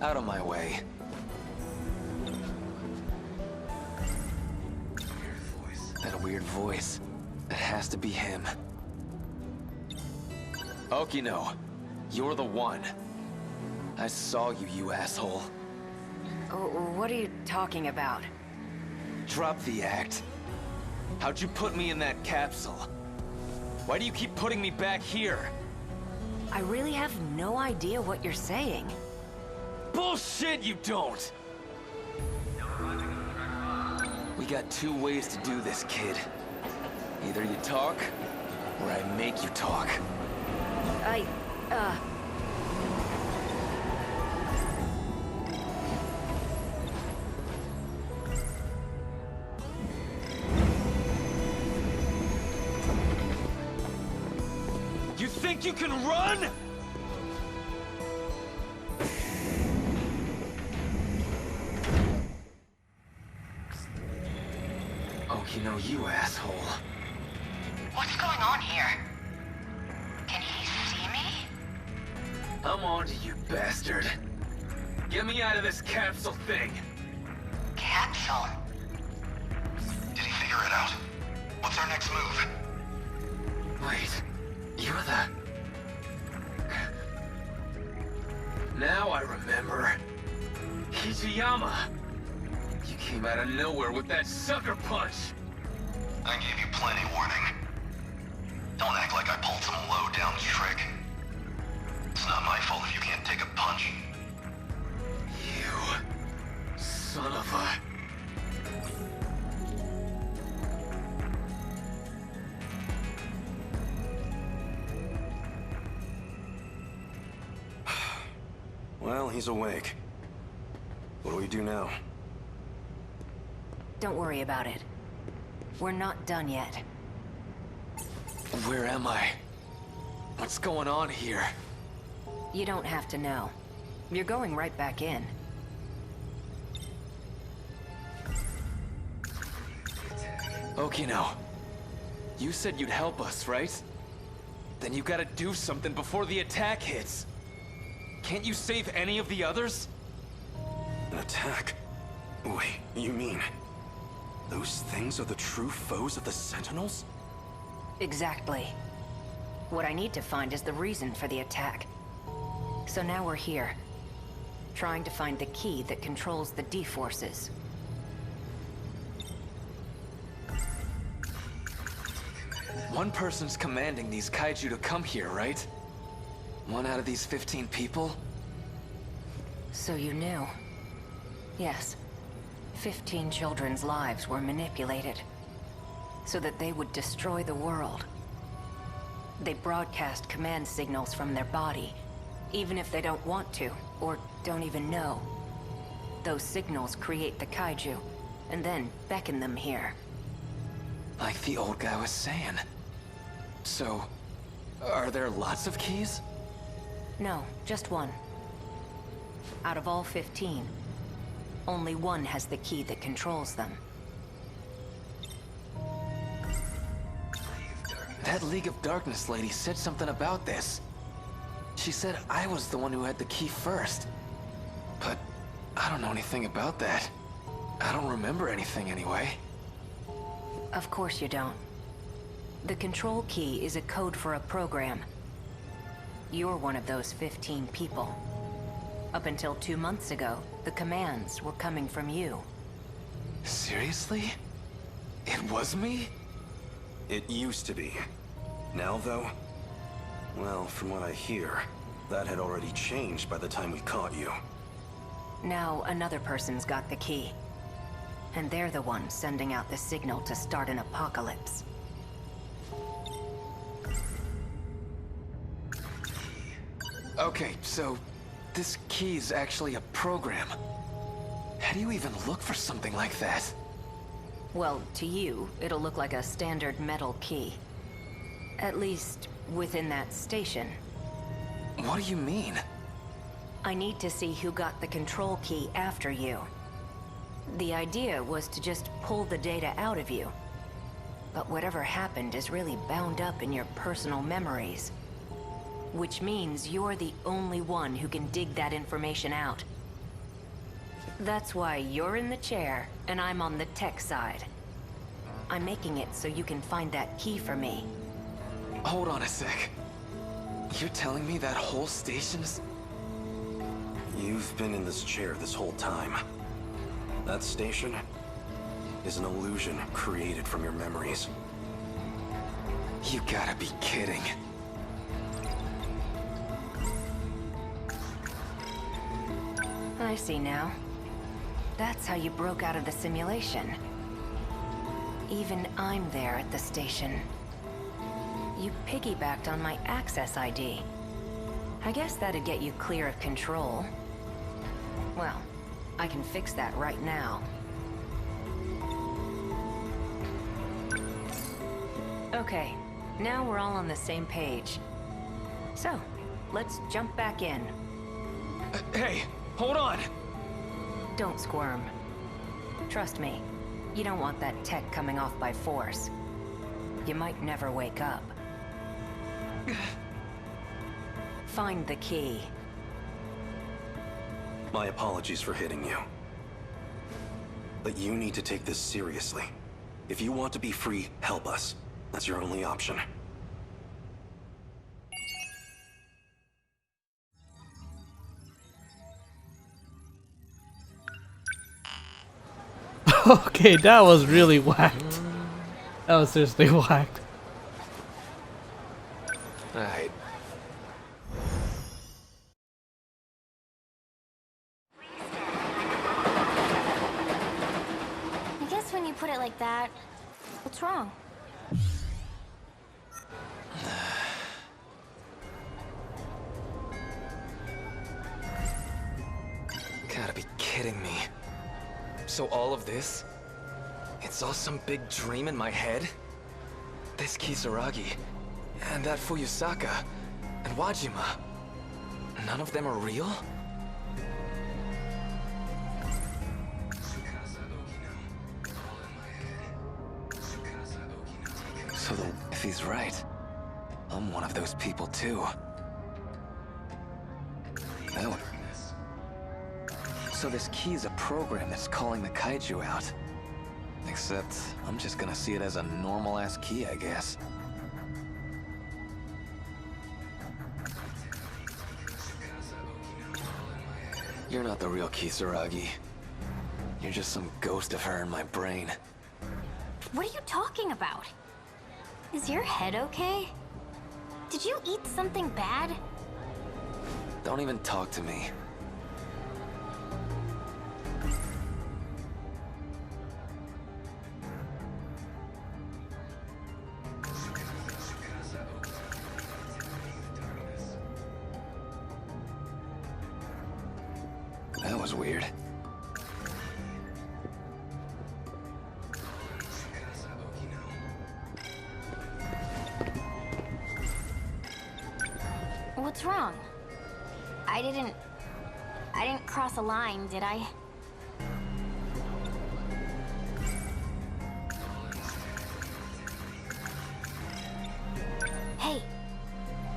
Out of my way. That weird voice. It has to be him. Okino, you're the one. I saw you, you asshole. What are you talking about? Drop the act. How'd you put me in that capsule? Why do you keep putting me back here? I really have no idea what you're saying. Bullshit, you don't! We got two ways to do this, kid. Either you talk, or I make you talk. You think you can run? Okino, you asshole. What's going on here? Can he see me? I'm on to you, bastard. Get me out of this capsule thing. Capsule? Did he figure it out? What's our next move? Wait, you're the... Now I remember. Hijiyama. You came out of nowhere with that sucker punch. I gave you plenty warning. Don't act like I pulled some low-down trick. It's not my fault if you can't take a punch. You... son of a... Well, he's awake. What do we do now? Don't worry about it. We're not done yet. Where am I? What's going on here? You don't have to know. You're going right back in. Okino, you said you'd help us, right? Then you gotta do something before the attack hits. Can't you save any of the others? An attack? Wait, you mean... those things are the true foes of the Sentinels? Exactly. What I need to find is the reason for the attack. So now we're here, trying to find the key that controls the D-forces. One person's commanding these kaiju to come here, right? One out of these 15 people? So you knew. Yes. 15 children's lives were manipulated, so that they would destroy the world. They broadcast command signals from their body, even if they don't want to, or don't even know. Those signals create the kaiju, and then beckon them here. Like the old guy was saying. So, are there lots of keys? No, just one. Out of all 15, only one has the key that controls them. That League of Darkness lady said something about this. She said I was the one who had the key first. But I don't know anything about that. I don't remember anything anyway. Of course you don't. The control key is a code for a program. You're one of those 15 people. Up until 2 months ago, the commands were coming from you. Seriously? It was me? It used to be. Now, though? Well, from what I hear, that had already changed by the time we caught you. Now another person's got the key. And they're the ones sending out the signal to start an apocalypse. Okay, so this key's actually a program. How do you even look for something like that? Well, to you, it'll look like a standard metal key. At least, within that station. What do you mean? I need to see who got the control key after you. The idea was to just pull the data out of you. But whatever happened is really bound up in your personal memories. Which means you're the only one who can dig that information out. That's why you're in the chair, and I'm on the tech side. I'm making it so you can find that key for me. Hold on a sec. You're telling me that whole station's... You've been in this chair this whole time. That station is an illusion created from your memories. You gotta be kidding. I see now. That's how you broke out of the simulation. Even I'm there at the station. You piggybacked on my access ID. I guess that'd get you clear of control. Well, I can fix that right now. Okay, now we're all on the same page. So, let's jump back in. Hey, hold on! Don't squirm. Trust me, you don't want that tech coming off by force. You might never wake up. Find the key. My apologies for hitting you. But you need to take this seriously. If you want to be free, help us. That's your only option. Okay, that was really whacked. That was seriously whacked. Alright. I guess when you put it like that, what's wrong? kidding me. So all of this? It's all some big dream in my head? This Kisaragi, and that Fuyusaka, and Wajima. None of them are real? So if he's right, I'm one of those people too. Oh. So this key's a program that's calling the kaiju out. Except, I'm just gonna see it as a normal-ass key, I guess. You're not the real Kisaragi. You're just some ghost of her in my brain. What are you talking about? Is your head okay? Did you eat something bad? Don't even talk to me. That was weird. What's wrong? I didn't cross a line, did I? Hey,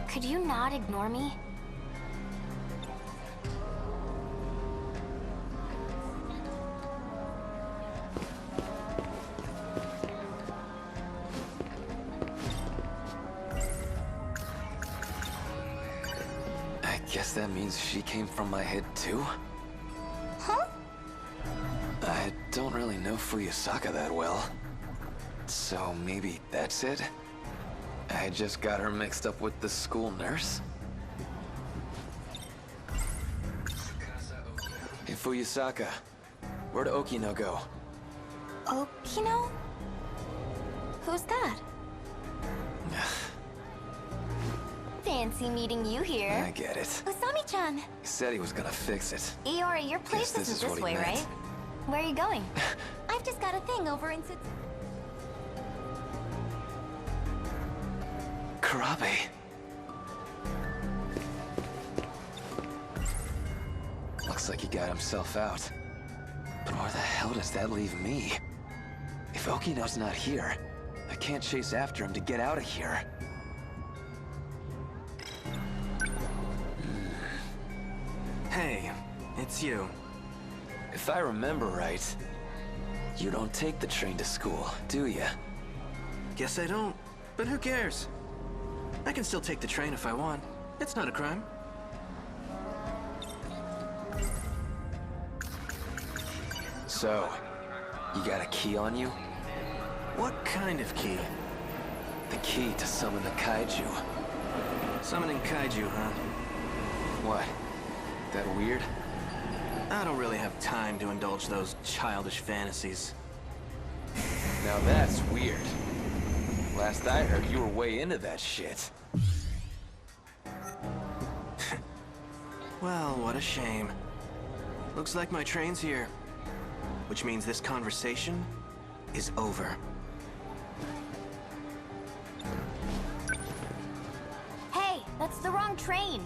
could you not ignore me? Guess that means she came from my head too? Huh? I don't really know Fuyusaka that well. So maybe that's it? I just got her mixed up with the school nurse? Hey Fuyusaka, where'd Okino go? Okino? Who's that? Fancy meeting you here. I get it. Usami-chan. He said he was gonna fix it. Iori, your place Guess isn't this this is what way, he meant. right? Where are you going? I've just got a thing over in Karabe. Looks like he got himself out. But where the hell does that leave me? If Okino's not here, I can't chase after him to get out of here. Hey, it's you. If I remember right, you don't take the train to school, do ya? Guess I don't, but who cares? I can still take the train if I want. It's not a crime. So, you got a key on you? What kind of key? The key to summon the kaiju. Summoning kaiju, huh? What? That weird? I don't really have time to indulge those childish fantasies. Now that's weird. Last I heard, you were way into that shit. Well, what a shame. Looks like my train's here. Which means this conversation is over. Hey, that's the wrong train.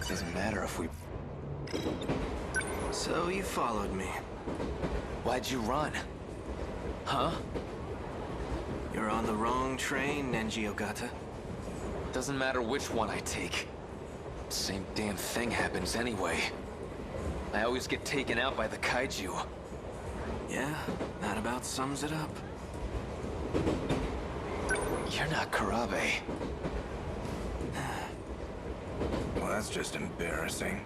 Doesn't matter if we... So you followed me. Why'd you run? Huh? You're on the wrong train, Nenji Ogata. Doesn't matter which one I take. Same damn thing happens anyway. I always get taken out by the kaiju. Yeah, that about sums it up. You're not Karabe. Well, that's just embarrassing.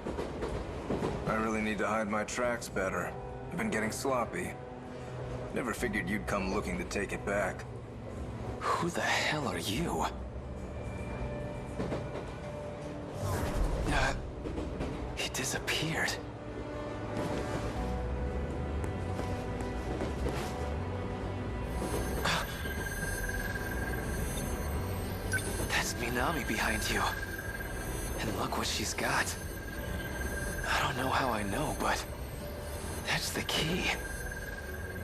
I really need to hide my tracks better. I've been getting sloppy. Never figured you'd come looking to take it back. Who the hell are you? He disappeared. Minami behind you. And look what she's got. I don't know how I know, but that's the key.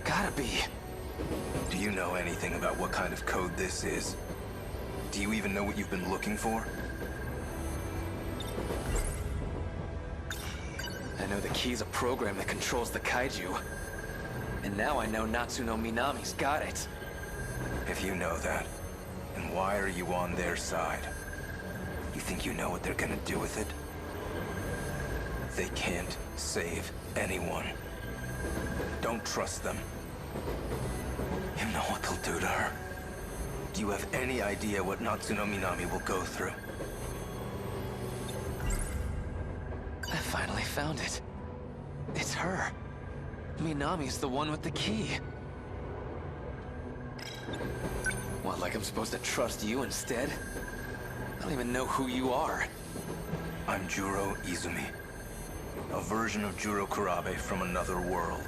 Gotta be. Do you know anything about what kind of code this is? Do you even know what you've been looking for? I know the key's a program that controls the kaiju. And now I know Natsuno Minami's got it. If you know that, then why are you on their side? You think you know what they're gonna do with it? They can't save anyone. Don't trust them. You know what they'll do to her. Do you have any idea what Natsuno Minami will go through? I finally found it. It's her. Minami's the one with the key. What, like I'm supposed to trust you instead? I don't even know who you are. I'm Juro Izumi. A version of Juro Kurabe from another world.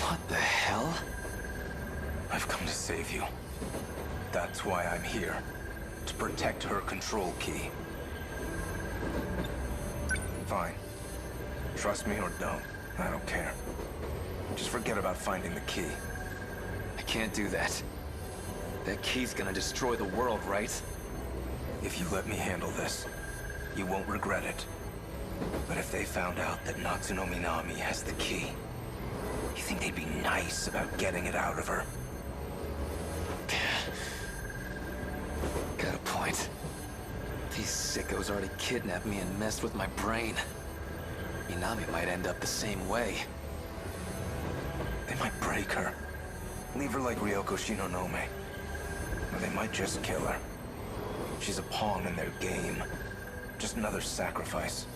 What the hell? I've come to save you. That's why I'm here. To protect her control key. Fine. Trust me or don't. I don't care. Just forget about finding the key. I can't do that. That key's gonna destroy the world, right? If you let me handle this, you won't regret it. But if they found out that Natsuno Minami has the key, you think they'd be nice about getting it out of her? Got a point. These sickos already kidnapped me and messed with my brain. Minami might end up the same way. They might break her. Leave her like Ryoko Shinonome. Or they might just kill her. She's a pawn in their game. Just another sacrifice.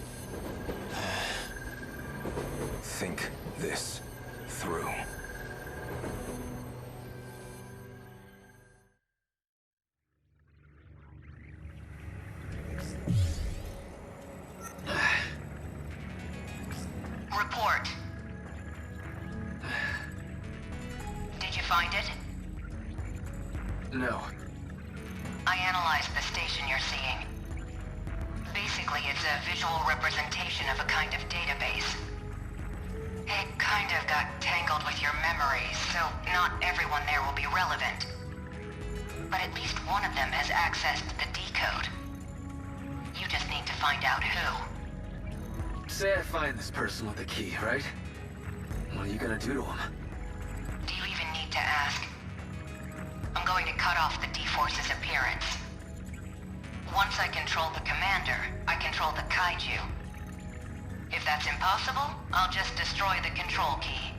Think this through. Report. Did you find it? No. I analyzed the station you're seeing. Basically, it's a visual representation of a kind of database. It kind of got tangled with your memories, so not everyone there will be relevant. But at least one of them has accessed the decode. You just need to find out who. Say I find this person with the key, right? What are you gonna do to him? Do you even need to ask? I'm going to cut off the D-Force's appearance. Once I control the commander, I control the kaiju. If that's impossible, I'll just destroy the control key.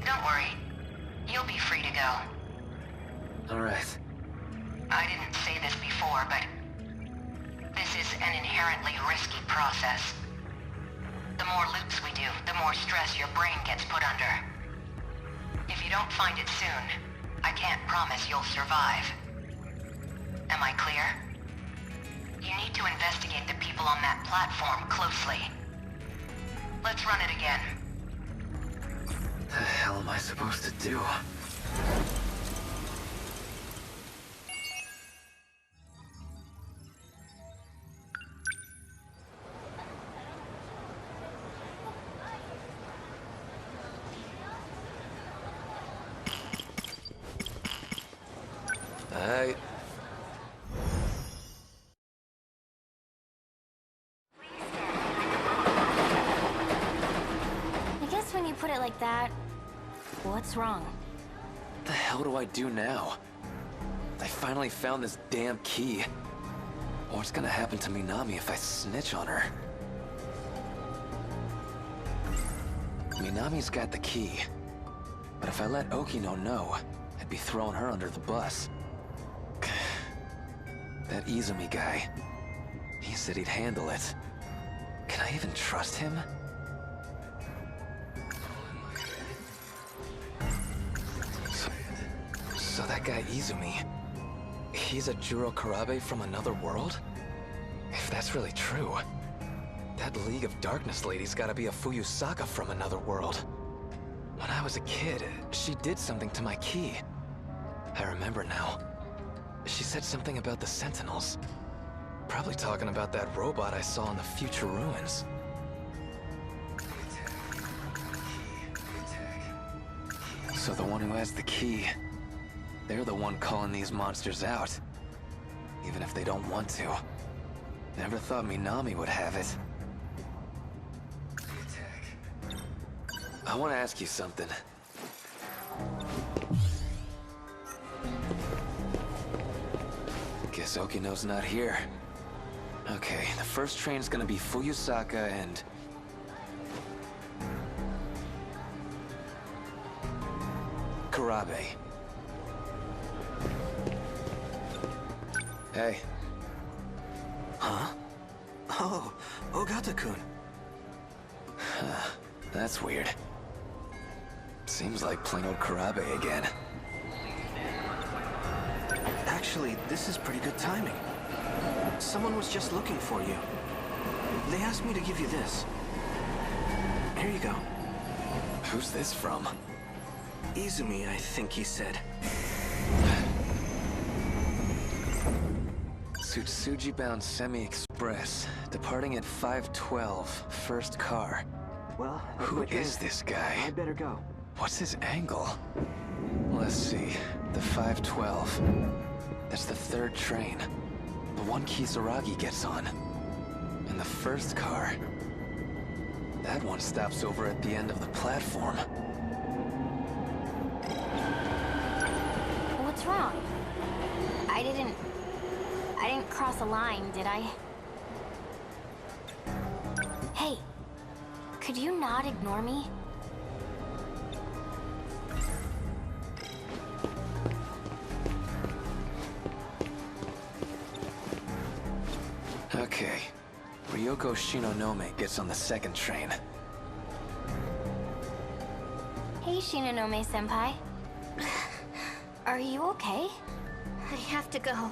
Don't worry. You'll be free to go. Alright. I didn't say this before, but this is an inherently risky process. The more loops we do, the more stress your brain gets put under. If you don't find it soon, I can't promise you'll survive. Am I clear? You need to investigate the people on that platform closely. Let's run it again. What the hell am I supposed to do? I guess when you put it like that, what's wrong? What the hell do I do now? I finally found this damn key. What's gonna happen to Minami if I snitch on her? Minami's got the key. But if I let Okino know, I'd be throwing her under the bus. That Izumi guy, he said he'd handle it. Can I even trust him? So that guy Izumi, he's a Juro Kurabe from another world? If that's really true, that League of Darkness lady's gotta be a Fuyusaka from another world. When I was a kid, she did something to my key. I remember now. She said something about the Sentinels. Probably talking about that robot I saw in the future ruins. So the one who has the key, they're the one calling these monsters out. Even if they don't want to. Never thought Minami would have it. I want to ask you something. Guess Okino's not here. Okay, the first train's gonna be Fuyusaka and... Karabe. Hey. Huh? Oh, Ogata-kun. That's weird. Seems like plain old Karabe again. Actually, this is pretty good timing. Someone was just looking for you. They asked me to give you this. Here you go. Who's this from? Izumi, I think he said. Tsutsuji-bound Semi-Express, departing at 5:12, first car. Well, who is this guy? I better go. What's his angle? Let's see. The 5:12. That's the third train. The one Kisaragi gets on. And the first car. That one stops over at the end of the platform. What's wrong? I didn't cross a line, did I? Hey, could you not ignore me? Okay. Ryoko Shinonome gets on the second train. Hey, Shinonome-senpai. Are you okay? I have to go.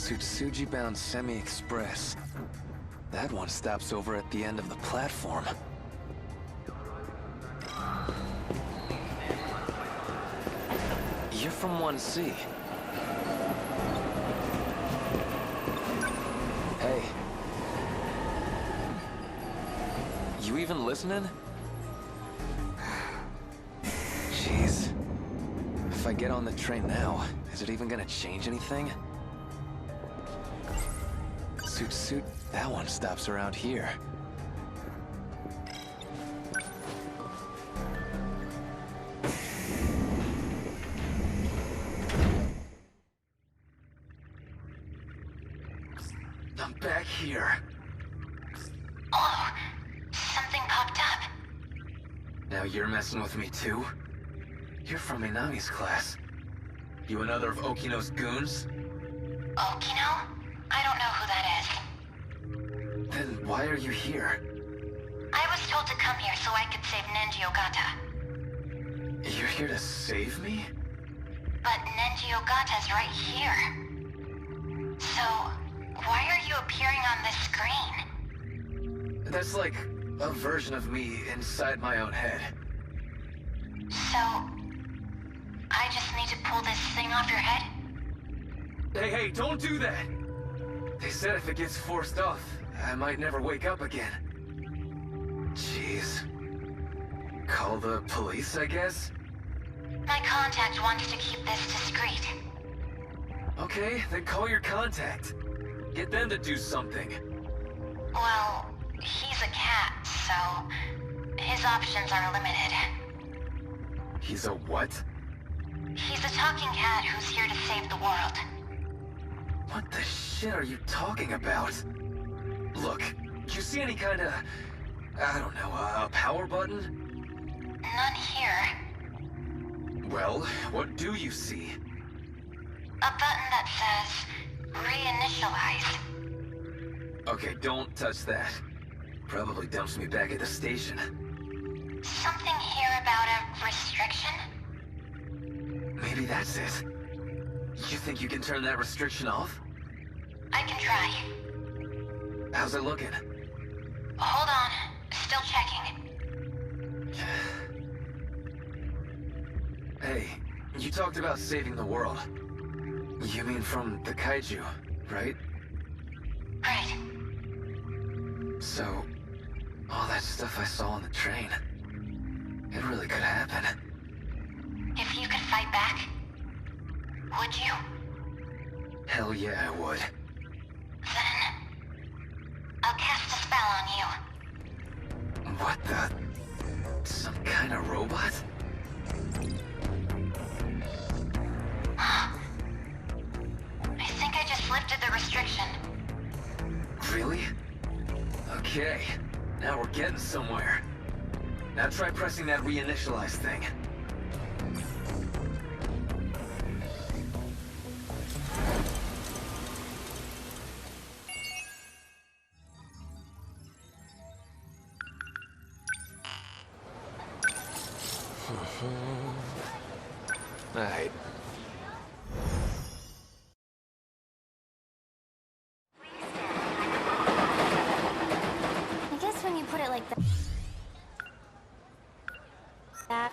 Tsutsuji-bound Semi-Express. That one stops over at the end of the platform. You're from 1C. Hey. You even listening? Jeez. If I get on the train now, is it even gonna change anything? Suit, that one stops around here. I'm back here. Oh, something popped up. Now you're messing with me too? You're from Minami's class. You another of Okino's goons? Okino? I don't know who that is. Then why are you here? I was told to come here so I could save Nenji Ogata. You're here to save me? But Nenji Ogata's right here. So, why are you appearing on this screen? That's like a version of me inside my own head. So, I just need to pull this thing off your head? Hey, don't do that! They said if it gets forced off, I might never wake up again. Jeez. Call the police, I guess? My contact wants to keep this discreet. Okay, then call your contact. Get them to do something. Well, he's a cat, so his options are limited. He's a what? He's a talking cat who's here to save the world. What the shit are you talking about? Look, do you see any kind of, I don't know, a power button? None here. Well, what do you see? A button that says reinitialize. Okay, don't touch that. Probably dumps me back at the station. Something here about a restriction? Maybe that's it. You think you can turn that restriction off? I can try. How's it looking? Hold on. Still checking. Hey, you talked about saving the world. You mean from the kaiju, right? Right. So, all that stuff I saw on the train, it really could happen. If you could fight back, would you? Hell yeah, I would. Then, I'll cast a spell on you. What the? Some kind of robot? I think I just lifted the restriction. Really? Okay, now we're getting somewhere. Now try pressing that reinitialize thing. Alright. I guess when you put it like that...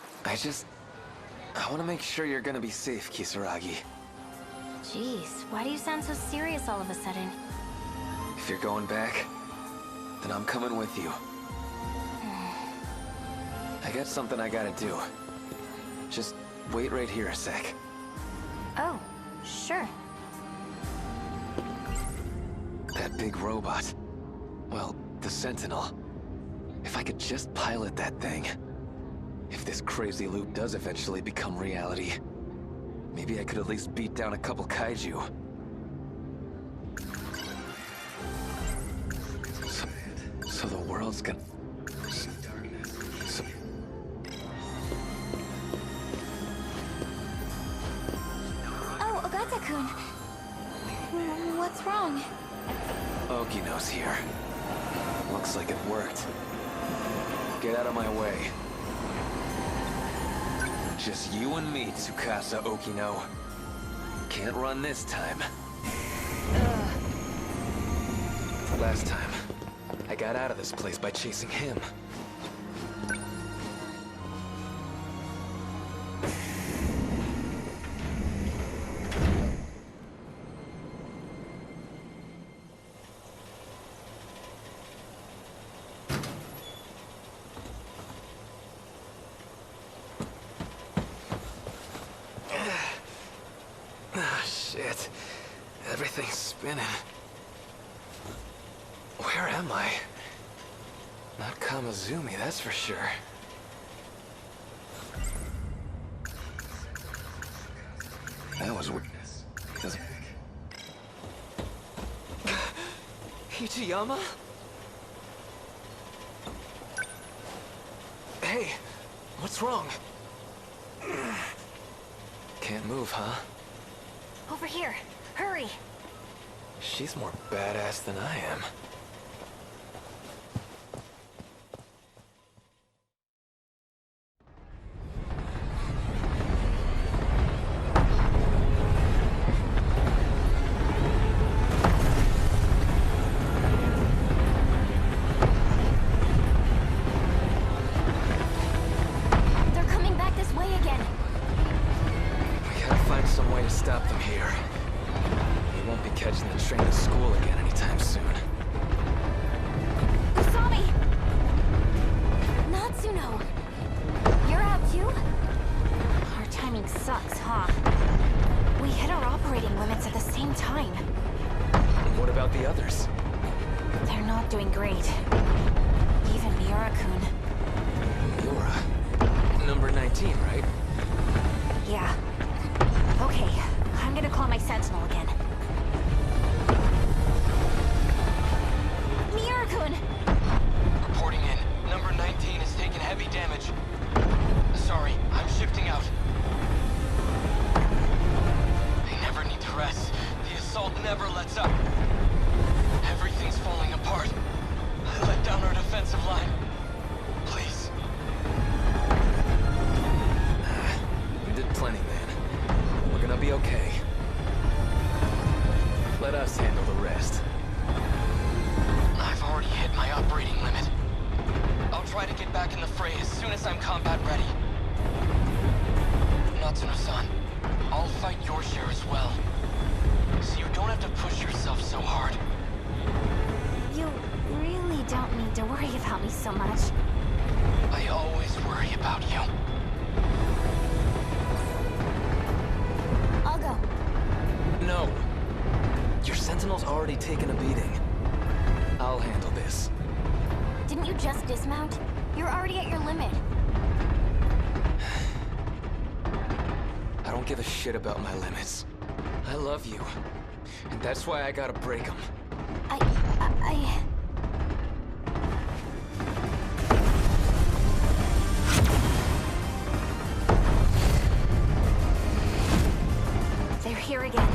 I want to make sure you're gonna be safe, Kisaragi. Jeez, why do you sound so serious all of a sudden? If you're going back, then I'm coming with you. I got something I gotta do. Just wait right here a sec. Oh, sure. That big robot. Well, the Sentinel. If I could just pilot that thing. If this crazy loop does eventually become reality, maybe I could at least beat down a couple kaiju. So the world's gonna... Oh, Ogata-kun. What's wrong? Okino's here. Looks like it worked. Get out of my way. Just you and me, Tsukasa Okino. Can't run this time. Last time, I got out of this place by chasing him. Shit. Everything's spinning. Where am I? Not Kamazumi, that's for sure. That was weird. Ichiyama? Hey, what's wrong? Can't move, huh? Over here. Hurry. She's more badass than I am. They're coming back this way again. We gotta find some way to stop them here. We won't be catching the train to school again anytime soon. Kusami! Natsuno! You're out too? Our timing sucks, huh? We hit our operating limits at the same time. What about the others? They're not doing great. Even Miura-kun. Miura? Number 19, right? Yeah. Okay, I'm gonna call my Sentinel again. soon as I'm combat ready. Natsuno-san, I'll fight your share as well. So you don't have to push yourself so hard. You really don't need to worry about me so much. I always worry about you. I'll go. No. Your Sentinel's already taken a beating. I'll handle this. Didn't you just dismount? You're already at your limit. I don't give a shit about my limits. I love you. And that's why I gotta break them. They're here again.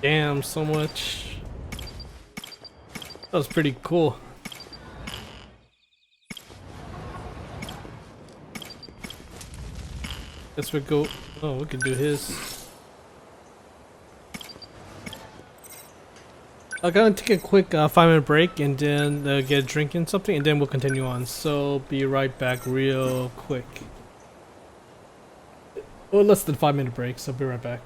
Damn, so much. That was pretty cool. Guess we go. Oh, we can do his. I'm gonna take a quick 5-minute break and then get a drink and something, and then we'll continue on. So be right back, real quick. Well, less than 5-minute break. So be right back.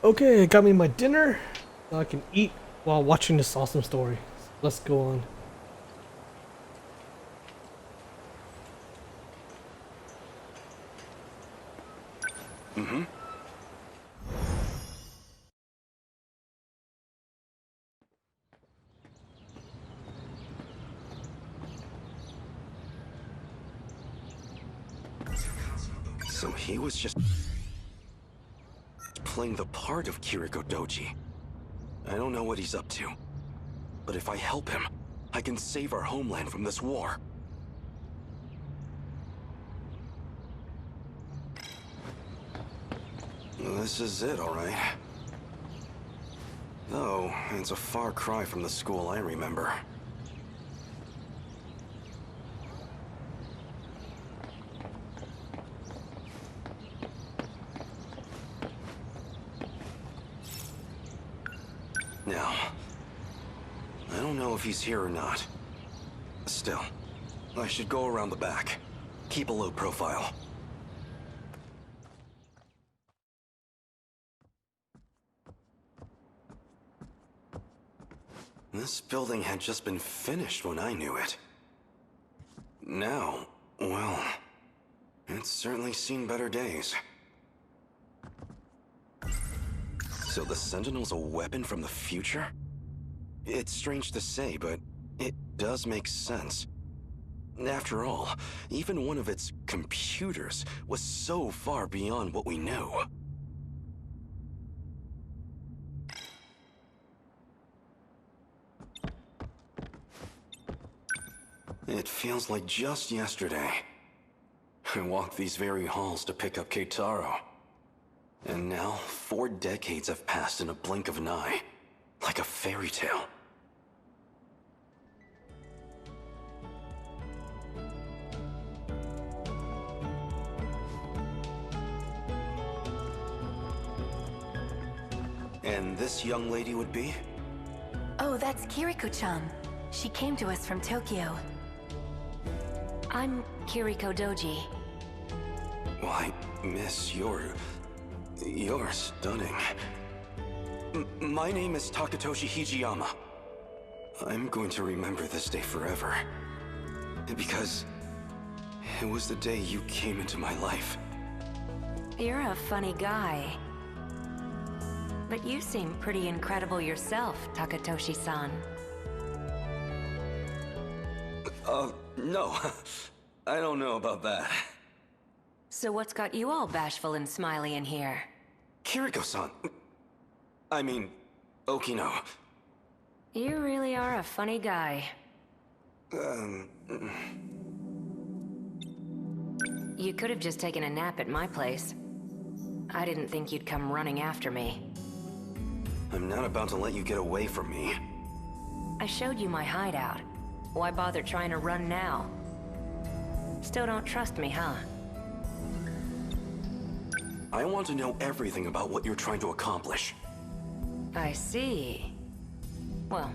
Okay, I got me my dinner, so I can eat while watching this awesome story. Let's go on. Mm-hmm. So he was just playing the part of Kiriko Doji. I don't know what he's up to, but if I help him, I can save our homeland from this war. This is it, all right. Though, it's a far cry from the school I remember. Now, I don't know if he's here or not. Still, I should go around the back. Keep a low profile. This building had just been finished when I knew it. Now, well, it's certainly seen better days. So the Sentinel's a weapon from the future? It's strange to say, but it does make sense. After all, even one of its computers was so far beyond what we knew. It feels like just yesterday. I walked these very halls to pick up Keitaro. And now, 4 decades have passed in a blink of an eye. Like a fairy tale. And this young lady would be? Oh, that's Kiriko-chan. She came to us from Tokyo. I'm Kiriko Doji. Why, miss, you're stunning. My name is Takatoshi Hijiyama. I'm going to remember this day forever. Because it was the day you came into my life. You're a funny guy. But you seem pretty incredible yourself, Takatoshi-san. No. I don't know about that. So what's got you all bashful and smiley in here? Kiriko-san. I mean, Okino. You really are a funny guy. You could have just taken a nap at my place. I didn't think you'd come running after me. I'm not about to let you get away from me. I showed you my hideout. Why bother trying to run now? Still don't trust me, huh? I want to know everything about what you're trying to accomplish. I see. Well,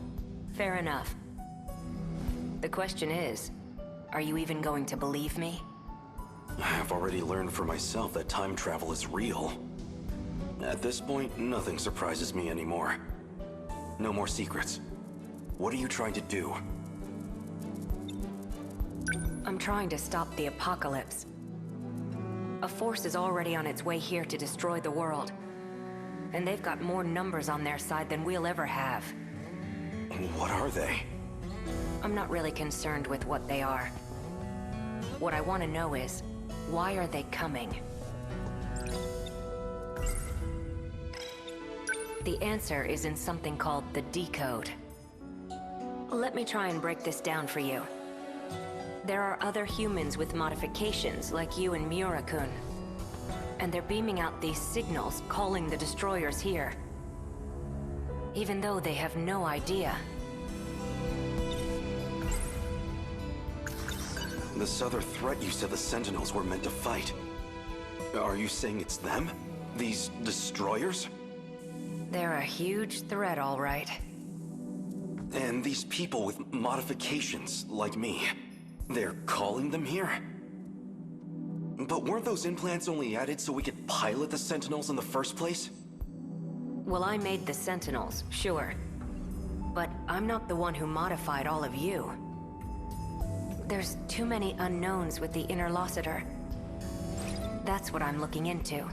fair enough. The question is, are you even going to believe me? I've already learned for myself that time travel is real. At this point, nothing surprises me anymore. No more secrets. What are you trying to do? I'm trying to stop the apocalypse. A force is already on its way here to destroy the world. And they've got more numbers on their side than we'll ever have. What are they? I'm not really concerned with what they are. What I want to know is, why are they coming? The answer is in something called the decode. Let me try and break this down for you. There are other humans with modifications, like you and Miura-kun. And they're beaming out these signals, calling the destroyers here. Even though they have no idea. This other threat you said the Sentinels were meant to fight. Are you saying it's them? These destroyers? They're a huge threat, all right. And these people with modifications, like me, they're calling them here? But weren't those implants only added so we could pilot the Sentinels in the first place? Well, I made the Sentinels, sure. But I'm not the one who modified all of you. There's too many unknowns with the Interlocutor. That's what I'm looking into.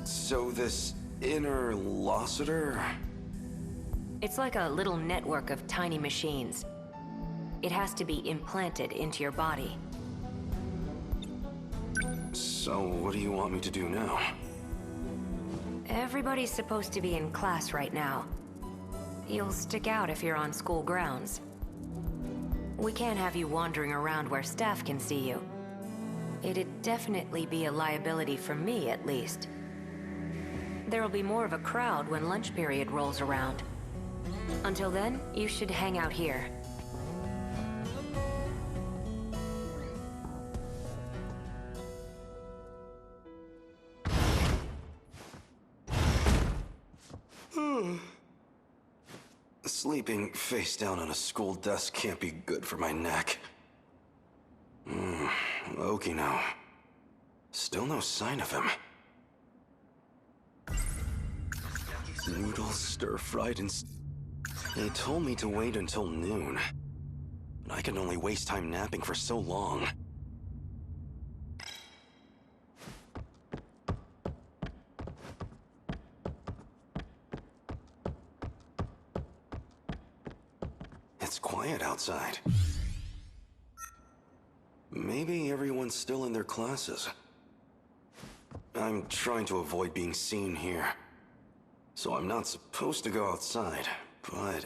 So this Interlocutor? It's like a little network of tiny machines. It has to be implanted into your body. So what do you want me to do now? Everybody's supposed to be in class right now. You'll stick out if you're on school grounds. We can't have you wandering around where staff can see you. It'd definitely be a liability for me, at least. There'll be more of a crowd when lunch period rolls around. Until then, you should hang out here. Sleeping face down on a school desk can't be good for my neck. Okino. Still no sign of him. Noodles stir-fried and... They told me to wait until noon. But I can only waste time napping for so long. It's quiet outside. Maybe everyone's still in their classes. I'm trying to avoid being seen here. So I'm not supposed to go outside, but...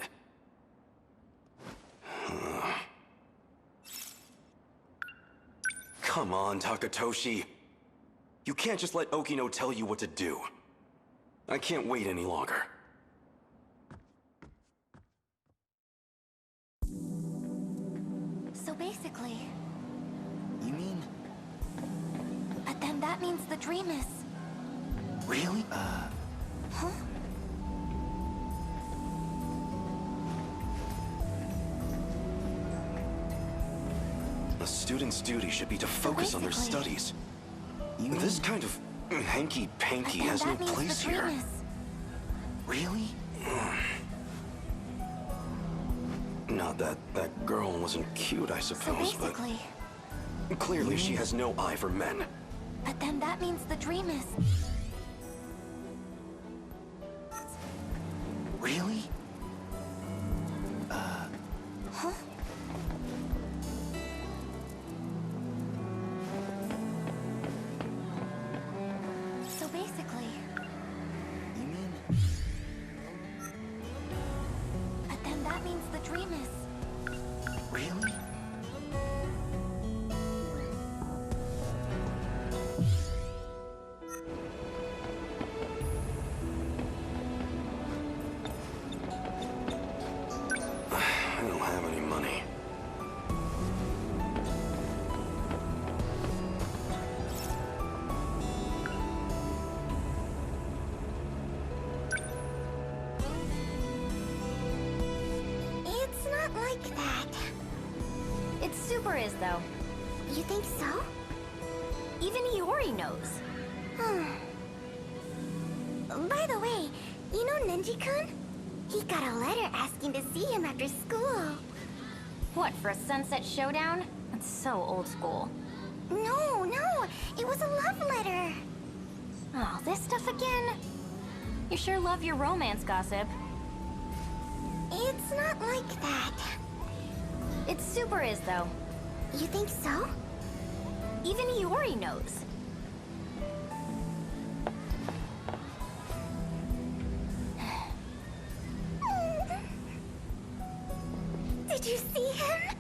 Come on, Takatoshi. You can't just let Okino tell you what to do. I can't wait any longer. So basically... You mean... But then that means the dream is... Really? Huh? A student's duty should be to focus on their studies. This kind of hanky-panky has no place here. Really? Not that that girl wasn't cute, I suppose, So basically... but clearly she has no eye for men. But then that means the dream is... Really? Huh? So basically... You mean... But then that means the dream is... Really? I don't have any money. It's not like that. It super is, though. You think so? Even Iori knows. By the way, you know Nenji-kun? He got a letter asking to see him after school. What, for a sunset showdown? That's so old school. No, it was a love letter. Oh, this stuff again? You sure love your romance gossip. It's not like that. It super is, though. You think so? Even Iori knows. Did you see him?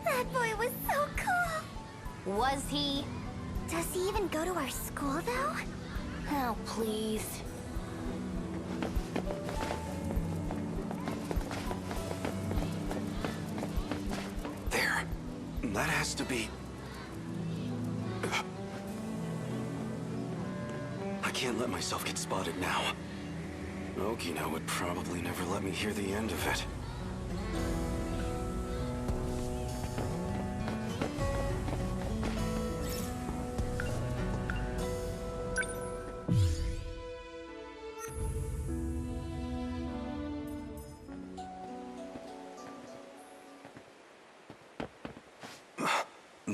That boy was so cool. Was he? Does he even go to our school, though? Oh, please. There. That has to be... I can't let myself get spotted now. Okino would probably never let me hear the end of it.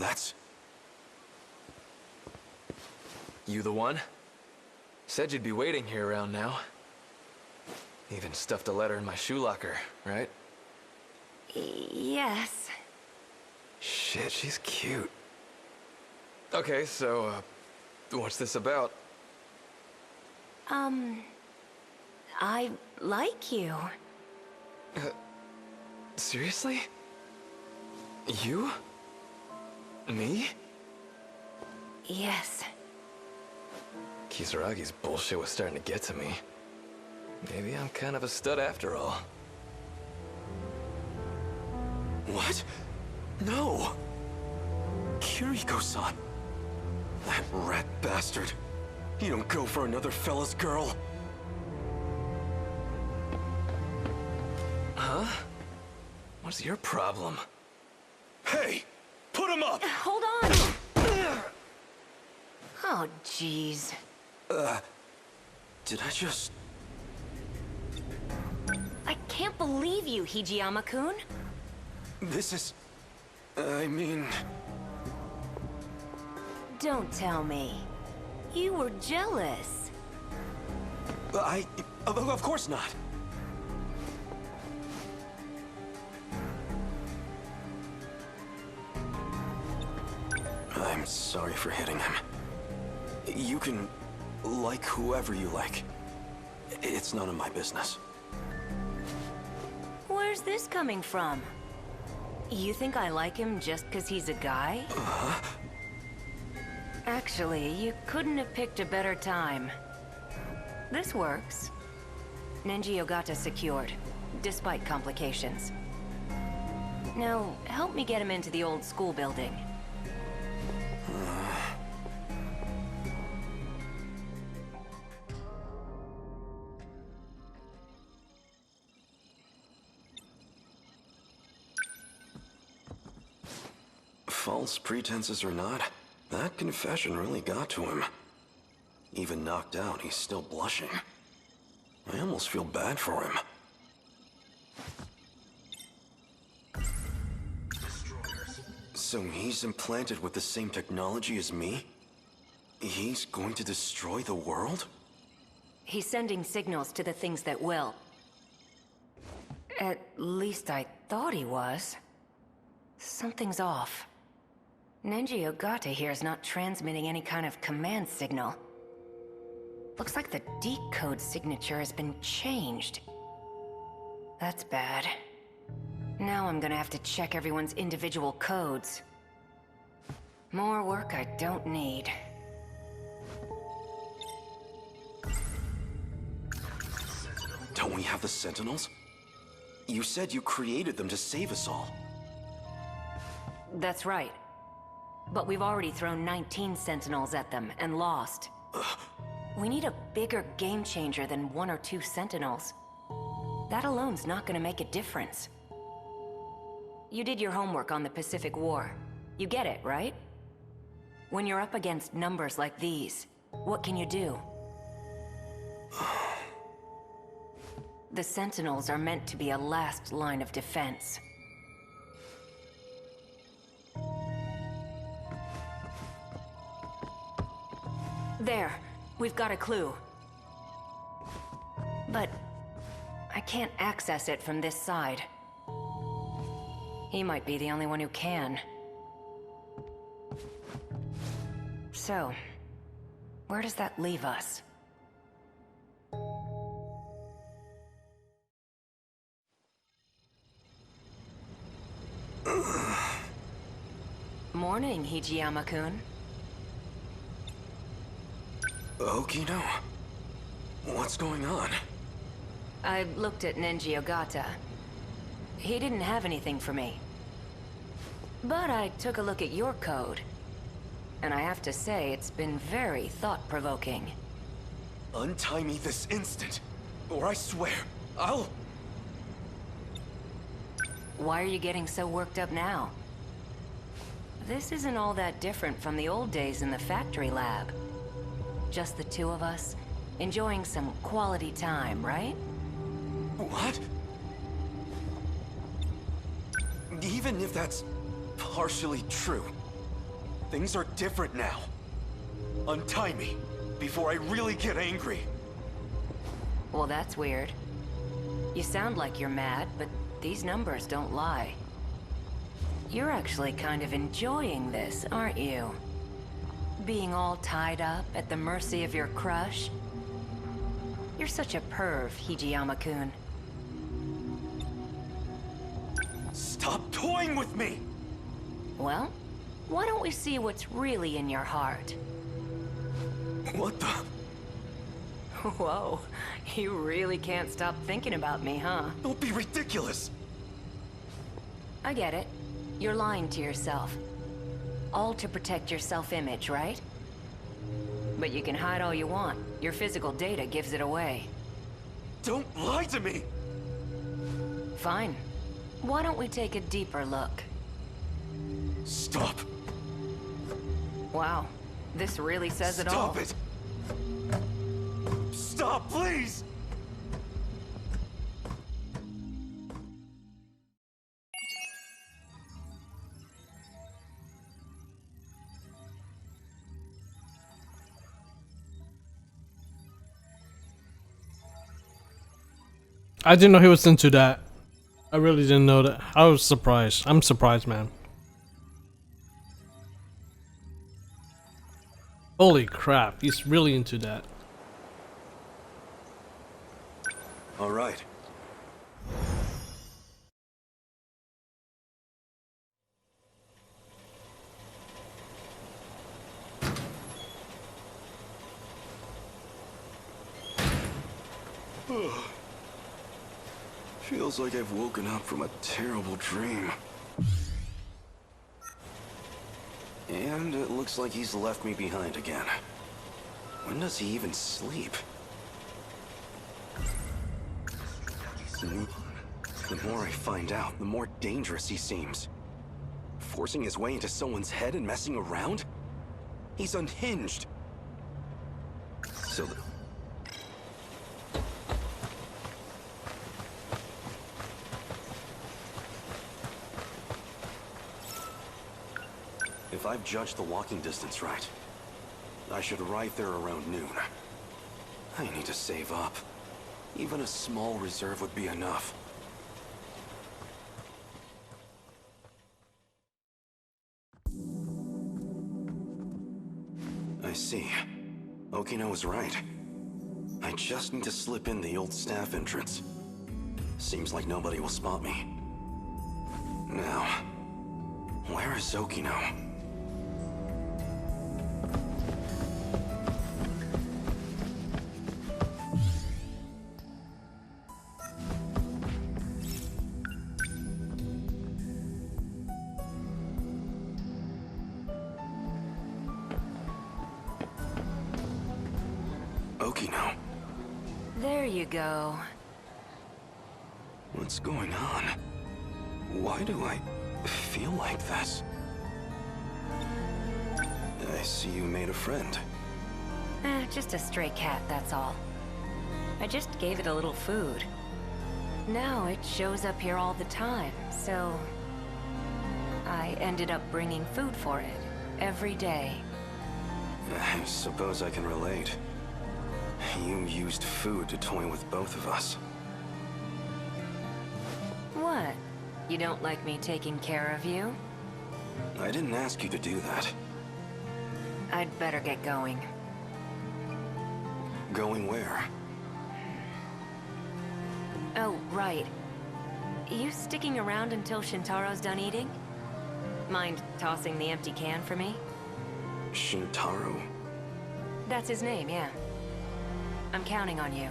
That's... You the one? Said you'd be waiting here around now. Even stuffed a letter in my shoe locker, right? Yes. Shit, she's cute. Okay, so, what's this about? I like you. Seriously? You? Me? Yes. Kisaragi's bullshit was starting to get to me. Maybe I'm kind of a stud after all. What? No! Kiriko-san. That rat bastard. You don't go for another fella's girl. Huh? What's your problem? Hey! Put him up! Hold on! Oh, jeez. Did I just... I can't believe you, Hijiyama-kun. This is... I mean... Don't tell me. You were jealous. Of course not. I'm sorry for hitting him. You can like whoever you like. It's none of my business. Where's this coming from? You think I like him just because he's a guy? Actually, you couldn't have picked a better time. This works. Nenji Ogata secured, despite complications. Now, help me get him into the old school building. False pretenses or not, that confession really got to him. Even knocked out, he's still blushing. I almost feel bad for him. So he's implanted with the same technology as me? He's going to destroy the world? He's sending signals to the things that will. At least I thought he was. Something's off. Nenji Ogata here is not transmitting any kind of command signal. Looks like the decode signature has been changed. That's bad. Now I'm gonna have to check everyone's individual codes. More work I don't need. Don't we have the Sentinels? You said you created them to save us all. That's right. But we've already thrown 19 Sentinels at them and lost. We need a bigger game changer than 1 or 2 Sentinels. That alone's not gonna make a difference. You did your homework on the Pacific War. You get it, right? When you're up against numbers like these, what can you do? The Sentinels are meant to be a last line of defense. There, we've got a clue. But I can't access it from this side. He might be the only one who can. So, where does that leave us? Morning, Hijiyama-kun. Okino. What's going on? I looked at Nenji Ogata. He didn't have anything for me. But I took a look at your code. And I have to say, it's been very thought-provoking. Untie me this instant, or I swear, I'll... Why are you getting so worked up now? This isn't all that different from the old days in the factory lab. Just the two of us, enjoying some quality time, right? What? Even if that's partially true, Things are different now. Untie me, before I really get angry. Well, that's weird. You sound like you're mad, but these numbers don't lie. You're actually kind of enjoying this, aren't you? Being all tied up at the mercy of your crush? You're such a perv, Hijiyama-kun. Stop toying with me! Well, why don't we see what's really in your heart? What the? Whoa, you really can't stop thinking about me, huh? Don't be ridiculous! I get it. You're lying to yourself. All to protect your self-image, right? But you can hide all you want. Your physical data gives it away. Don't lie to me! Fine. Why don't we take a deeper look? Stop! Wow, this really says it all. Stop it! Stop, please! I didn't know he was into that. I really didn't know that. I was surprised. I'm surprised, man. Holy crap, he's really into that. All right. Feels like I've woken up from a terrible dream. And it looks like he's left me behind again. When does he even sleep? The more I find out, the more dangerous he seems. Forcing his way into someone's head and messing around? He's unhinged. So if I've judged the walking distance right, I should arrive there around noon. I need to save up. Even a small reserve would be enough. I see. Okino was right. I just need to slip in the old staff entrance. Seems like nobody will spot me. Now, where is Okino? Okino. There you go. What's going on? Why do I feel like this? I see you made a friend. Just a stray cat, that's all. I just gave it a little food. Now it shows up here all the time, so I ended up bringing food for it every day. I suppose I can relate. You used food to toy with both of us. What? You don't like me taking care of you? I didn't ask you to do that. I'd better get going. Going where? Oh, right. You sticking around until Shintaro's done eating? Mind tossing the empty can for me? Shintaro? That's his name, yeah. I'm counting on you.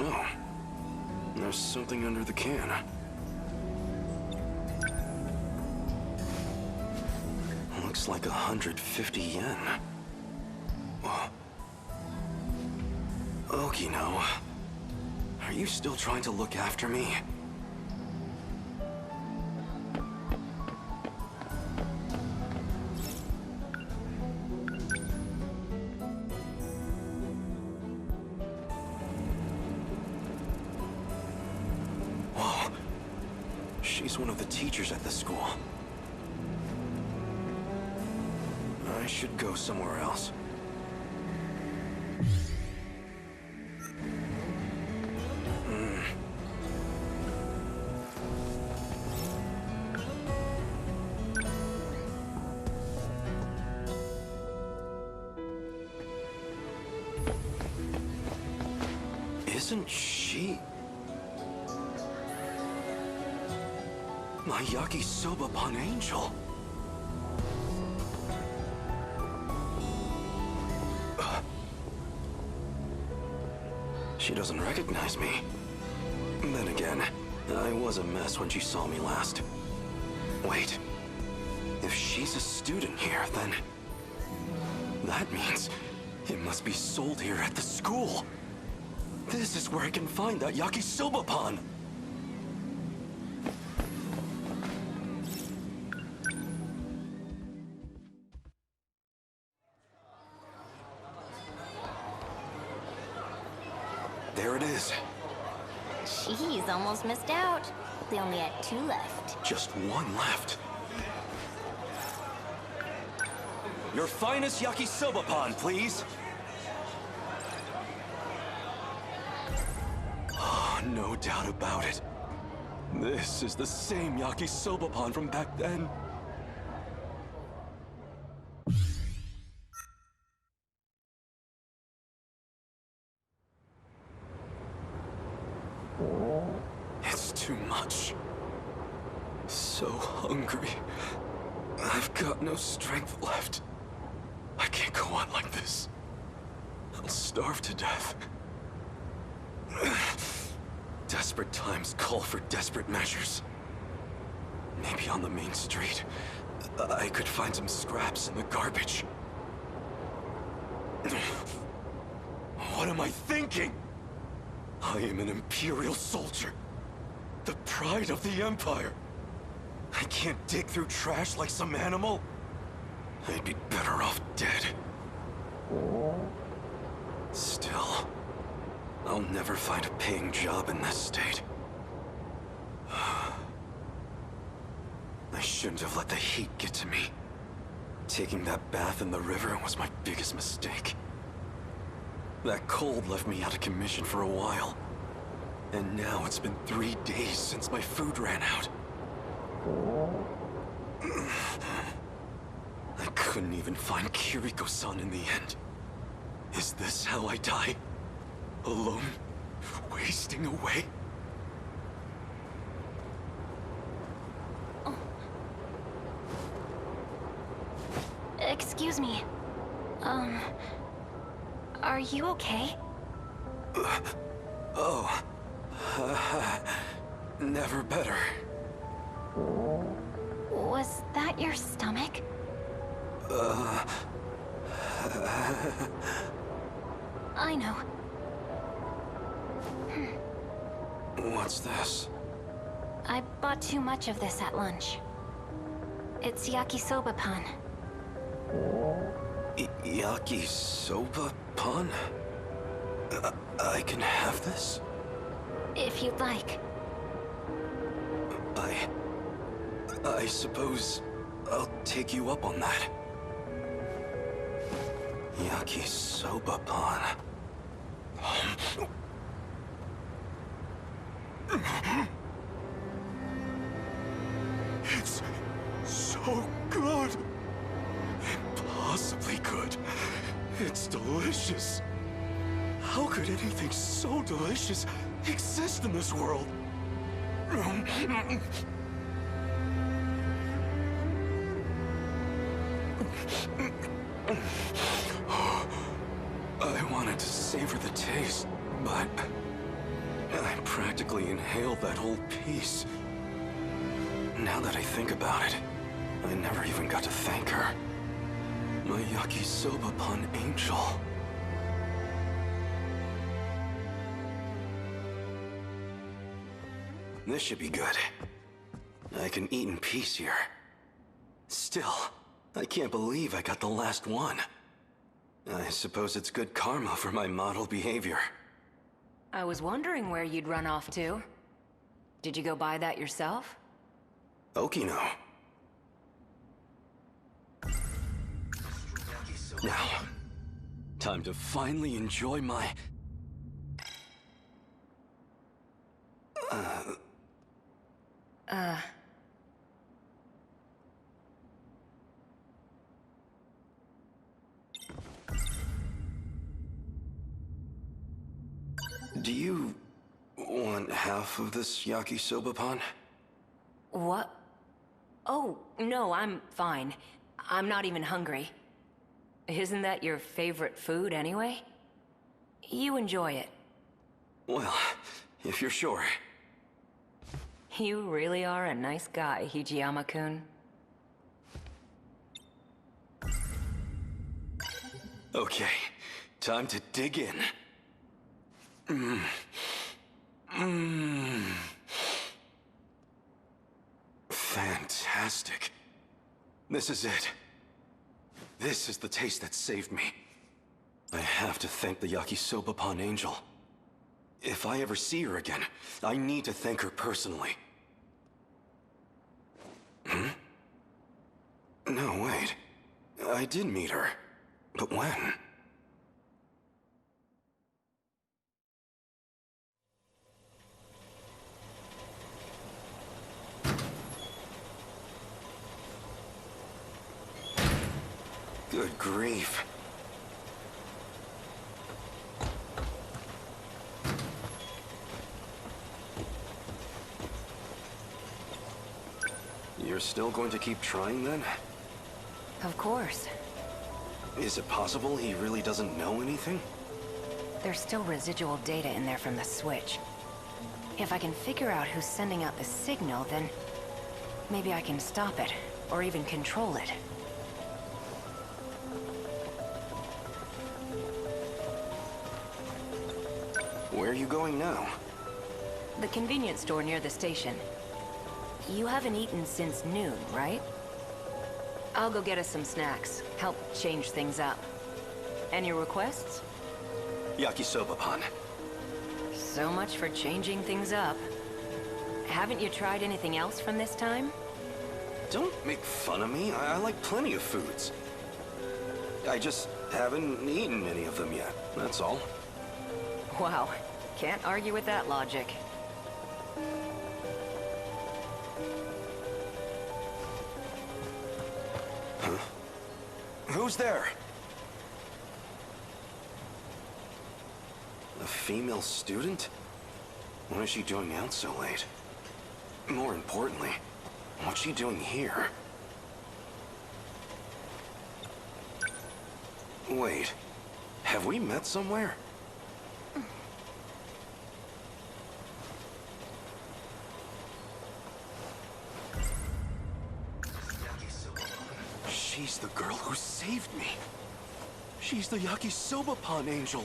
Oh. There's something under the can. Looks like 150 yen. Whoa. Okino, are you still trying to look after me? She's one of the teachers at the school. I should go somewhere else. Isn't she... my Yakisoba-pun angel? She doesn't recognize me. Then again, I was a mess when she saw me last. Wait. If she's a student here, then... that means it must be sold here at the school. This is where I can find that Yakisoba-pun. There it is. Jeez, almost missed out. They only had 2 left. Just 1 left. Your finest Yakisoba-pun, please. Oh, no doubt about it. This is the same Yakisoba-pun from back then. It's too much. So hungry. I've got no strength left. I can't go on like this. I'll starve to death. Desperate times call for desperate measures. Maybe on the main street, I could find some scraps in the garbage. What am I thinking? I am an Imperial soldier. The pride of the Empire. I can't dig through trash like some animal. I'd be better off dead. Still, I'll never find a paying job in this state. I shouldn't have let the heat get to me. Taking that bath in the river was my biggest mistake. That cold left me out of commission for a while. And now it's been 3 days since my food ran out. I couldn't even find Kiriko-san in the end. Is this how I die? Alone? Wasting away? Excuse me. Are you okay? Never better. Was that your stomach? I know. What's this? I bought too much of this at lunch. It's yakisoba-pun. Yakisoba-pun? I can have this? If you'd like. I suppose I'll take you up on that. Yakisoba-pun. It's so good. Impossibly good. It's delicious. How could anything so delicious exist in this world? I wanted to savor the taste, but I practically inhaled that whole piece. Now that I think about it, I never even got to thank her. My yakisoba-pun angel. This should be good. I can eat in peace here. Still, I can't believe I got the last one. I suppose it's good karma for my model behavior. I was wondering where you'd run off to. Did you go buy that yourself? Okino. Now, time to finally enjoy my... Do you want half of this yakisoba pan? What? Oh, no, I'm fine. I'm not even hungry. Isn't that your favorite food anyway? You enjoy it. Well, if you're sure. You really are a nice guy, Hijiyama-kun. Okay, time to dig in. Fantastic. This is it. This is the taste that saved me. I have to thank the yakisoba pan angel. If I ever see her again, I need to thank her personally. No, wait. I did meet her. But when? Good grief. You're still going to keep trying then? Of course. Is it possible he really doesn't know anything? There's still residual data in there from the switch. If I can figure out who's sending out the signal, then maybe I can stop it, or even control it. Where are you going now? The convenience store near the station. You haven't eaten since noon, right? I'll go get us some snacks. Help change things up. Any requests? Yakisoba pan. So much for changing things up. Haven't you tried anything else from this time? Don't make fun of me. I like plenty of foods. I just haven't eaten any of them yet, that's all. Wow. Can't argue with that logic. Huh? Who's there? A female student? What is she doing out so late? More importantly, what's she doing here? Wait, have we met somewhere? She's the girl who saved me. She's the yakisoba pan angel.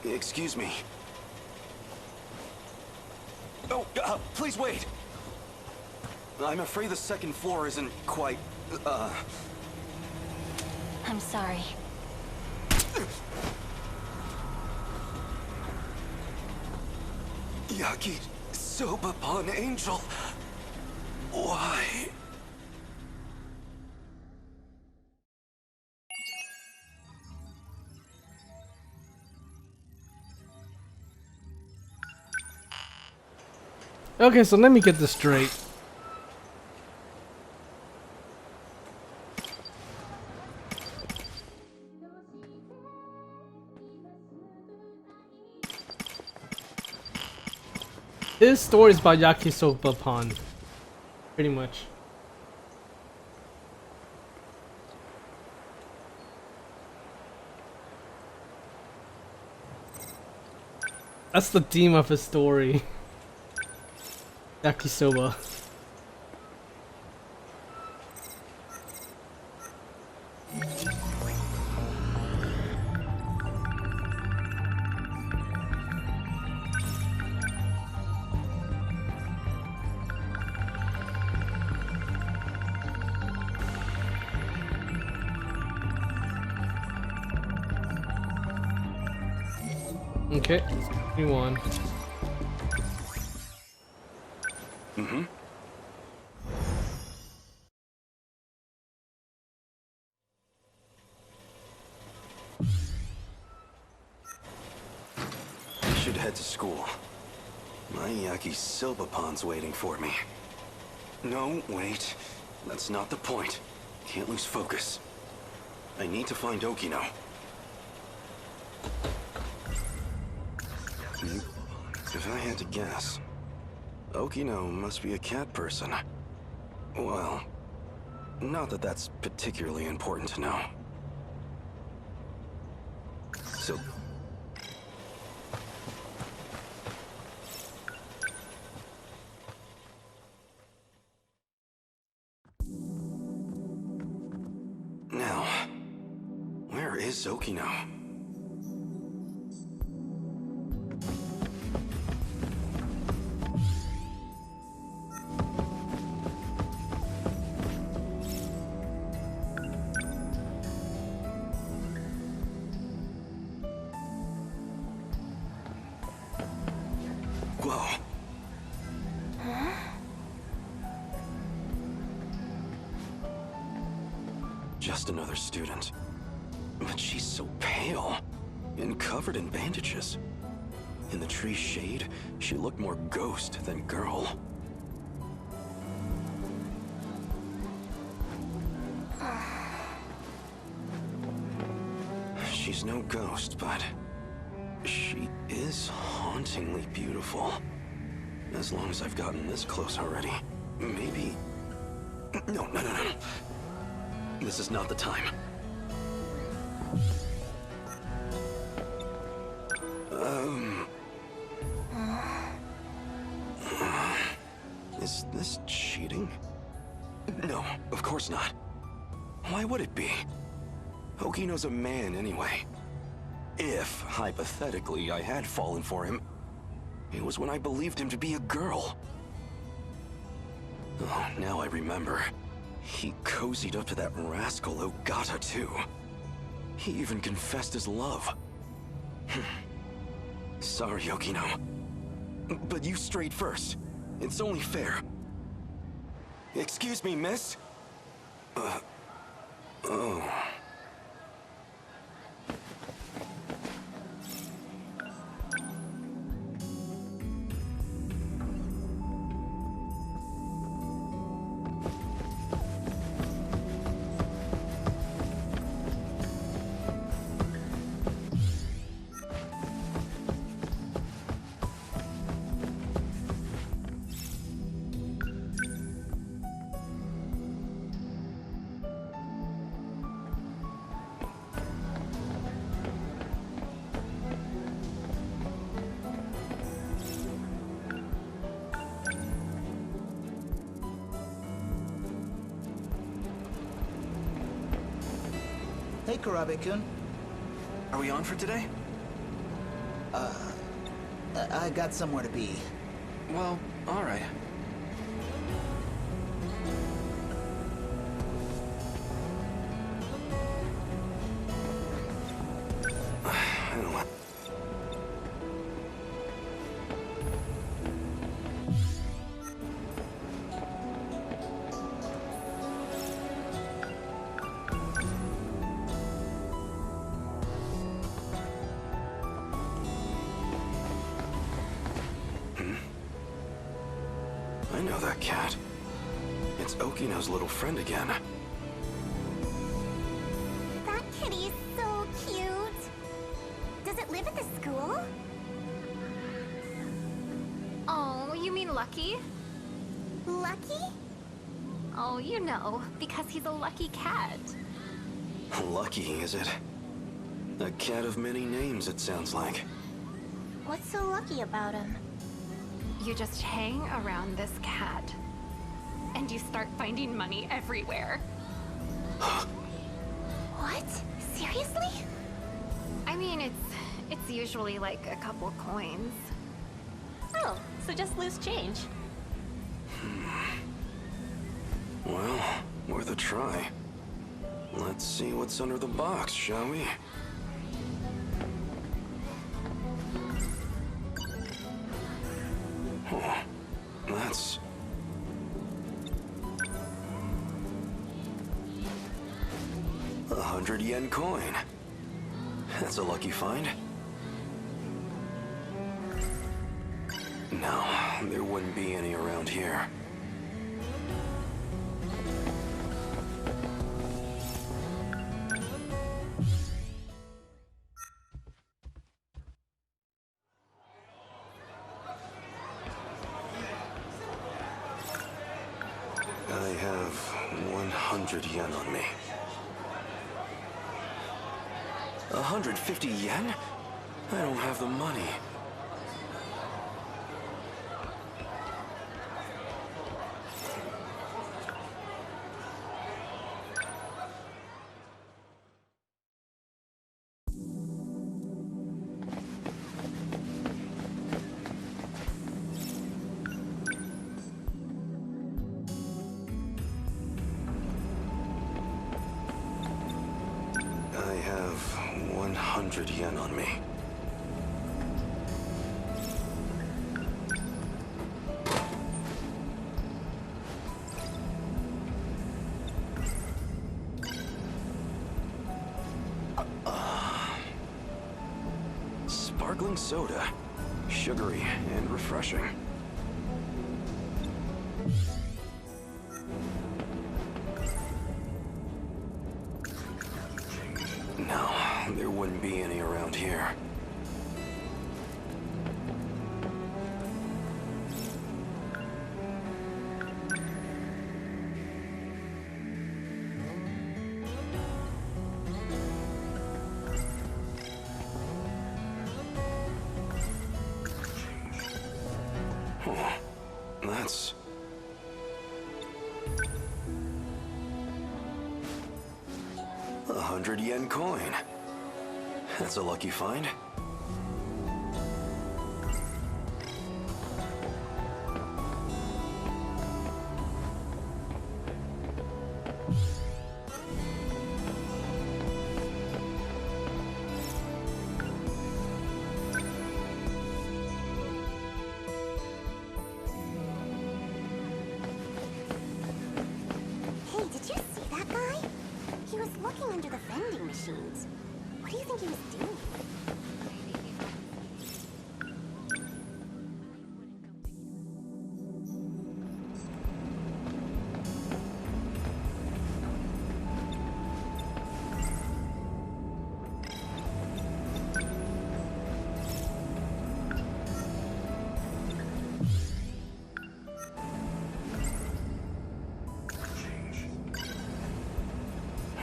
Excuse me. Oh, please wait. I'm afraid the second floor isn't quite, I'm sorry. Yakisoba pan angel. Why? Okay, so let me get this straight. His story is about yakisoba pan, pretty much. That's the theme of his story. Yakisoba. Okay, 21. head to school. My Yaki Silbapon's waiting for me. No, wait. That's not the point. Can't lose focus. I need to find Okino. If I had to guess, Okino must be a cat person. Well, not that that's particularly important to know. So... Now, where is Okino? Whoa. Just another student. But she's so pale, and covered in bandages. In the tree's shade, she looked more ghost than girl. She's no ghost, but she is hauntingly beautiful. As long as I've gotten this close already, maybe... No. This is not the time. Is this cheating? No, of course not. Why would it be? Okino's a man anyway. If, hypothetically, I had fallen for him, it was when I believed him to be a girl. Oh, now I remember. He cozied up to that rascal Ogata, too. He even confessed his love. Sorry, Okino. But you strayed first. It's only fair. Excuse me, miss? Oh. Hey, Kurabe-kun. Are we on for today? I got somewhere to be. Well, alright. I know that cat. It's Okino's little friend again. That kitty is so cute. Does it live at the school? Oh, you mean Lucky? Lucky? Oh, you know, because he's a lucky cat. Lucky, is it? A cat of many names, it sounds like. What's so lucky about him? You just hang around this cat, and you start finding money everywhere. What? Seriously? I mean, it's usually like a couple coins. Oh, so just loose change. Well, worth a try. Let's see what's under the box, shall we? Oh, that's... a 100 yen coin. That's a lucky find. No, there wouldn't be any around here. I have 100 yen on me. 150 yen? I don't have the money. I have 100 yen on me. Sparkling soda. Sugary and refreshing. No, there wouldn't be any around here. Oh, that's... a 100 yen coin. That's a lucky find. Hey, did you see that guy? He was looking under the vending machines. What do you think he was doing?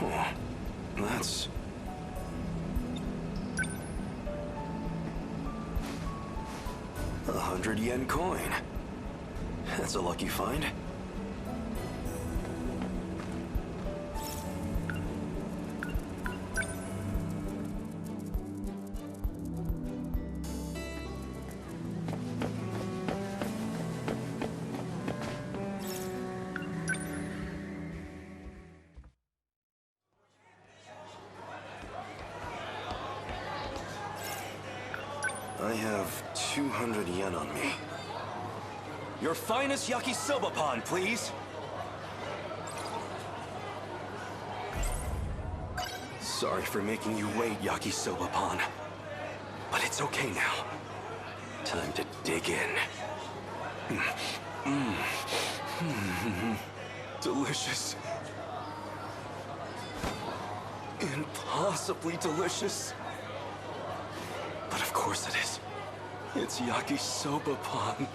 Oh, that's... a 100 yen coin. That's a lucky find. I have 200 yen on me. Your finest yakisoba pan, please. Sorry for making you wait, yakisoba pan. But it's okay now. Time to dig in. Delicious. Impossibly delicious. But of course it is. It's yakisoba pan.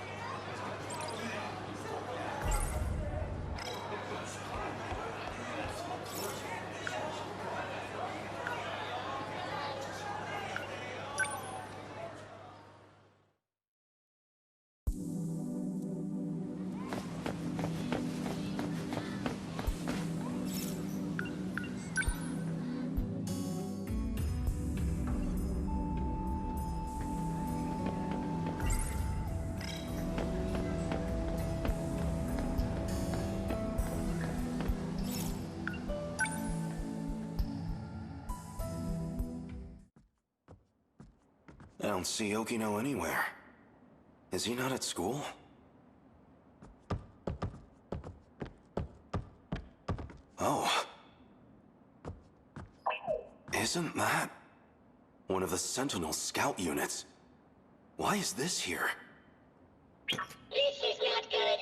I don't see Okino anywhere. Is he not at school? Oh. Isn't that one of the Sentinel scout units? Why is this here? This is not good.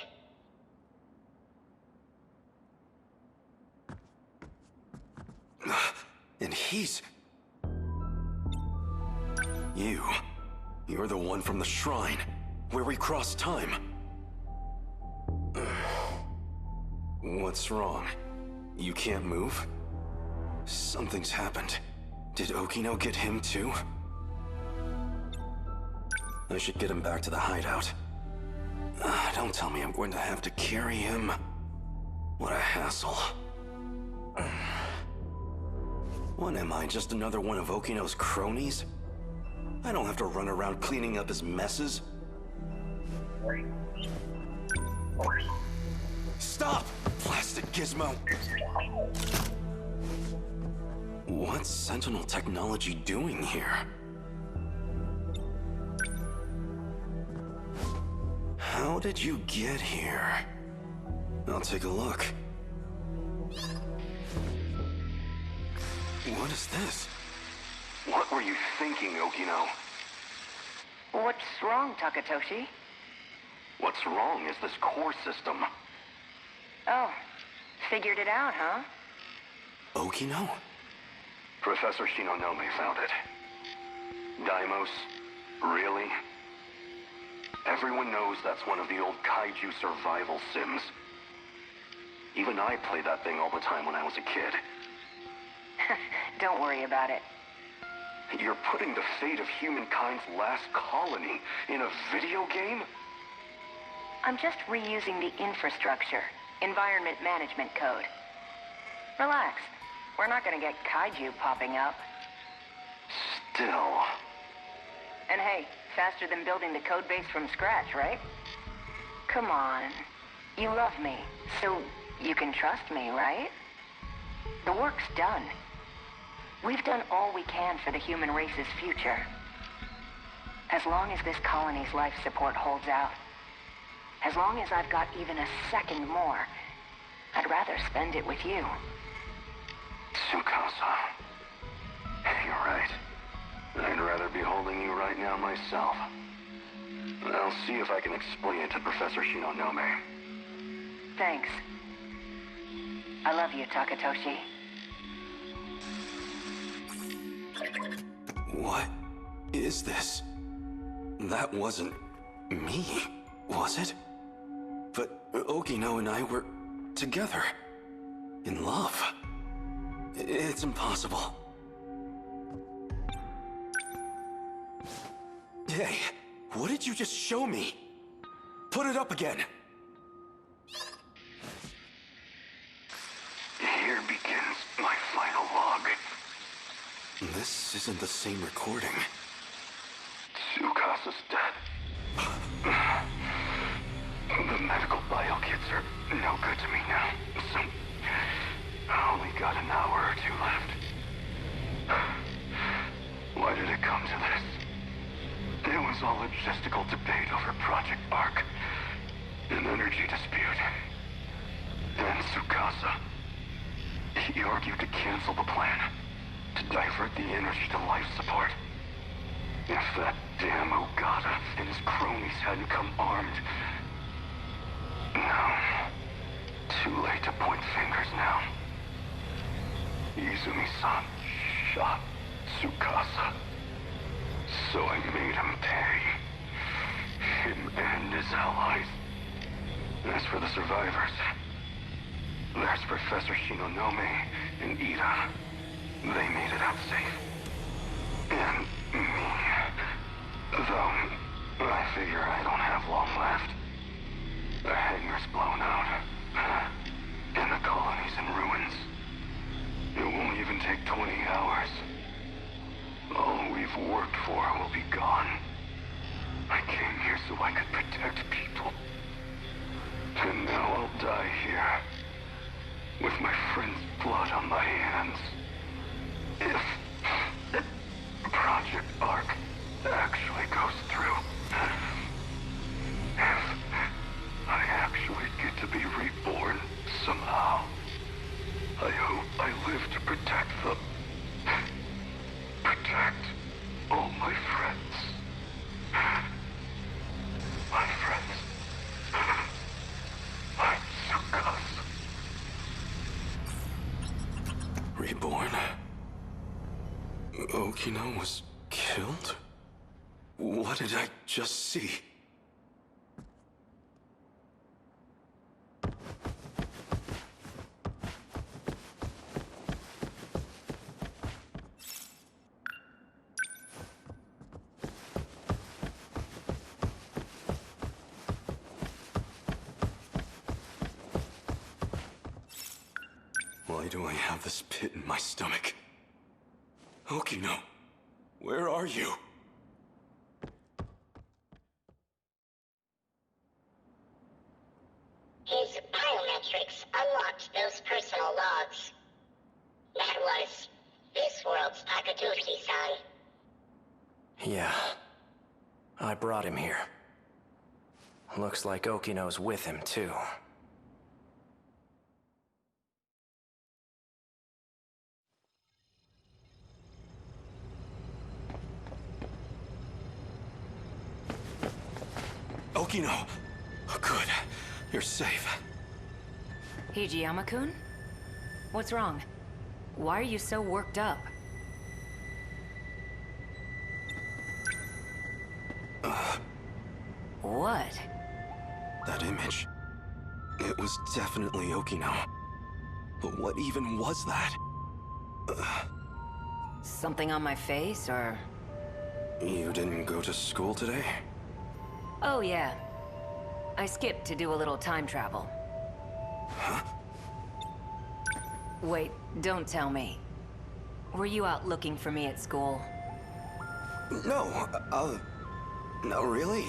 And he's... You're the one from the shrine, where we crossed time. What's wrong? You can't move? Something's happened. Did Okino get him too? I should get him back to the hideout. Don't tell me I'm going to have to carry him. What a hassle. What am I, just another one of Okino's cronies? I don't have to run around cleaning up his messes. Stop! Plastic gizmo! What's Sentinel technology doing here? How did you get here? I'll take a look. What is this? What were you thinking, Okino? What's wrong, Takatoshi? What's wrong is this core system. Oh, figured it out, huh? Okino? Professor Shinonome found it. Daimos? Really? Everyone knows that's one of the old kaiju survival sims. Even I played that thing all the time when I was a kid. Don't worry about it. You're putting the fate of humankind's last colony in a video game? I'm just reusing the infrastructure, environment management code. Relax. We're not gonna get kaiju popping up. Still. And hey, faster than building the code base from scratch, right? Come on. You love me, so you can trust me, right? The work's done. We've done all we can for the human race's future. As long as this colony's life support holds out, as long as I've got even a second more, I'd rather spend it with you. Tsukasa. You're right. I'd rather be holding you right now myself. I'll see if I can explain it to Professor Shinonome. Thanks. I love you, Takatoshi. What is this? That wasn't me, was it? But Okino and I were together. In love. It's impossible. Hey, what did you just show me? Put it up again. Here begins my final log. This isn't the same recording. Tsukasa's dead. The medical bio kits are no good to me now, so I only got an hour or two left. Why did it come to this? It was all logistical debate over Project Arc, an energy dispute. And Tsukasa, he argued to cancel the plan, to divert the energy to life support. If that damn Ogata and his cronies hadn't come armed... No. Too late to point fingers now. Izumi-san shot Tsukasa. So I made him pay. Him and his allies. As for the survivors, there's Professor Shinonome and Ida. They made it out safe. And me. Though, I figure I don't have long left. The hangar's blown out. And the colony's in ruins. It won't even take 20 hours. All we've worked for will be gone. I came here so I could protect people. And now I'll die here. With my friend's blood on my hands. If Project Arc actually goes through. If I actually get to be reborn somehow. I hope I live to protect them. Protect all my friends. My friends. Okino was killed? What did I just see? Why do I have this pit in my stomach? Okino, where are you? His biometrics unlocked those personal logs. That was this world's Takatoshi-san. Yeah. I brought him here. Looks like Okino's with him, too. Okino! Good. You're safe. Hijiyama-kun? What's wrong? Why are you so worked up? What? That image. It was definitely Okino. But what even was that? Something on my face, or...? You didn't go to school today? Oh, yeah. I skipped to do a little time travel. Huh? Wait, don't tell me. Were you out looking for me at school? No, no, really?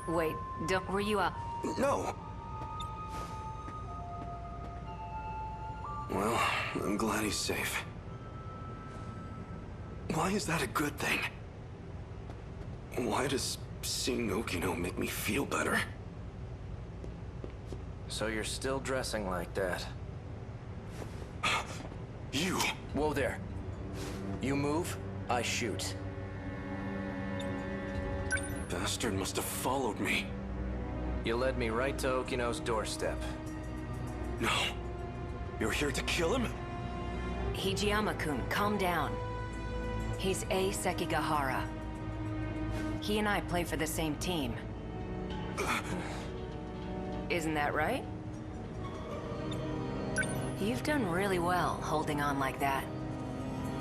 Wait, were you out? No! Well, I'm glad he's safe. Why is that a good thing? Why does seeing Okino make me feel better? So you're still dressing like that? You! Whoa there. You move, I shoot. Bastard must have followed me. You led me right to Okino's doorstep. No. You're here to kill him? Hijiyama-kun, calm down. He's A. Sekigahara. He and I play for the same team. Isn't that right? You've done really well holding on like that.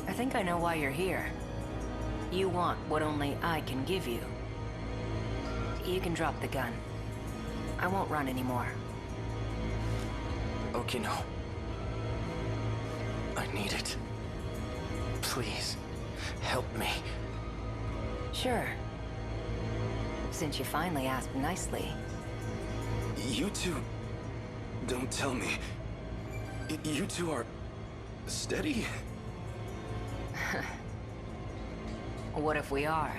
I think I know why you're here. You want what only I can give you. You can drop the gun. I won't run anymore. Okino. I need it. Please, help me. Sure. Since you finally asked nicely. You two... Don't tell me. You two are... steady? What if we are?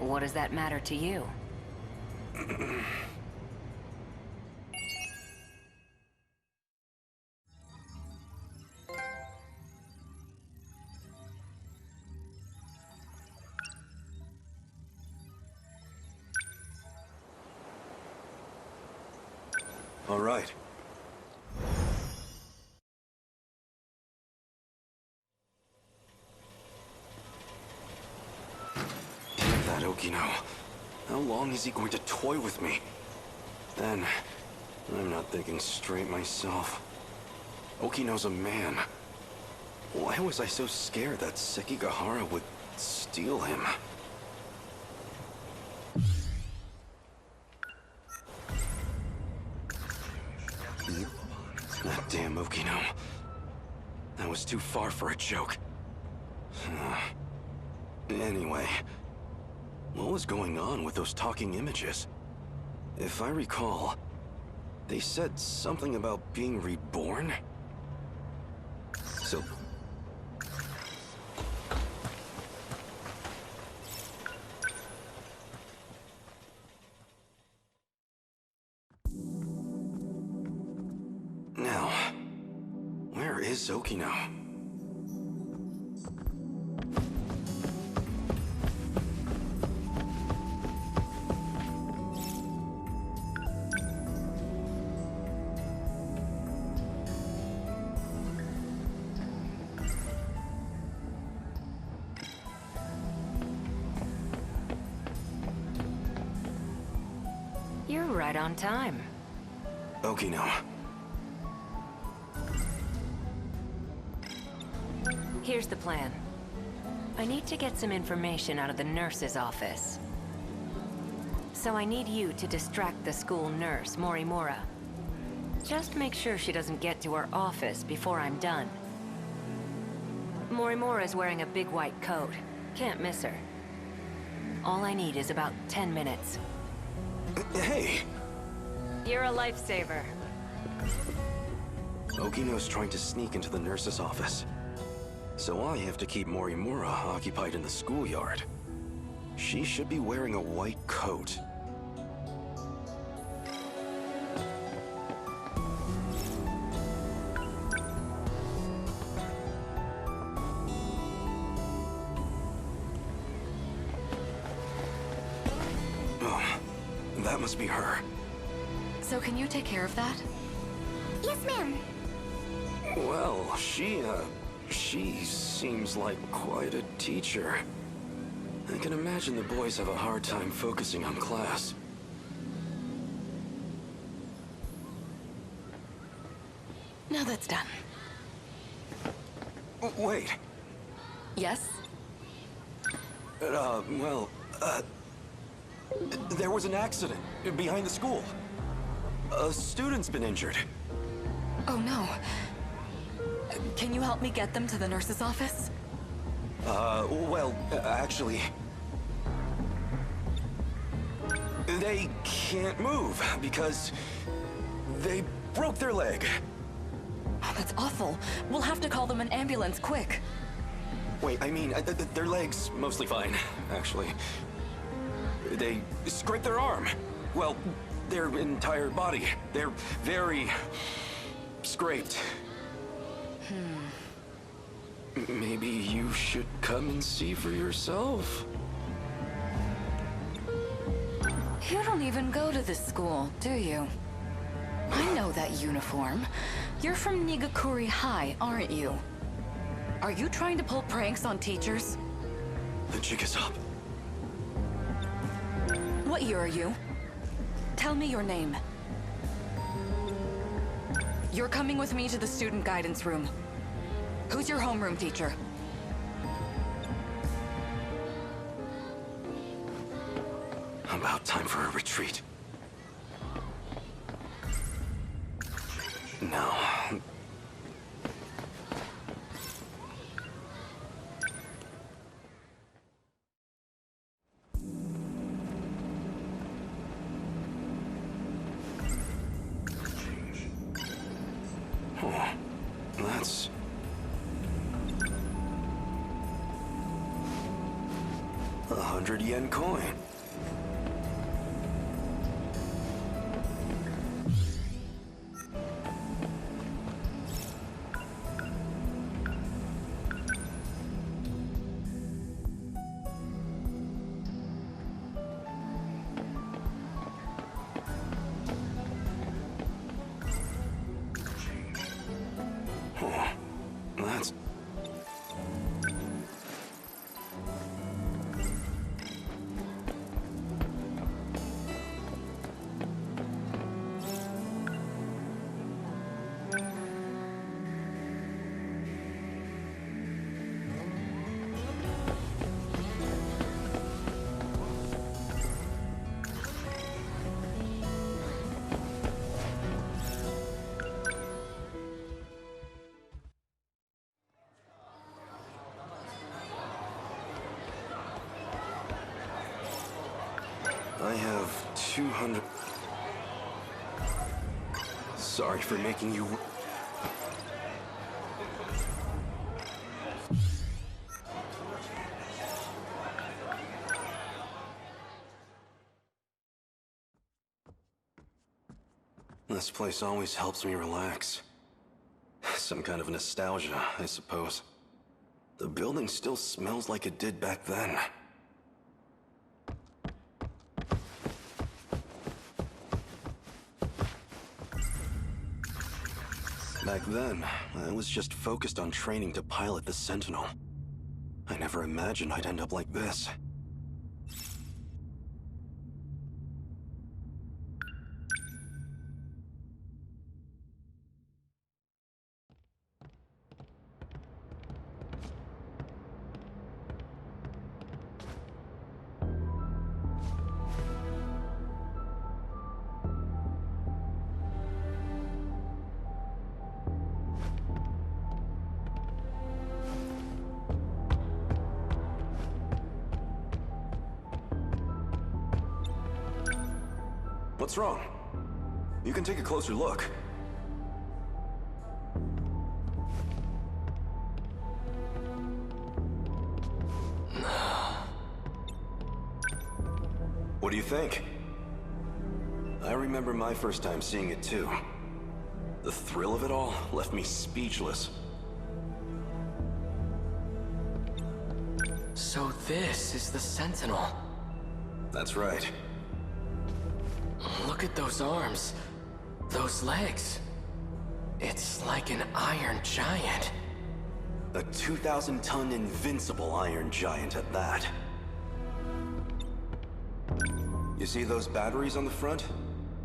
What does that matter to you? All right. Damn that Okino. How long is he going to toy with me? Then, I'm not thinking straight myself. Okino's a man. Why was I so scared that Sekigahara would steal him? That damn Okino. That was too far for a joke. Anyway, what was going on with those talking images? If I recall, they said something about being reborn? So... Now, where is Okino? You're right on time. Okino. Here's the plan. I need to get some information out of the nurse's office. So I need you to distract the school nurse, Morimura. Just make sure she doesn't get to her office before I'm done. Morimura's wearing a big white coat. Can't miss her. All I need is about 10 minutes. Hey! You're a lifesaver. Okino's trying to sneak into the nurse's office. So I have to keep Morimura occupied in the schoolyard. She should be wearing a white coat. Oh, that must be her. So can you take care of that? Yes, ma'am. Well, she seems like quite a teacher. I can imagine the boys have a hard time focusing on class. Now that's done. Wait. Yes? There was an accident behind the school. A student's been injured. Oh no. Can you help me get them to the nurse's office? Actually... They can't move because they broke their leg. Oh, that's awful. We'll have to call them an ambulance, quick. Wait, I mean, their leg's mostly fine, actually. They scraped their arm. Well, their entire body. They're very... scraped. Maybe you should come and see for yourself. You don't even go to this school, do you? I know that uniform. You're from Nigakuri High, aren't you? Are you trying to pull pranks on teachers? The jig is up. What year are you? Tell me your name. You're coming with me to the student guidance room. Who's your homeroom teacher? About time for a retreat. No. Oh, that's... 100 yen coin. I have 200... Sorry for making you... This place always helps me relax. Some kind of nostalgia, I suppose. The building still smells like it did back then. Back then, I was just focused on training to pilot the Sentinel. I never imagined I'd end up like this. What's wrong? You can take a closer look. What do you think? I remember my first time seeing it too. The thrill of it all left me speechless. So this is the Sentinel. That's right. Look at those arms. Those legs. It's like an iron giant. A 2,000-ton invincible iron giant at that. You see those batteries on the front?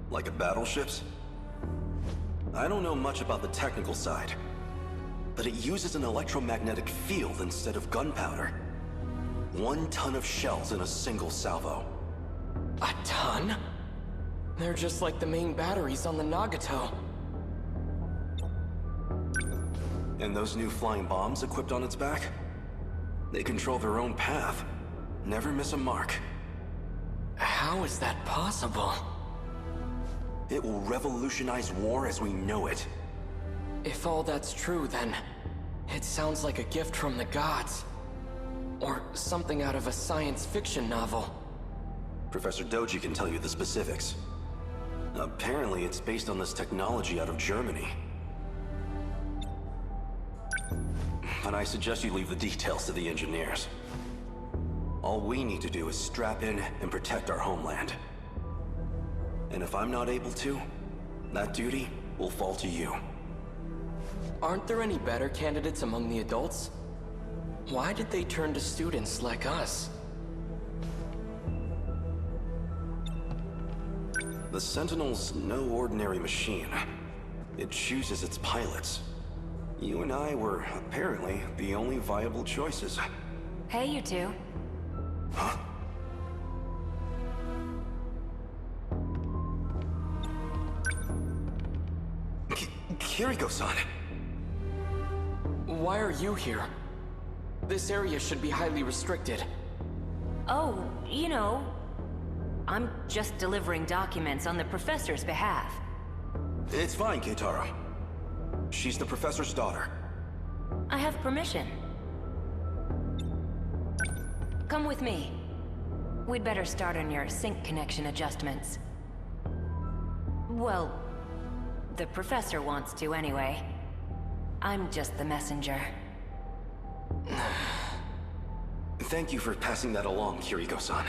Like at battleships? I don't know much about the technical side, but it uses an electromagnetic field instead of gunpowder. 1 ton of shells in a single salvo. A ton? They're just like the main batteries on the Nagato. And those new flying bombs equipped on its back? They control their own path. Never miss a mark. How is that possible? It will revolutionize war as we know it. If all that's true, then it sounds like a gift from the gods. Or something out of a science fiction novel. Professor Doji can tell you the specifics. Apparently, it's based on this technology out of Germany. But I suggest you leave the details to the engineers. All we need to do is strap in and protect our homeland. And if I'm not able to, that duty will fall to you. Aren't there any better candidates among the adults? Why did they turn to students like us? The Sentinel's no ordinary machine. It chooses its pilots. You and I were apparently the only viable choices. Hey, you two. Huh? Kiriko-san! Why are you here? This area should be highly restricted. Oh, you know, I'm just delivering documents on the professor's behalf. It's fine, Keitaro. She's the professor's daughter. I have permission. Come with me. We'd better start on your sync connection adjustments. Well, the professor wants to anyway. I'm just the messenger. Thank you for passing that along, Kiriko-san.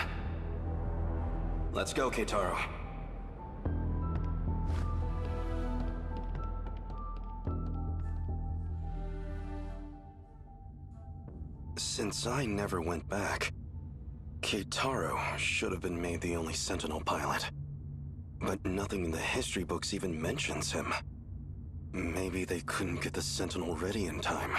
Let's go, Keitaro. Since I never went back, Keitaro should have been made the only Sentinel pilot. But nothing in the history books even mentions him. Maybe they couldn't get the Sentinel ready in time.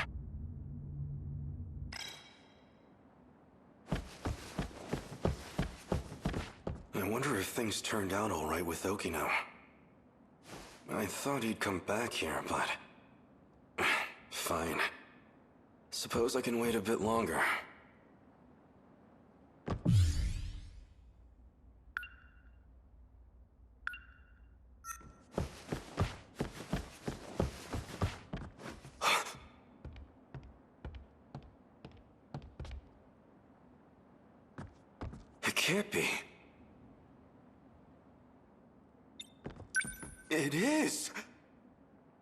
I wonder if things turned out all right with Okino. I thought he'd come back here, but... fine. Suppose I can wait a bit longer. It can't be. It is!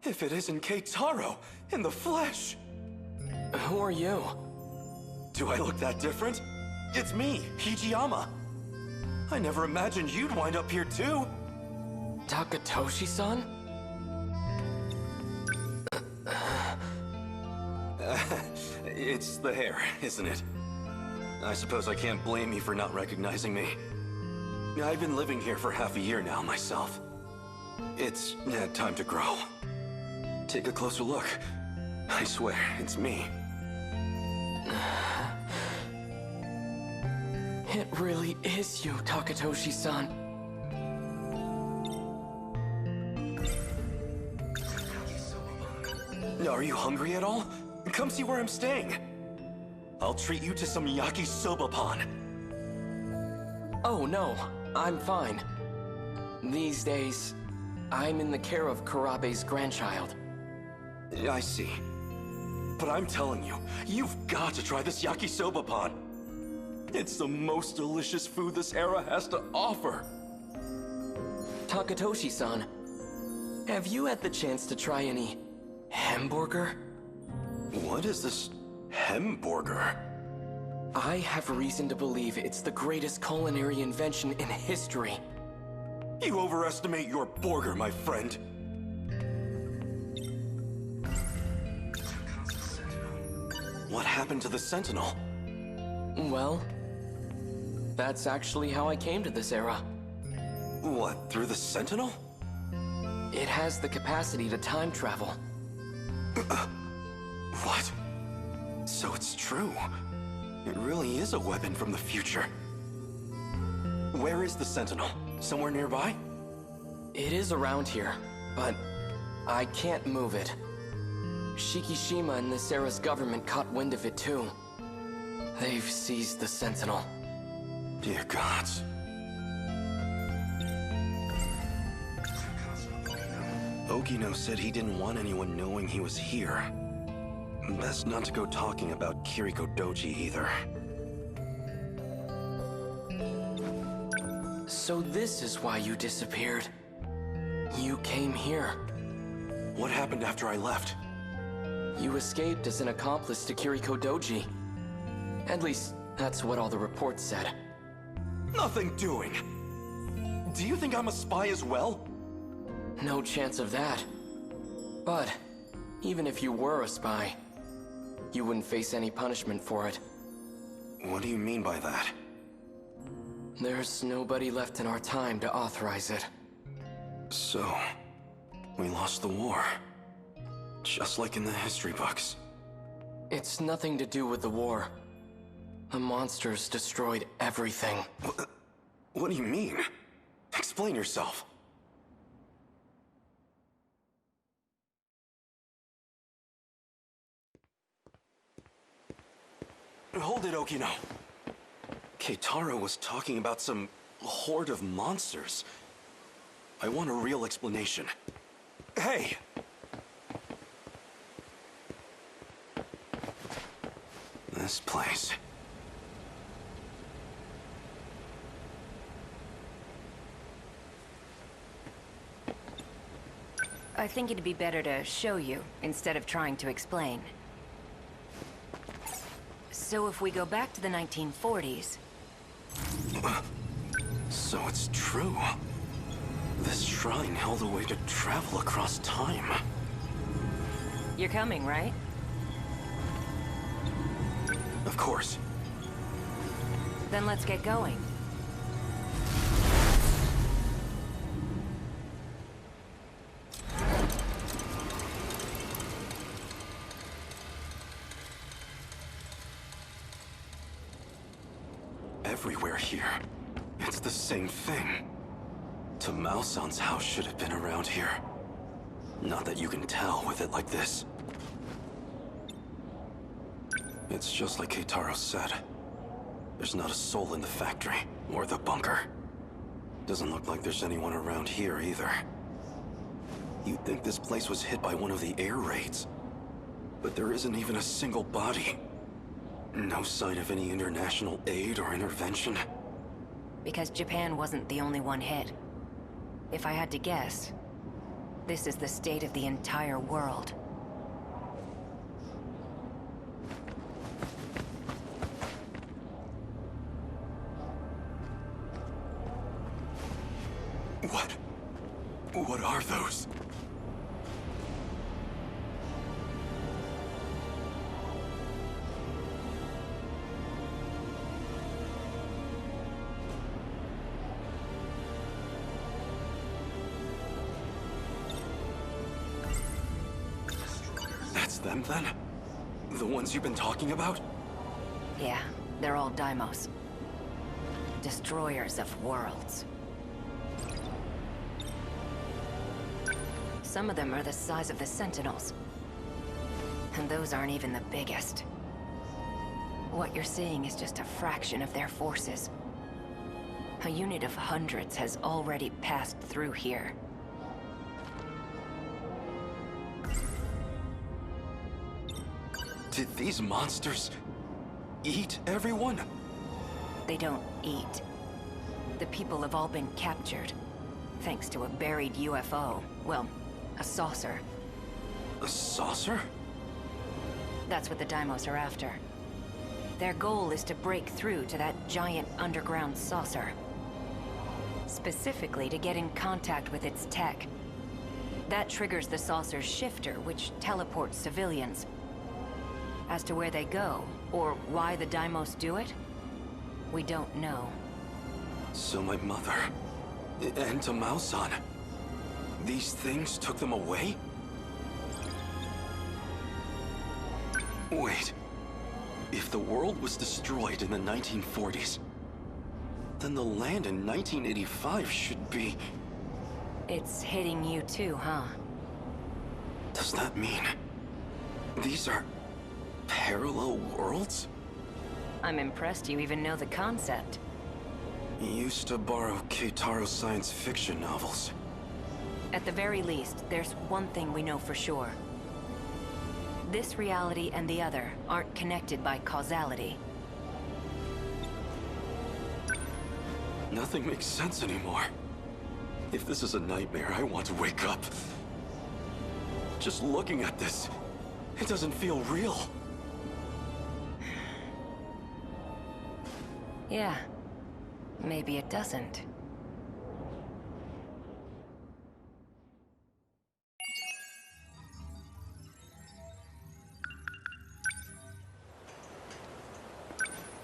If it isn't Keitaro, in the flesh! Who are you? Do I look that different? It's me, Hijiyama. I never imagined you'd wind up here too. Takatoshi-san? It's the hair, isn't it? I suppose I can't blame you for not recognizing me. I've been living here for half a year now myself. It's time to grow. Take a closer look. I swear, it's me. It really is you, Takatoshi-san. Are you hungry at all? Come see where I'm staying. I'll treat you to some yakisoba pan. Oh no, I'm fine. These days, I'm in the care of Kurabe's grandchild. I see. But I'm telling you, you've got to try this yakisoba pod. It's the most delicious food this era has to offer. Takatoshi-san, have you had the chance to try any hamburger? What is this hamburger? I have reason to believe it's the greatest culinary invention in history. You overestimate your burger, my friend. What happened to the Sentinel? Well, that's actually how I came to this era. What, through the Sentinel? It has the capacity to time travel. What? So it's true. It really is a weapon from the future. Where is the Sentinel? Somewhere nearby? It is around here, but I can't move it. Shikishima and this era's government caught wind of it too. They've seized the Sentinel. Dear gods. Okino said he didn't want anyone knowing he was here. Best not to go talking about Kiriko Doji either. So this is why you disappeared. You came here. What happened after I left? You escaped as an accomplice to Kiriko Doji. At least, that's what all the reports said. Nothing doing! Do you think I'm a spy as well? No chance of that. But, even if you were a spy, you wouldn't face any punishment for it. What do you mean by that? There's nobody left in our time to authorize it. So, we lost the war. Just like in the history books. It's nothing to do with the war. The monsters destroyed everything. What do you mean? Explain yourself. Hold it, Okino. Keitaro was talking about some horde of monsters. I want a real explanation. Hey! This place. I think it'd be better to show you instead of trying to explain. So if we go back to the 1940s... So it's true. This shrine held a way to travel across time. You're coming, right? Of course. Then let's get going. Everywhere here, it's the same thing. Tamao-san's house should have been around here. Not that you can tell with it like this. It's just like Keitaro said. There's not a soul in the factory, or the bunker. Doesn't look like there's anyone around here either. You'd think this place was hit by one of the air raids. But there isn't even a single body. No sign of any international aid or intervention. Because Japan wasn't the only one hit. If I had to guess, this is the state of the entire world. What are those? That's them then? The ones you've been talking about? Yeah, they're all Daimos. Destroyers of worlds. Some of them are the size of the Sentinels. And those aren't even the biggest. What you're seeing is just a fraction of their forces. A unit of hundreds has already passed through here. Did these monsters eat everyone? They don't eat. The people have all been captured, thanks to a buried UFO. Well, a saucer. A saucer? That's what the Deimos are after. Their goal is to break through to that giant underground saucer. Specifically to get in contact with its tech. That triggers the saucer's shifter, which teleports civilians. As to where they go, or why the Deimos do it, we don't know. So my mother, and Tamao-san, these things took them away? Wait, if the world was destroyed in the 1940s, then the land in 1985 should be... It's hitting you too, huh? Does that mean these are parallel worlds? I'm impressed you even know the concept. Used to borrow Keitaro's science fiction novels. At the very least, there's one thing we know for sure. This reality and the other aren't connected by causality. Nothing makes sense anymore. If this is a nightmare, I want to wake up. Just looking at this, it doesn't feel real. Yeah, maybe it doesn't.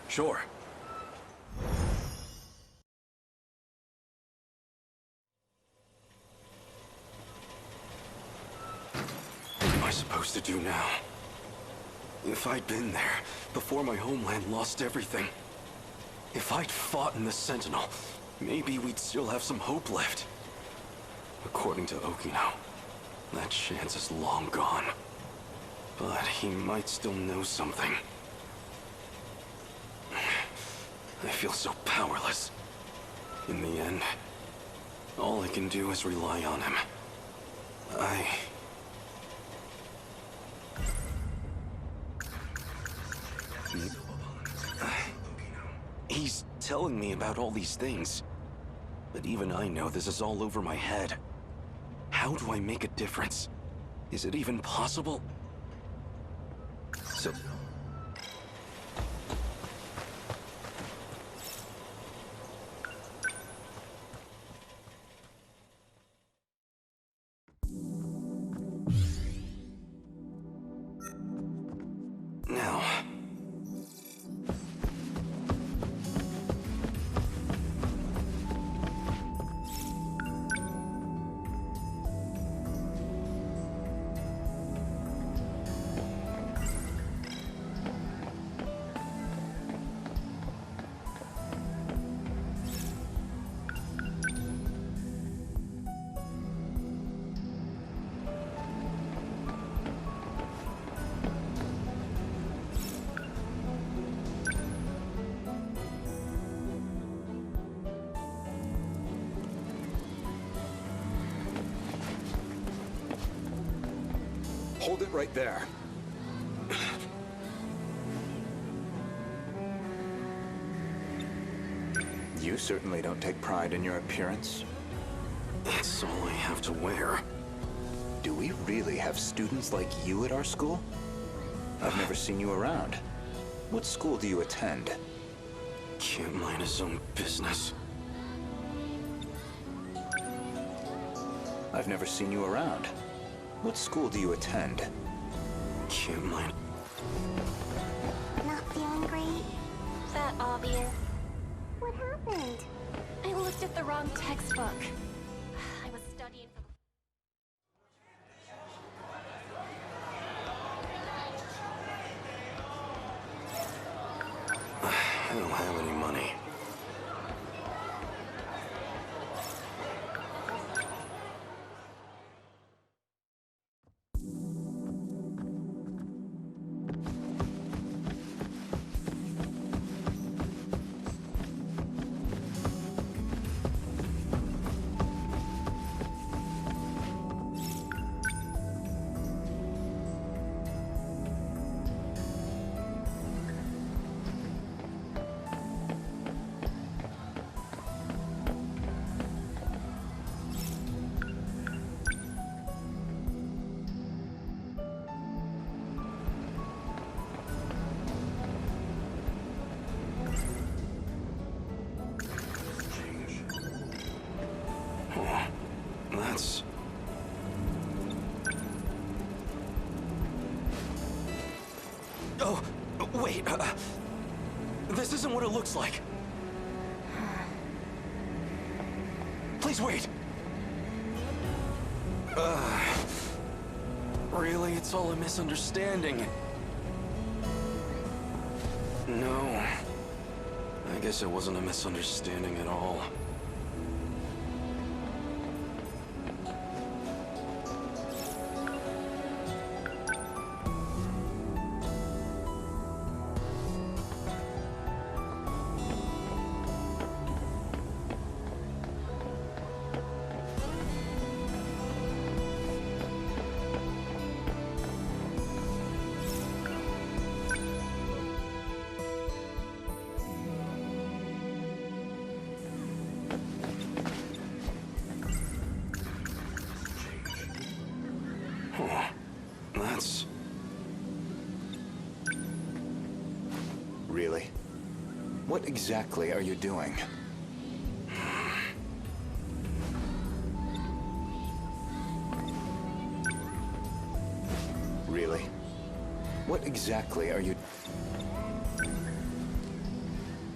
Sure. What am I supposed to do now? If I'd been there, before my homeland lost everything, if I'd fought in the Sentinel, maybe we'd still have some hope left. According to Okino, that chance is long gone. But he might still know something. I feel so powerless. In the end, all I can do is rely on him. He's telling me about all these things. But even I know this is all over my head. How do I make a difference? Is it even possible? So... Now... Hold it right there. You certainly don't take pride in your appearance. It's all I have to wear. Do we really have students like you at our school? I've never seen you around. What school do you attend? Can't mind his own business. I've never seen you around. What school do you attend? Can't mind. Not feeling great? That obvious. What happened? I looked at the wrong textbook. I was studying for I don't have any money. This isn't what it looks like. Please wait. Really? It's all a misunderstanding. No. I guess it wasn't a misunderstanding at all. That's... Really? What exactly are you doing? Really? What exactly are you...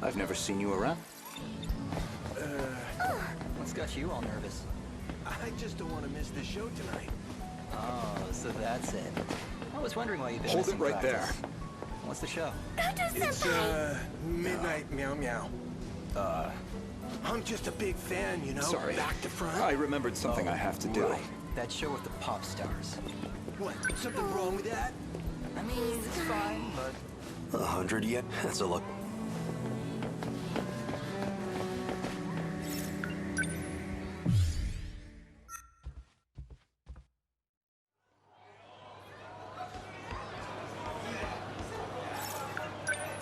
I've never seen you around. What's got you all nervous? I just don't want to miss the show tonight. Oh, so that's it. I was wondering why you've been Hold missing it right practice. there. What's the show? It's, Midnight Meow Meow. I'm just a big fan, you know? Sorry. Back to front. I remembered something I have to do. Right. That show with the pop stars. What? Something wrong with that? I mean, it's fine, but... 100 yet? That's a look.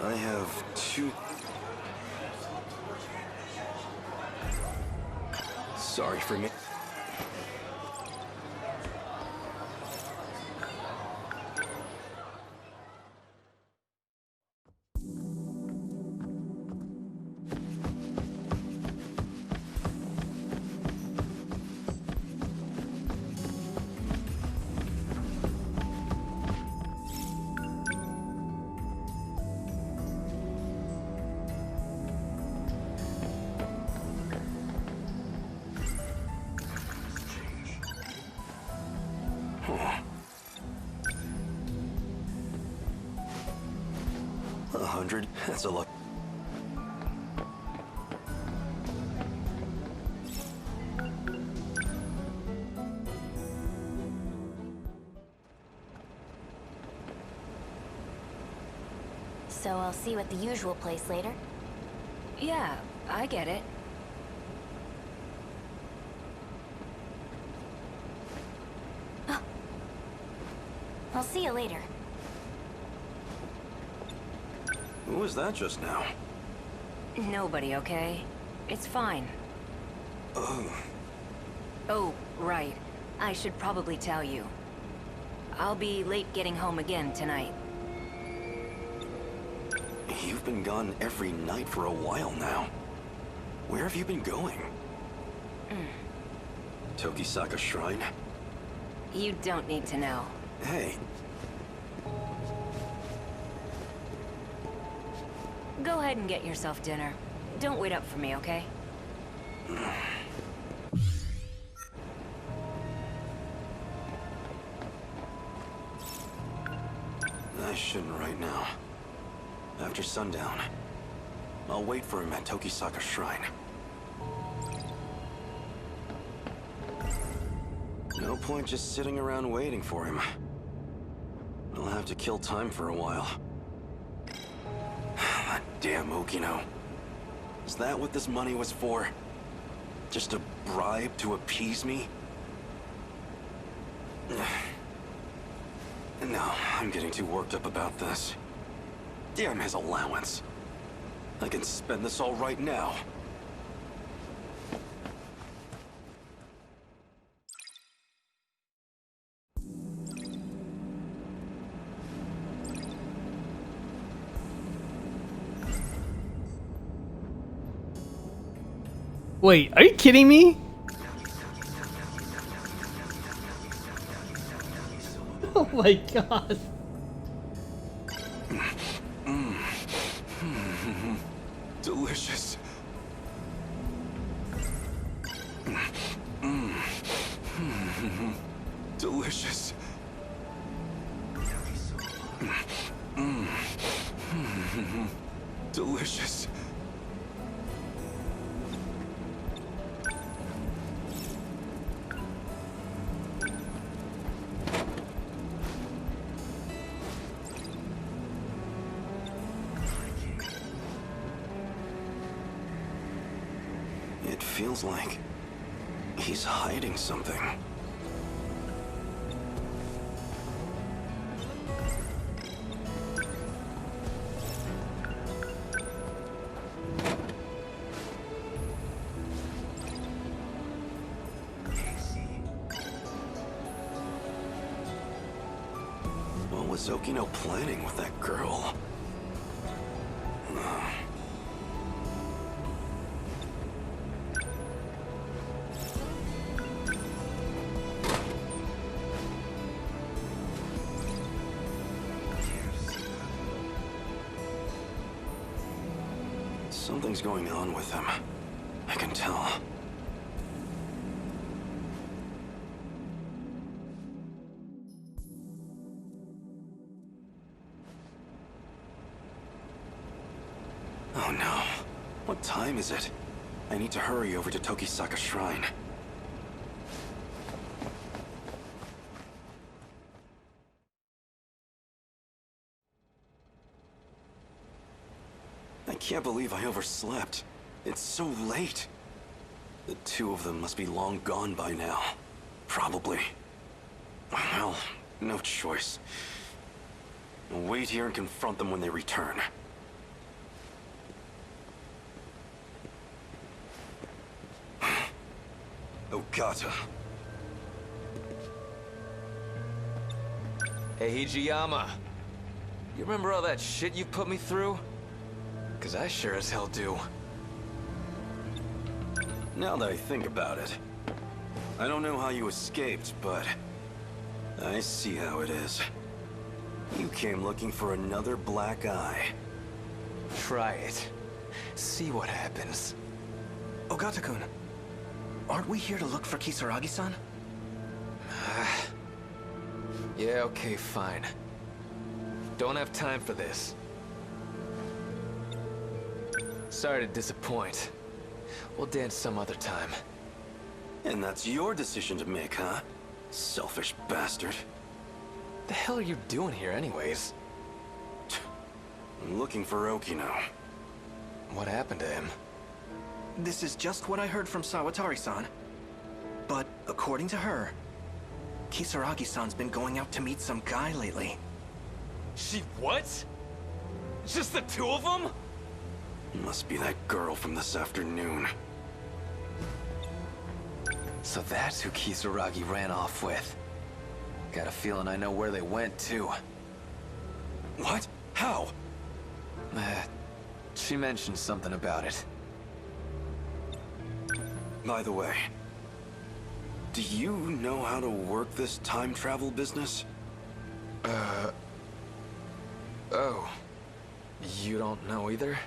I have 2... Sorry for me. That's a look. So I'll see you at the usual place later? Yeah, I get it. I'll see you later. Who was that just now? Nobody, okay? It's fine. Oh, right. I should probably tell you. I'll be late getting home again tonight. You've been gone every night for a while now. Where have you been going? Tokisaka Shrine? You don't need to know. Hey. Go ahead and get yourself dinner. Don't wait up for me, okay? I shouldn't right now. After sundown, I'll wait for him at Tokisaka Shrine. No point just sitting around waiting for him. I'll have to kill time for a while. That damn Okino. Is that what this money was for? Just a bribe to appease me? No, I'm getting too worked up about this. Damn his allowance. I can spend this all right now. Wait, are you kidding me? Oh my god. Delicious. Delicious. Delicious. It feels like he's hiding something. What was Okino planning with that girl? Something's going on with him. I can tell. Oh no. What time is it? I need to hurry over to Tokisaka Shrine. I can't believe I overslept. It's so late. The two of them must be long gone by now. Probably. Well, no choice. I'll wait here and confront them when they return. Ogata. Hey, Hijiyama. You remember all that shit you put me through? 'Cause I sure as hell do. Now that I think about it, I don't know how you escaped, but I see how it is. You came looking for another black eye. Try it. See what happens. Ogata-kun, aren't we here to look for Kisaragi-san? Yeah, okay, fine. Don't have time for this. Sorry to disappoint. We'll dance some other time. And that's your decision to make, huh? Selfish bastard. The hell are you doing here anyways? I'm looking for Okino. What happened to him? This is just what I heard from Sawatari-san. But according to her, Kisaragi-san's been going out to meet some guy lately. She what? Just the two of them? Must be that girl from this afternoon. So that's who Kisaragi ran off with. Got a feeling I know where they went, too. What? How? She mentioned something about it. By the way, do you know how to work this time travel business? Oh. You don't know either?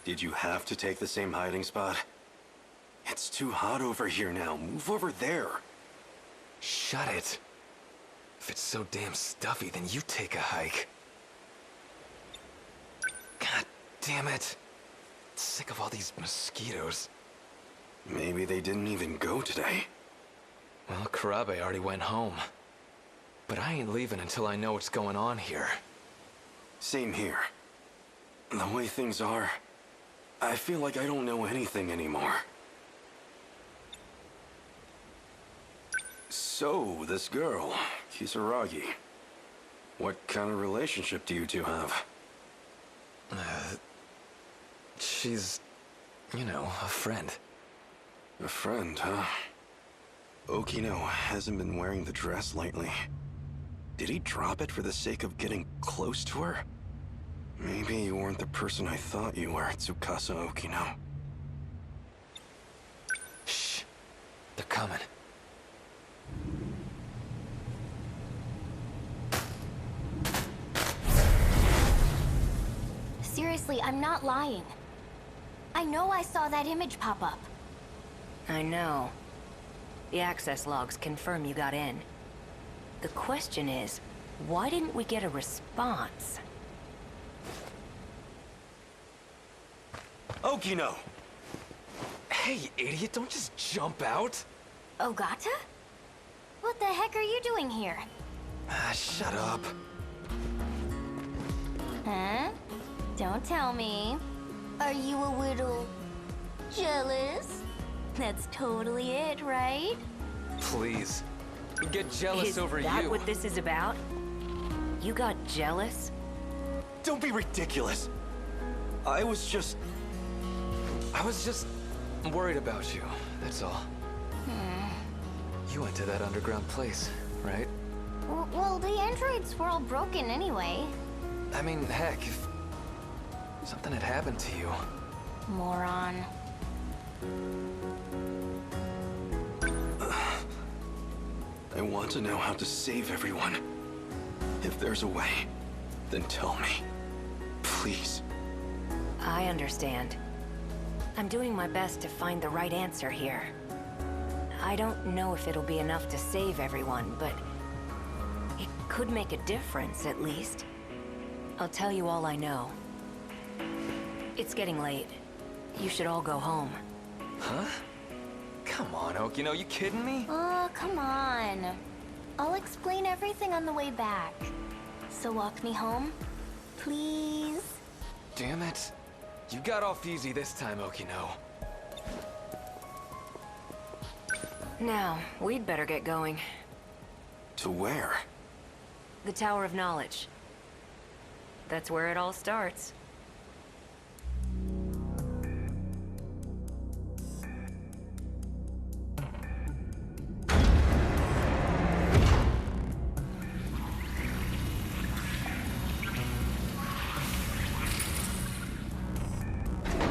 Did you have to take the same hiding spot? It's too hot over here now. Move over there. Shut it. If it's so damn stuffy, then you take a hike. God damn it. Sick of all these mosquitoes. Maybe they didn't even go today. Well, Karabe already went home. But I ain't leaving until I know what's going on here. Same here. The way things are, I feel like I don't know anything anymore. So, this girl, Kisaragi. What kind of relationship do you two have? She's, you know, a friend. A friend, huh? Okino hasn't been wearing the dress lately. Did he drop it for the sake of getting close to her? Maybe you weren't the person I thought you were, Tsukasa Okino. Shh. They're coming. Seriously, I'm not lying. I know I saw that image pop up. I know. The access logs confirm you got in. The question is, why didn't we get a response? Okino! Hey, idiot, don't just jump out. Ogata? What the heck are you doing here? Ah, shut up. Huh? Don't tell me. Are you a little jealous? That's totally it, right? Please. Get jealous over you. Is that what this is about? You got jealous? Don't be ridiculous. I was just worried about you, that's all. You went to that underground place, right? Well, the androids were all broken anyway. I mean, heck, if something had happened to you. Moron. I want to know how to save everyone. If there's a way, then tell me. Please. I understand. I'm doing my best to find the right answer here. I don't know if it'll be enough to save everyone, but it could make a difference, at least. I'll tell you all I know. It's getting late. You should all go home. Huh? Come on, Okino, you kidding me? Oh, come on. I'll explain everything on the way back. So walk me home, please? Damn it. You got off easy this time, Okino. Now, we'd better get going. To where? The Tower of Knowledge. That's where it all starts.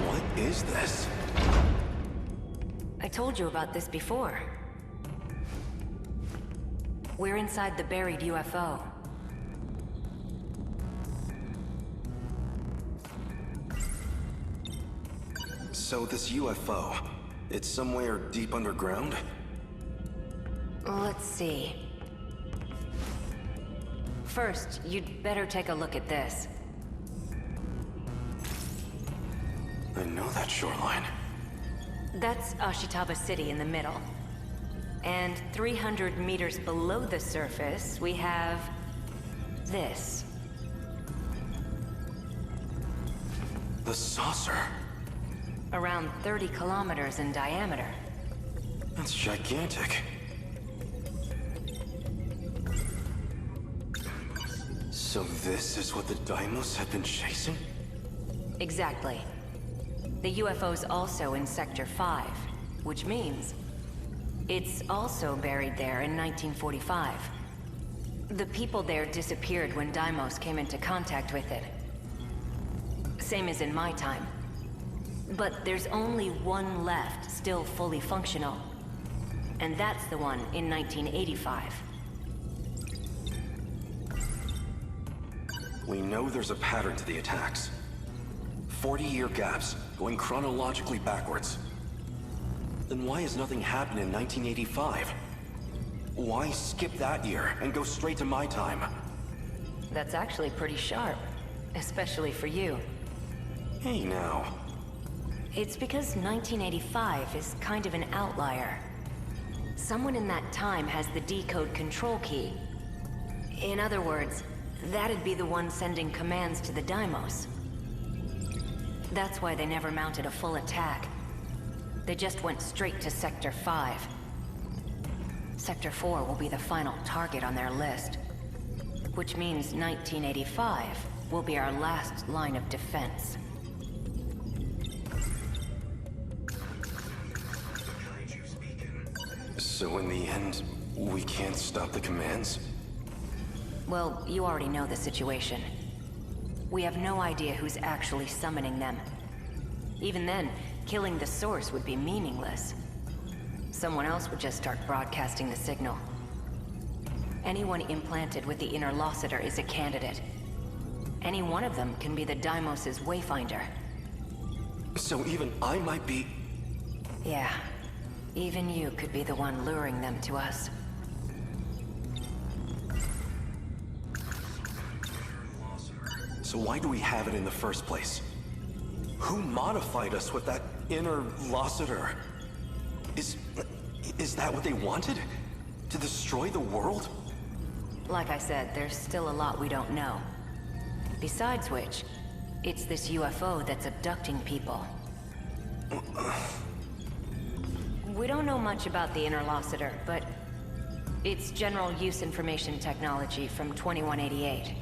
What is this? I told you about this before. We're inside the buried UFO. So this UFO, it's somewhere deep underground? Let's see. First, you'd better take a look at this. I know that shoreline. That's Ashitaba City in the middle. And 300 meters below the surface, we have this. The saucer. Around 30 kilometers in diameter. That's gigantic. So this is what the Daimos have been chasing? Exactly. The UFO's also in Sector 5, which means it's also buried there in 1945. The people there disappeared when Deimos came into contact with it. Same as in my time. But there's only one left still fully functional. And that's the one in 1985. We know there's a pattern to the attacks. 40-year gaps, going chronologically backwards. Then why has nothing happened in 1985? Why skip that year and go straight to my time? That's actually pretty sharp, especially for you. Hey now. It's because 1985 is kind of an outlier. Someone in that time has the decode control key. In other words, that'd be the one sending commands to the Deimos. That's why they never mounted a full attack. They just went straight to Sector 5. Sector 4 will be the final target on their list. Which means 1985 will be our last line of defense. So in the end, we can't stop the commands? Well, you already know the situation. We have no idea who's actually summoning them. Even then, killing the source would be meaningless. Someone else would just start broadcasting the signal. Anyone implanted with the Interlocutor is a candidate. Any one of them can be the Deimos' wayfinder. So even I might be... Yeah. Even you could be the one luring them to us. So why do we have it in the first place? Who modified us with that Interlocutor? Is that what they wanted? To destroy the world? Like I said, there's still a lot we don't know. Besides which, it's this UFO that's abducting people. We don't know much about the Interlocutor, but it's general use information technology from 2188.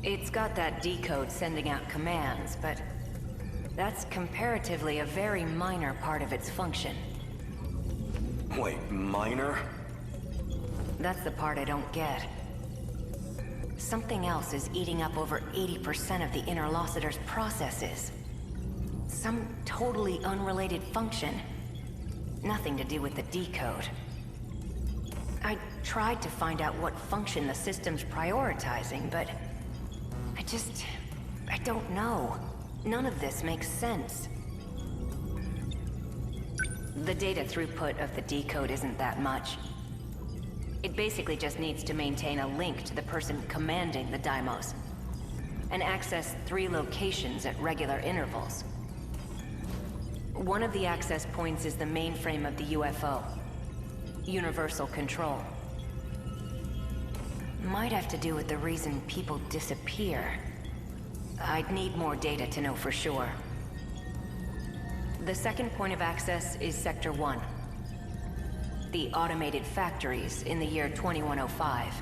It's got that decode sending out commands, but that's comparatively a very minor part of its function. Wait, minor? That's the part I don't get. Something else is eating up over 80% of the Interlocutor's processes. Some totally unrelated function. Nothing to do with the decode. I tried to find out what function the system's prioritizing, but I don't know. None of this makes sense. The data throughput of the decode isn't that much. It basically just needs to maintain a link to the person commanding the Deimos, and access 3 locations at regular intervals. One of the access points is the mainframe of the UFO. Universal control. Might have to do with the reason people disappear. I'd need more data to know for sure. The second point of access is Sector 1. The automated factories in the year 2105.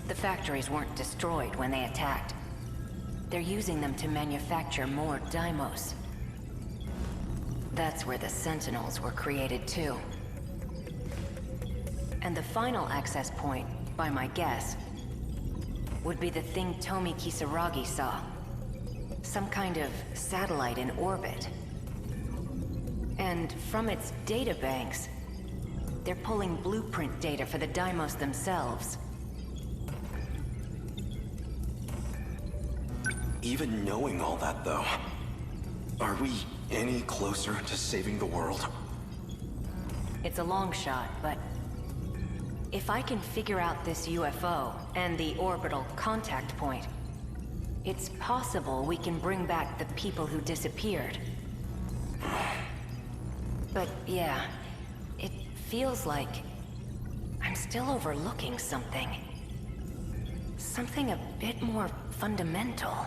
The factories weren't destroyed when they attacked. They're using them to manufacture more Deimos. That's where the Sentinels were created too. And the final access point, by my guess, would be the thing Tomi Kisaragi saw. Some kind of satellite in orbit. And from its databanks, they're pulling blueprint data for the Deimos themselves. Even knowing all that, though, are we any closer to saving the world? It's a long shot, but if I can figure out this UFO and the orbital contact point, it's possible we can bring back the people who disappeared. But yeah, it feels like I'm still overlooking something. Something a bit more fundamental.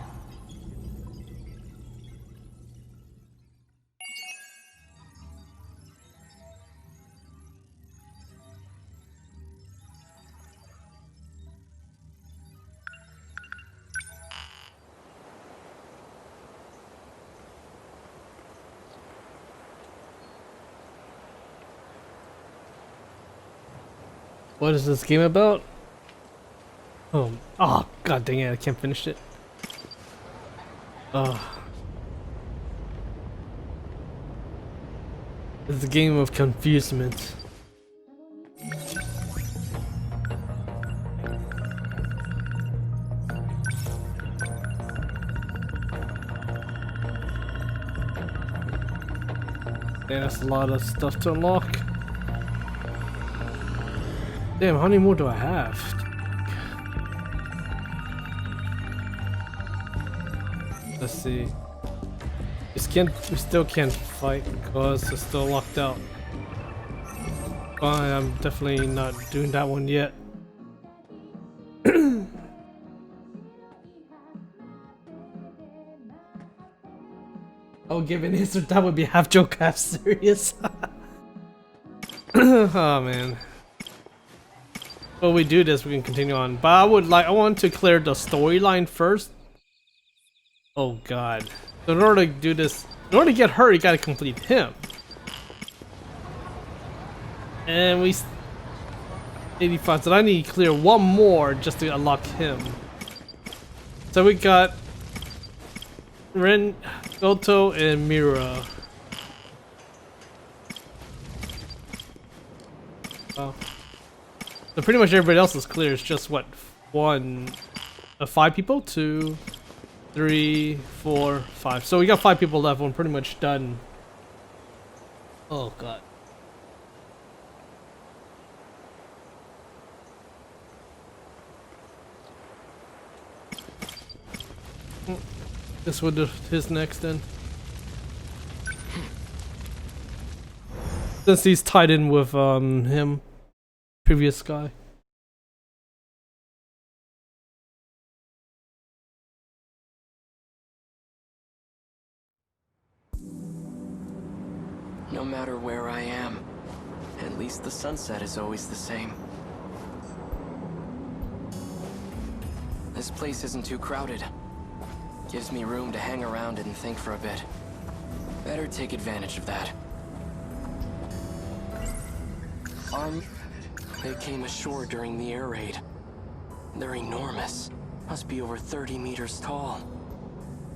What is this game about? Oh, god dang it, I can't finish it. It's a game of confusement. Yeah, that's a lot of stuff to unlock. Damn, how many more do I have? Let's see. We still can't fight because it's still locked out. Fine, I'm definitely not doing that one yet. I'll give an answer that would be half joke, half serious. Oh man. Well, we do this, we can continue on. But I want to clear the storyline first. Oh god. So in order to do this, in order to get her, you gotta complete him. And we 85, so I need to clear one more just to unlock him. So we got Ren, Goto, and Mira. Oh. So pretty much everybody else is clear. It's just what, 5 people? 2, 3, 4, 5. So we got 5 people left. We're pretty much done. Oh god. This would do his next then. Since he's tied in with him, previous guy. No matter where I am, at least the sunset is always the same. This place isn't too crowded. Gives me room to hang around and think for a bit. Better take advantage of that. They came ashore during the air raid. They're enormous. Must be over 30 meters tall.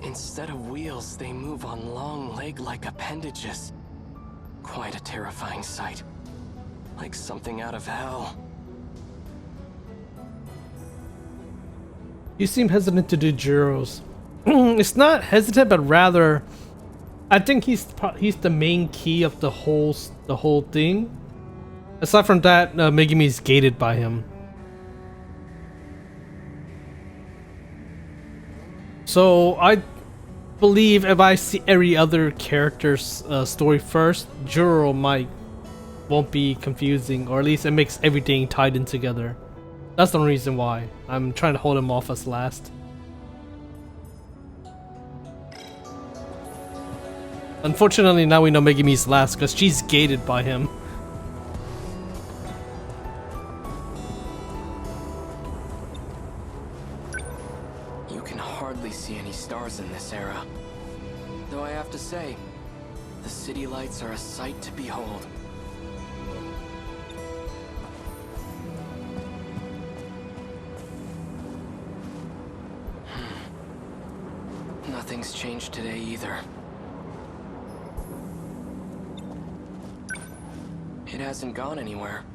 Instead of wheels, they move on long leg-like appendages. Quite a terrifying sight. Like something out of hell. You seem hesitant to do Juros. It's not hesitant, but rather, I think he's the main key of the whole thing. Aside from that, Megumi's gated by him. So I believe if I see every other character's story first, Juro won't be confusing, or at least it makes everything tied in together. That's the reason why I'm trying to hold him off as last. Unfortunately, now we know Megumi's last because she's gated by him. You can hardly see any stars in this era. Though I have to say, the city lights are a sight to behold. Nothing's changed today either. It hasn't gone anywhere.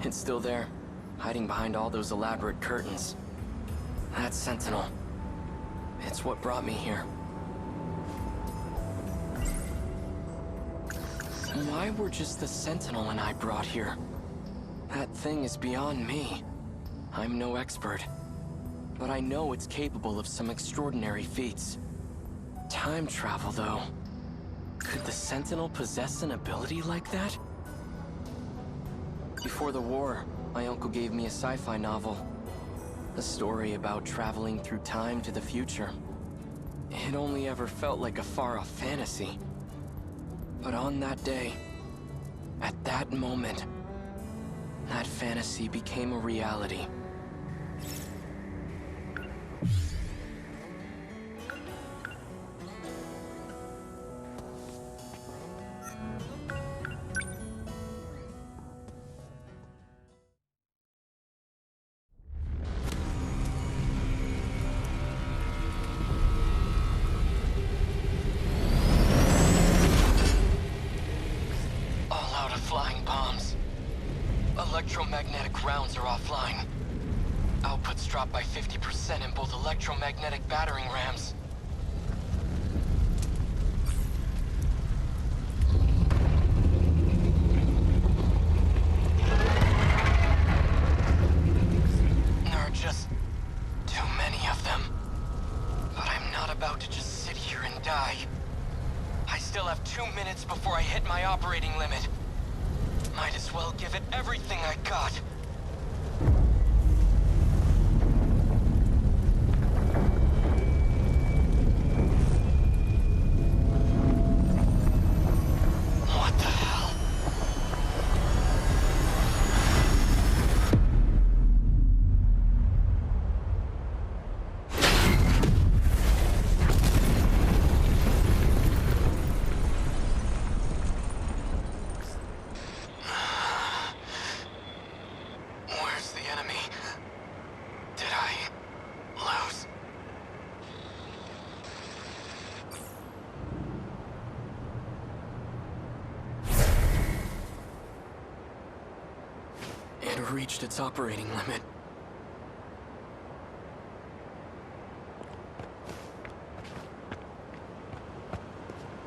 It's still there, hiding behind all those elaborate curtains. That Sentinel. It's what brought me here. Why were just the Sentinel and I brought here? That thing is beyond me. I'm no expert. But I know it's capable of some extraordinary feats. Time travel, though. Could the Sentinel possess an ability like that? Before the war, my uncle gave me a sci-fi novel. A story about traveling through time to the future. It only ever felt like a far-off fantasy. But on that day, at that moment, that fantasy became a reality. Electromagnetic rounds are offline. Output's dropped by 50% in both electromagnetic battering rams. There are just too many of them. But I'm not about to just sit here and die. I still have 2 minutes before I hit my operating limit. Might as well give it everything I got. What the hell? reached its operating limit.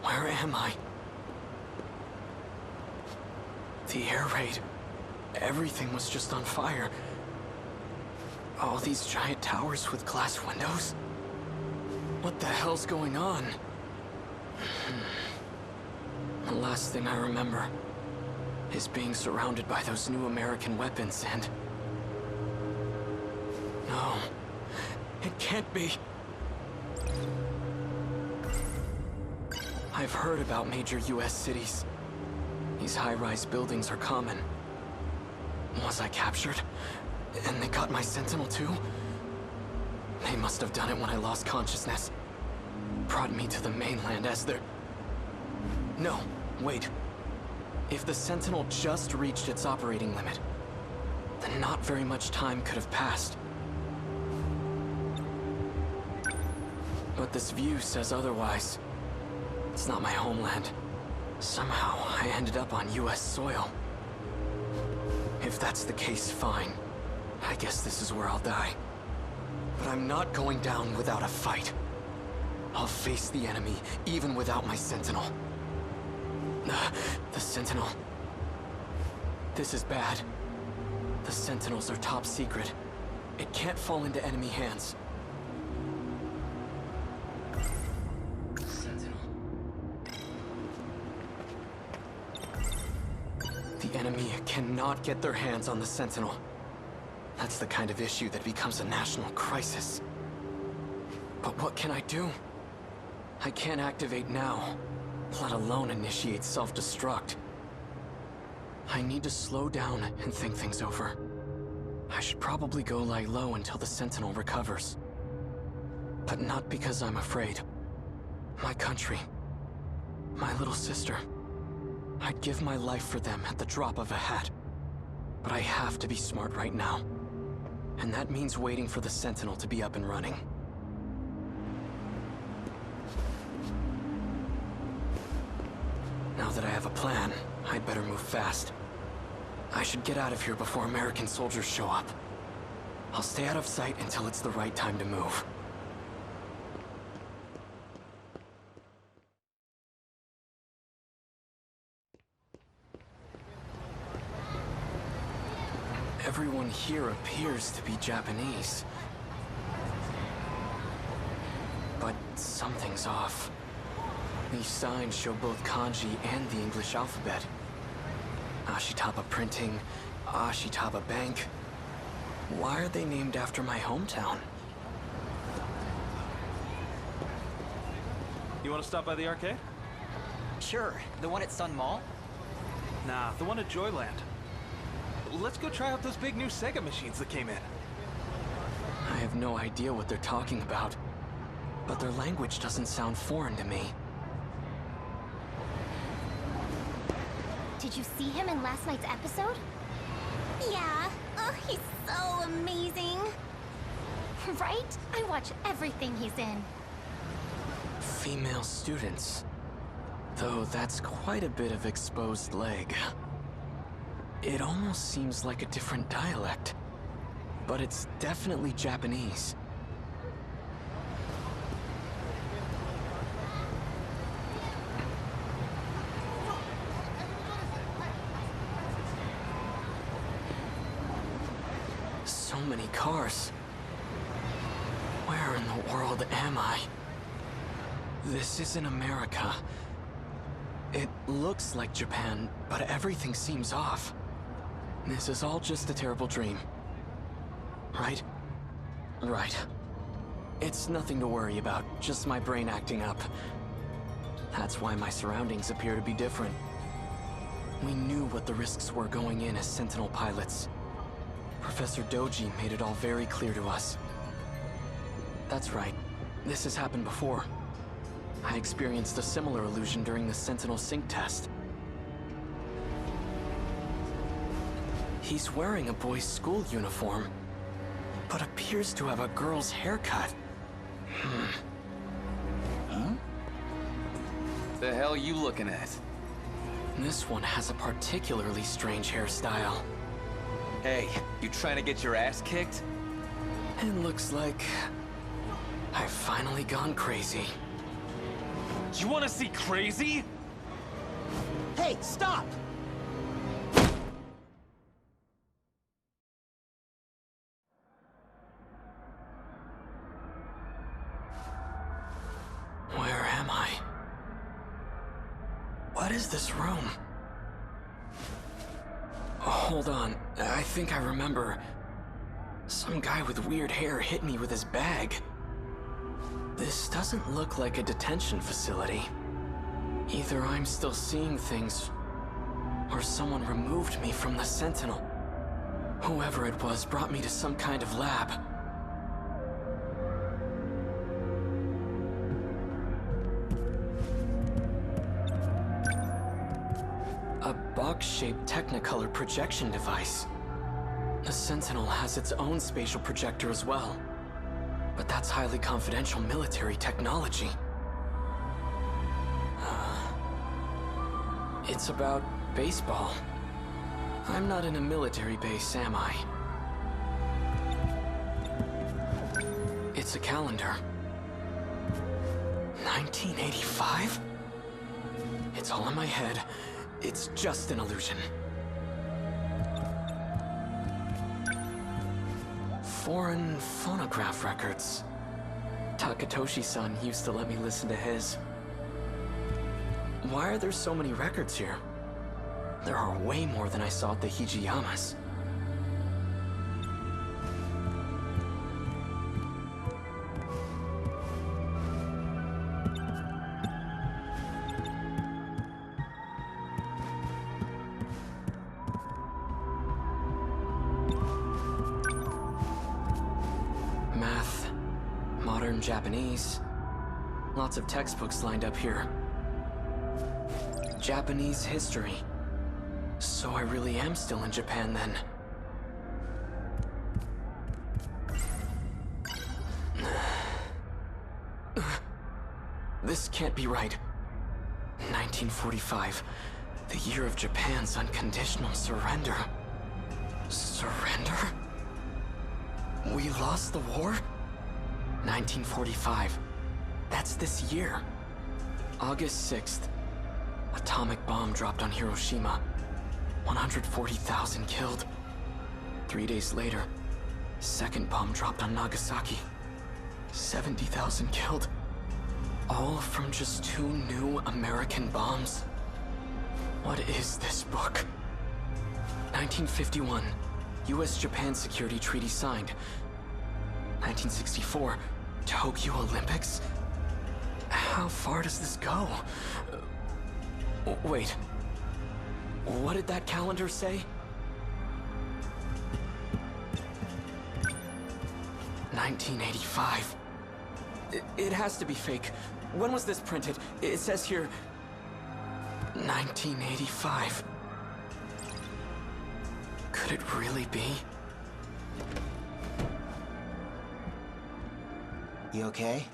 Where am I? The air raid. Everything was just on fire. All these giant towers with glass windows? What the hell's going on? The last thing I remember is being surrounded by those new American weapons and... No, it can't be. I've heard about major US cities. These high-rise buildings are common. Was I captured? And they got my Sentinel too? They must have done it when I lost consciousness. Brought me to the mainland as their... No, wait. If the Sentinel just reached its operating limit, then not very much time could have passed. But this view says otherwise. It's not my homeland. Somehow, I ended up on US soil. If that's the case, fine. I guess this is where I'll die. But I'm not going down without a fight. I'll face the enemy, even without my Sentinel. The Sentinel. This is bad. The Sentinels are top secret. It can't fall into enemy hands. The enemy cannot get their hands on the Sentinel. That's the kind of issue that becomes a national crisis. But what can I do? I can't activate now, let alone initiate self-destruct. I need to slow down and think things over. I should probably go lie low until the Sentinel recovers. But not because I'm afraid. My country, my little sister. I'd give my life for them at the drop of a hat. But I have to be smart right now. And that means waiting for the Sentinel to be up and running. Now that I have a plan, I'd better move fast. I should get out of here before American soldiers show up. I'll stay out of sight until it's the right time to move. Everyone here appears to be Japanese. But something's off. These signs show both kanji and the English alphabet. Ashitaba Printing, Ashitaba Bank. Why are they named after my hometown? You want to stop by the arcade? Sure. The one at Sun Mall? Nah, the one at Joyland. Let's go try out those big new Sega machines that came in. I have no idea what they're talking about, but their language doesn't sound foreign to me. Did you see him in last night's episode? Yeah. Oh, he's so amazing. Right? I watch everything he's in. Female students. Though that's quite a bit of exposed leg. It almost seems like a different dialect, but it's definitely Japanese. So many cars. Where in the world am I? This isn't America. It looks like Japan, but everything seems off. This is all just a terrible dream. Right? Right. It's nothing to worry about, just my brain acting up. That's why my surroundings appear to be different. We knew what the risks were going in as Sentinel pilots. Professor Doji made it all very clear to us. That's right. This has happened before. I experienced a similar illusion during the Sentinel sync test. He's wearing a boy's school uniform, but appears to have a girl's haircut. Huh? The hell you looking at? This one has a particularly strange hairstyle. Hey, you trying to get your ass kicked? It looks like I've finally gone crazy. You want to see crazy? Hey, stop! Where am I? What is this room? Oh, hold on, I think I remember. Some guy with weird hair hit me with his bag. This doesn't look like a detention facility. Either I'm still seeing things, or someone removed me from the Sentinel. Whoever it was brought me to some kind of lab. A box-shaped Technicolor projection device. The Sentinel has its own spatial projector as well. But that's highly confidential military technology. It's about baseball. I'm not in a military base, am I? It's a calendar. 1985? It's all in my head. It's just an illusion. Foreign phonograph records. Takatoshi-san used to let me listen to his. Why are there so many records here? There are way more than I saw at the Hijiyamas. Math, modern Japanese, lots of textbooks lined up here. Japanese history. So I really am still in Japan then. This can't be right. 1945, the year of Japan's unconditional surrender. Surrender? We lost the war? 1945. That's this year. August 6th. Atomic bomb dropped on Hiroshima. 140,000 killed. 3 days later, second bomb dropped on Nagasaki. 70,000 killed. All from just 2 new American bombs. What is this book? 1951, US-Japan Security Treaty signed. 1964, Tokyo Olympics? How far does this go? Wait. What did that calendar say? 1985. It has to be fake. When was this printed? It says here... 1985. Could it really be? You okay?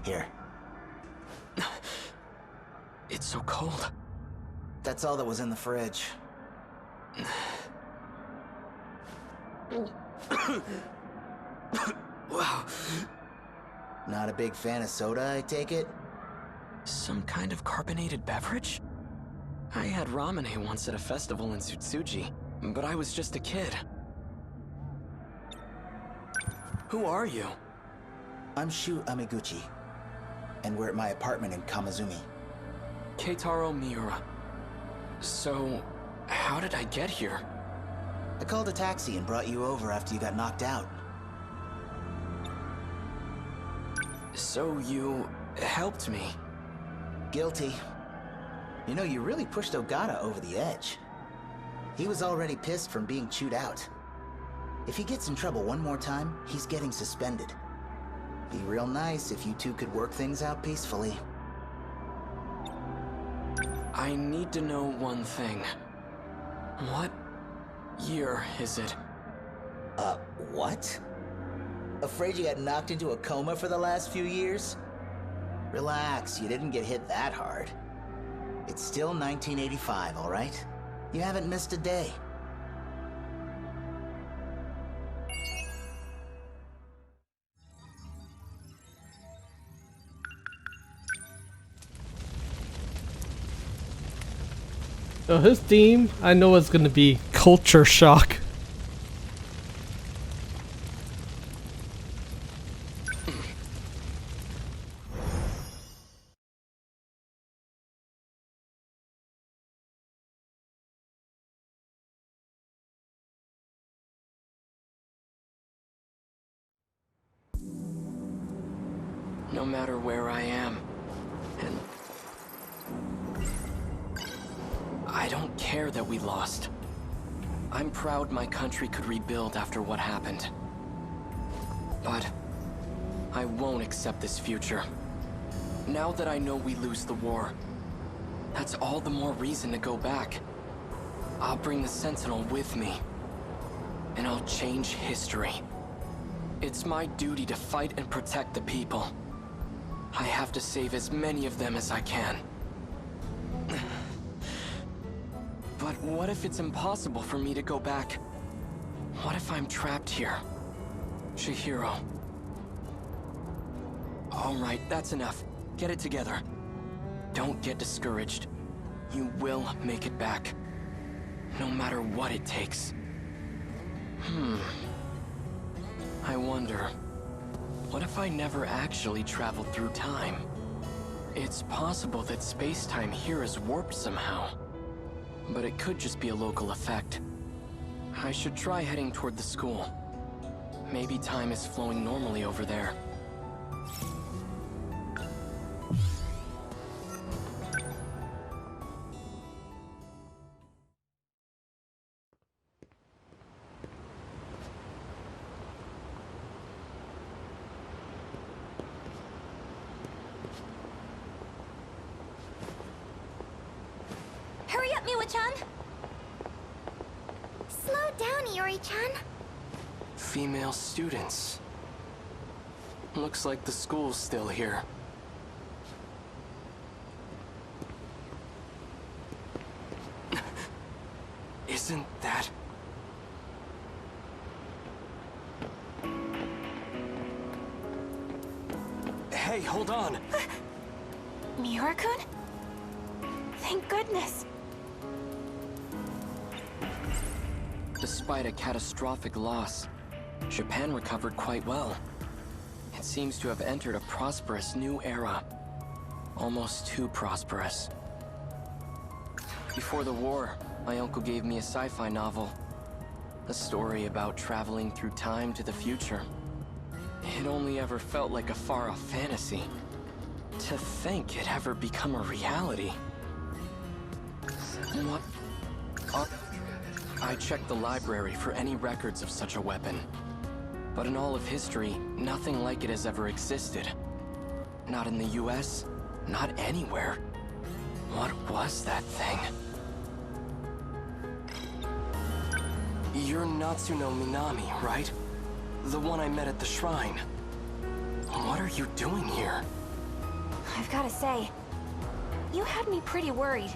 Here. It's so cold. That's all that was in the fridge. Wow. Not a big fan of soda, I take it? Some kind of carbonated beverage? I had ramen once at a festival in Tsutsuji, but I was just a kid. Who are you? I'm Shu Amiguchi, and we're at my apartment in Kamizumi. Keitaro Miura. So, how did I get here? I called a taxi and brought you over after you got knocked out. So you helped me? Guilty. You know, you really pushed Ogata over the edge. He was already pissed from being chewed out. If he gets in trouble one more time, he's getting suspended. Be real nice if you two could work things out peacefully. I need to know one thing. What year is it? What? Afraid you got knocked into a coma for the last few years? Relax, you didn't get hit that hard. It's still 1985, all right? You haven't missed a day. So his theme, I know it's gonna be culture shock. No matter where I am, and I don't care that we lost. I'm proud my country could rebuild after what happened. But I won't accept this future. Now that I know we lose the war, that's all the more reason to go back. I'll bring the Sentinel with me, and I'll change history. It's my duty to fight and protect the people. I have to save as many of them as I can. But what if it's impossible for me to go back? What if I'm trapped here? Chihiro. All right, that's enough. Get it together. Don't get discouraged. You will make it back. No matter what it takes. I wonder, what if I never actually traveled through time? It's possible that space-time here is warped somehow. But it could just be a local effect. I should try heading toward the school. Maybe time is flowing normally over there. Hurry up, Miwa-chan! Slow down, Iori-chan. Female students. Looks like the school's still here. Isn't that... Hey, hold on! Miura-kun? Thank goodness. Despite a catastrophic loss, Japan recovered quite well. It seems to have entered a prosperous new era. Almost too prosperous. Before the war, my uncle gave me a sci-fi novel. A story about traveling through time to the future. It only ever felt like a far-off fantasy. To think it ever become a reality. What? I checked the library for any records of such a weapon. But in all of history, nothing like it has ever existed. Not in the US, not anywhere. What was that thing? You're Natsuno Minami, right? The one I met at the shrine. What are you doing here? I've gotta say, you had me pretty worried.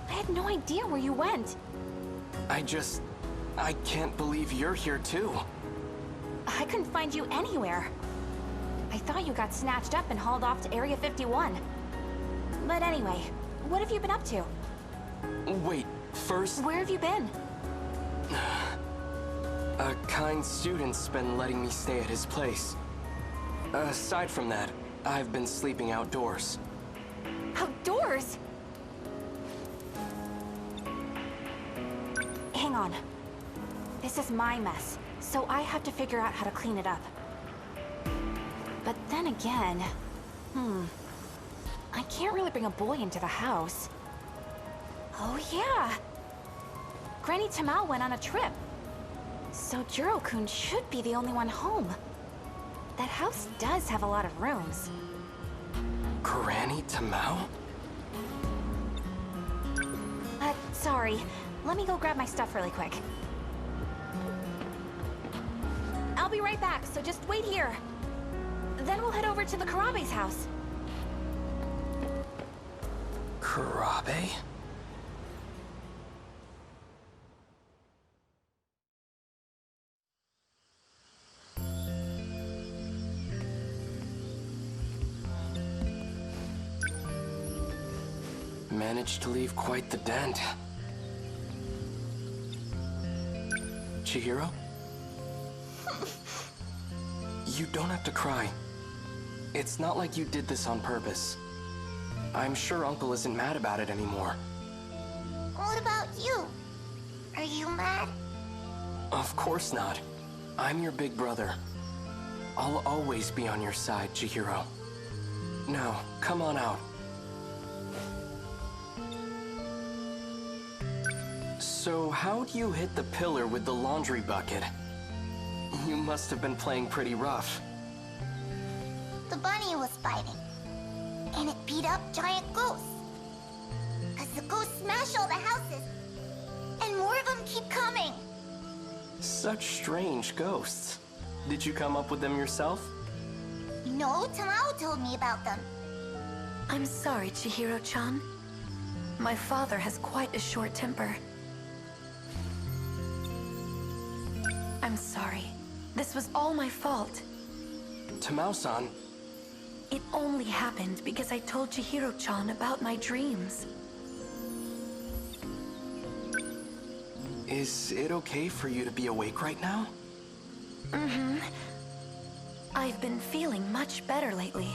I had no idea where you went. I can't believe you're here too. I couldn't find you anywhere. I thought you got snatched up and hauled off to Area 51. But anyway, what have you been up to? Wait, first... Where have you been? A kind student's been letting me stay at his place. Aside from that, I've been sleeping outdoors. Outdoors? Hang on. This is my mess, so I have to figure out how to clean it up. But then again... I can't really bring a boy into the house. Oh yeah! Granny Tamao went on a trip. So Jiro-kun should be the only one home. That house does have a lot of rooms. Granny Tamao? Sorry. Let me go grab my stuff really quick. I'll be right back, so just wait here. Then we'll head over to the Karabe's house. Karabe? Managed to leave quite the dent. Chihiro? You don't have to cry. It's not like you did this on purpose. I'm sure Uncle isn't mad about it anymore. What about you? Are you mad? Of course not. I'm your big brother. I'll always be on your side, Chihiro. Now, come on out. So how do you hit the pillar with the laundry bucket? You must have been playing pretty rough. The bunny was fighting. And it beat up giant ghosts. Cause the ghosts smash all the houses. And more of them keep coming. Such strange ghosts. Did you come up with them yourself? No, Tamao told me about them. I'm sorry, Chihiro-chan. My father has quite a short temper. I'm sorry. This was all my fault. Tamao-san. It only happened because I told Chihiro-chan about my dreams. Is it okay for you to be awake right now? Mm-hmm. I've been feeling much better lately.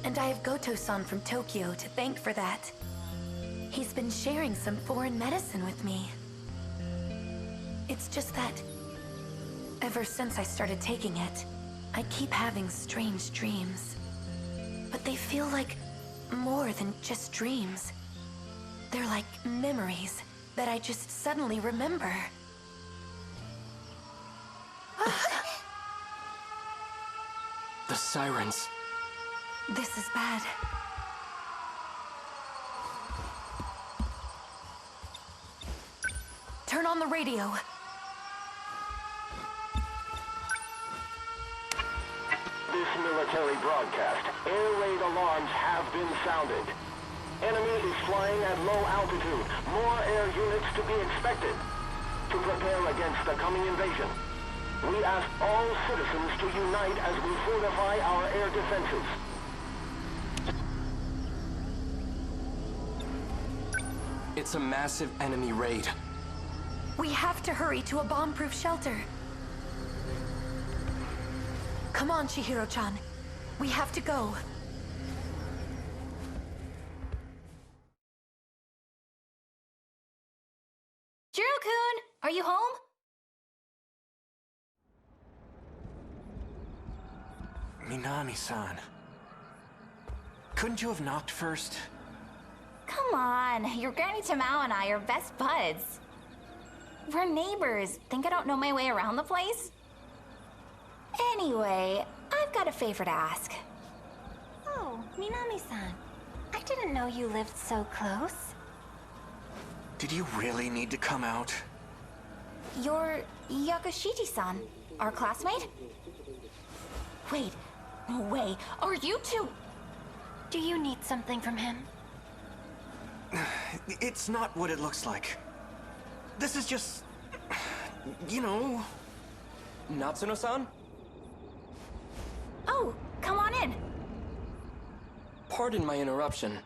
And I have Goto-san from Tokyo to thank for that. He's been sharing some foreign medicine with me. It's just that ever since I started taking it, I keep having strange dreams. But they feel like more than just dreams. They're like memories that I just suddenly remember. The sirens. This is bad. Turn on the radio. This military broadcast. Air raid alarms have been sounded. Enemy is flying at low altitude. More air units to be expected. To prepare against the coming invasion, we ask all citizens to unite as we fortify our air defenses. It's a massive enemy raid. We have to hurry to a bomb-proof shelter. Come on, Chihiro-chan. We have to go. Jiro-kun, are you home? Minami-san. Couldn't you have knocked first? Come on, your Granny Tamao and I are best buds. We're neighbors. Think I don't know my way around the place? Anyway, I've got a favor to ask. Oh, Minami-san. I didn't know you lived so close. Did you really need to come out? You're Yakushiji-san, our classmate? Wait, no way. Are you two? Do you need something from him? It's not what it looks like. This is just... you know... Natsuno-san? Oh, come on in. Pardon my interruption.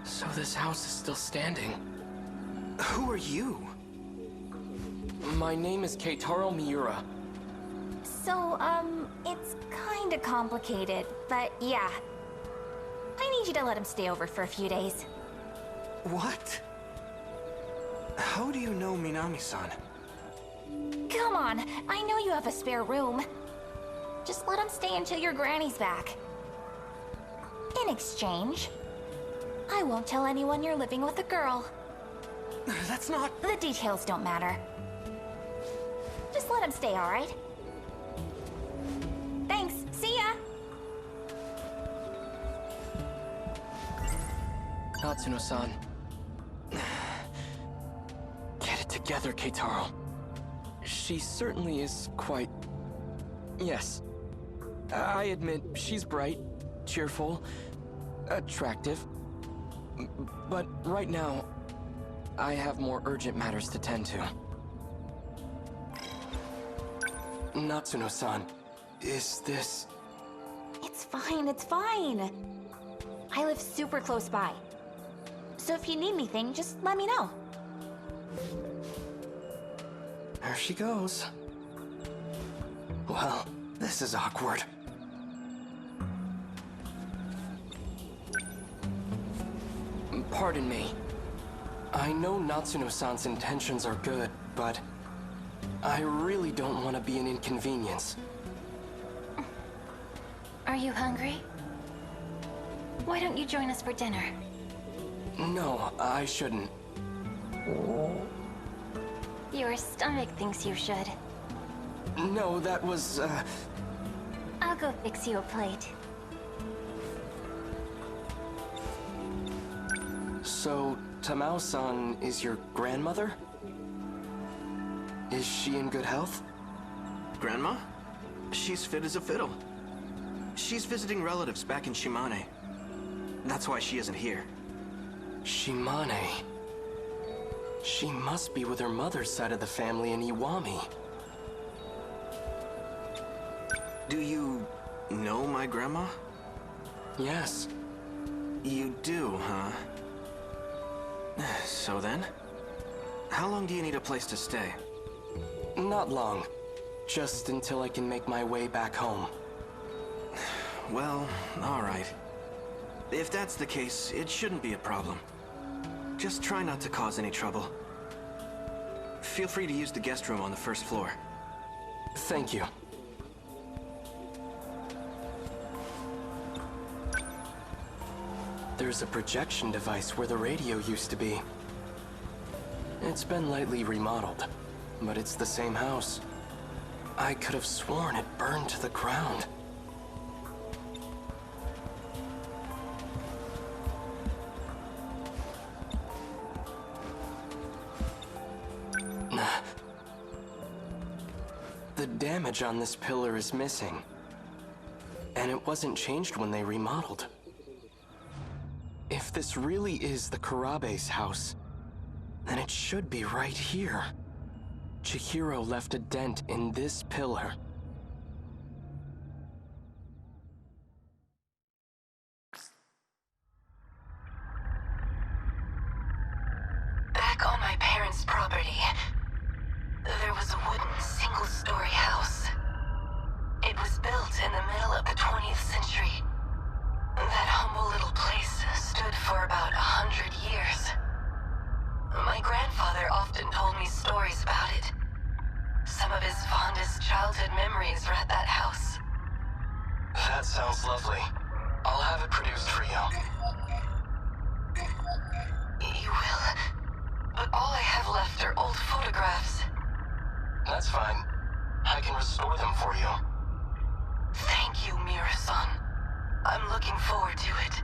So this house is still standing. Who are you? My name is Keitaro Miura. So, it's kinda complicated, but yeah. I need you to let him stay over for a few days. What? How do you know Minami-san? Come on, I know you have a spare room. Just let him stay until your granny's back. In exchange, I won't tell anyone you're living with a girl. That's not... The details don't matter. Just let him stay, alright? Thanks, see ya! Natsuno-san. Get it together, Keitaro. She certainly is quite... Yes. I admit, she's bright, cheerful, attractive. But right now, I have more urgent matters to tend to. Natsuno-san, is this... It's fine, it's fine. I live super close by. So if you need anything, just let me know. There she goes. Well, this is awkward. Pardon me. I know Natsuno-san's intentions are good, but I really don't want to be an inconvenience. Are you hungry? Why don't you join us for dinner? No, I shouldn't. Your stomach thinks you should. No, that was, I'll go fix you a plate. So, Tamao-san is your grandmother? Is she in good health? Grandma? She's fit as a fiddle. She's visiting relatives back in Shimane. That's why she isn't here. Shimane? She must be with her mother's side of the family in Iwami. Do you know my grandma? Yes. You do, huh? So then? How long do you need a place to stay? Not long. Just until I can make my way back home. Well, alright. If that's the case, it shouldn't be a problem. Just try not to cause any trouble. Feel free to use the guest room on the first floor. Thank you. There's a projection device where the radio used to be. It's been lightly remodeled, but it's the same house. I could have sworn it burned to the ground. The damage on this pillar is missing. And it wasn't changed when they remodeled. If this really is the Kurabe's house, then it should be right here. Chihiro left a dent in this pillar. Back on my parents' property, there was a wooden single-story house. It was built in the middle of the 20th century. That humble little place stood for about 100 years. My grandfather often told me stories about it. Some of his fondest childhood memories are at that house. That sounds lovely. I'll have it produced for you. You will? But all I have left are old photographs. That's fine. I can restore them for you. Thank you, Mira-san. I'm looking forward to it.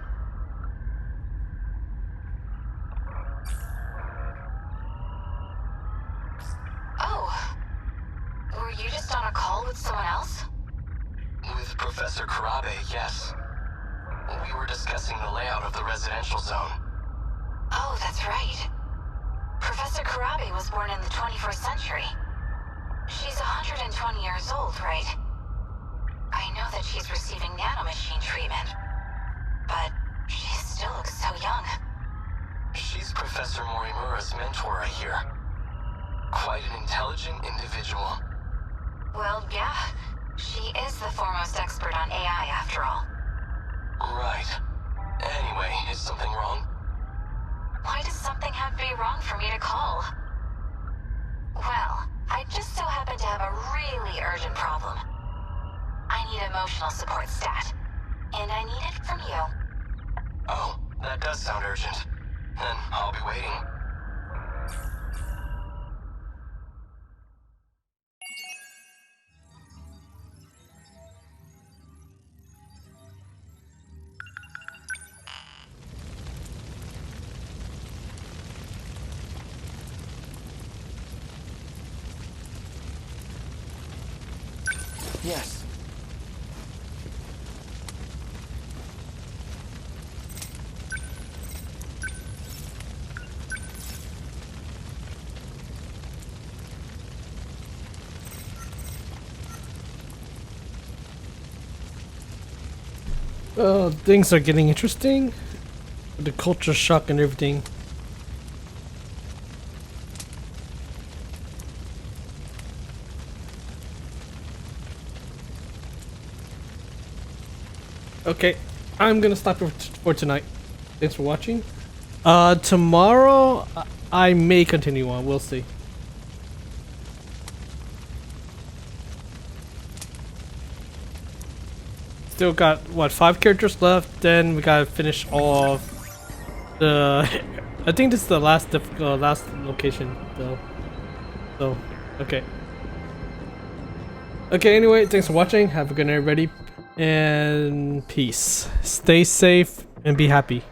Oh. Were you just on a call with someone else? With Professor Kurabe, yes. We were discussing the layout of the residential zone. Oh, that's right. Professor Kurabe was born in the 21st century. She's 120 years old, right? I know that she's receiving nanomachine treatment, but she still looks so young. She's Professor Morimura's mentor, I hear. Quite an intelligent individual. Well, yeah. She is the foremost expert on AI, after all. Right. Anyway, is something wrong? Why does something have to be wrong for me to call? Well, I just so happen to have a really urgent problem. I need emotional support stat, and I need it from you. Oh, that does sound urgent. Then I'll be waiting. Yes. Things are getting interesting. The culture shock and everything. Okay, I'm gonna stop for tonight. Thanks for watching. Tomorrow I may continue on. We'll see. Still got what, 5 characters left. Then we gotta finish off the. I think this is the last last location though. So okay. Okay. Anyway, thanks for watching. Have a good night, everybody. And peace. Stay safe and be happy.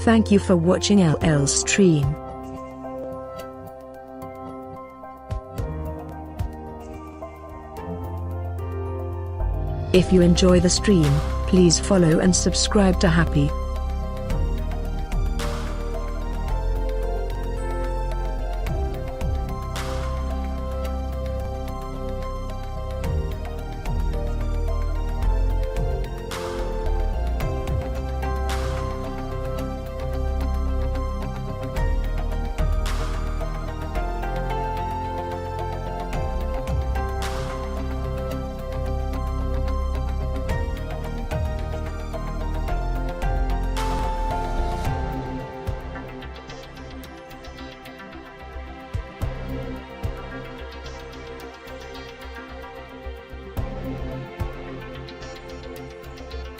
Thank you for watching LL's stream. If you enjoy the stream, please follow and subscribe to Happy.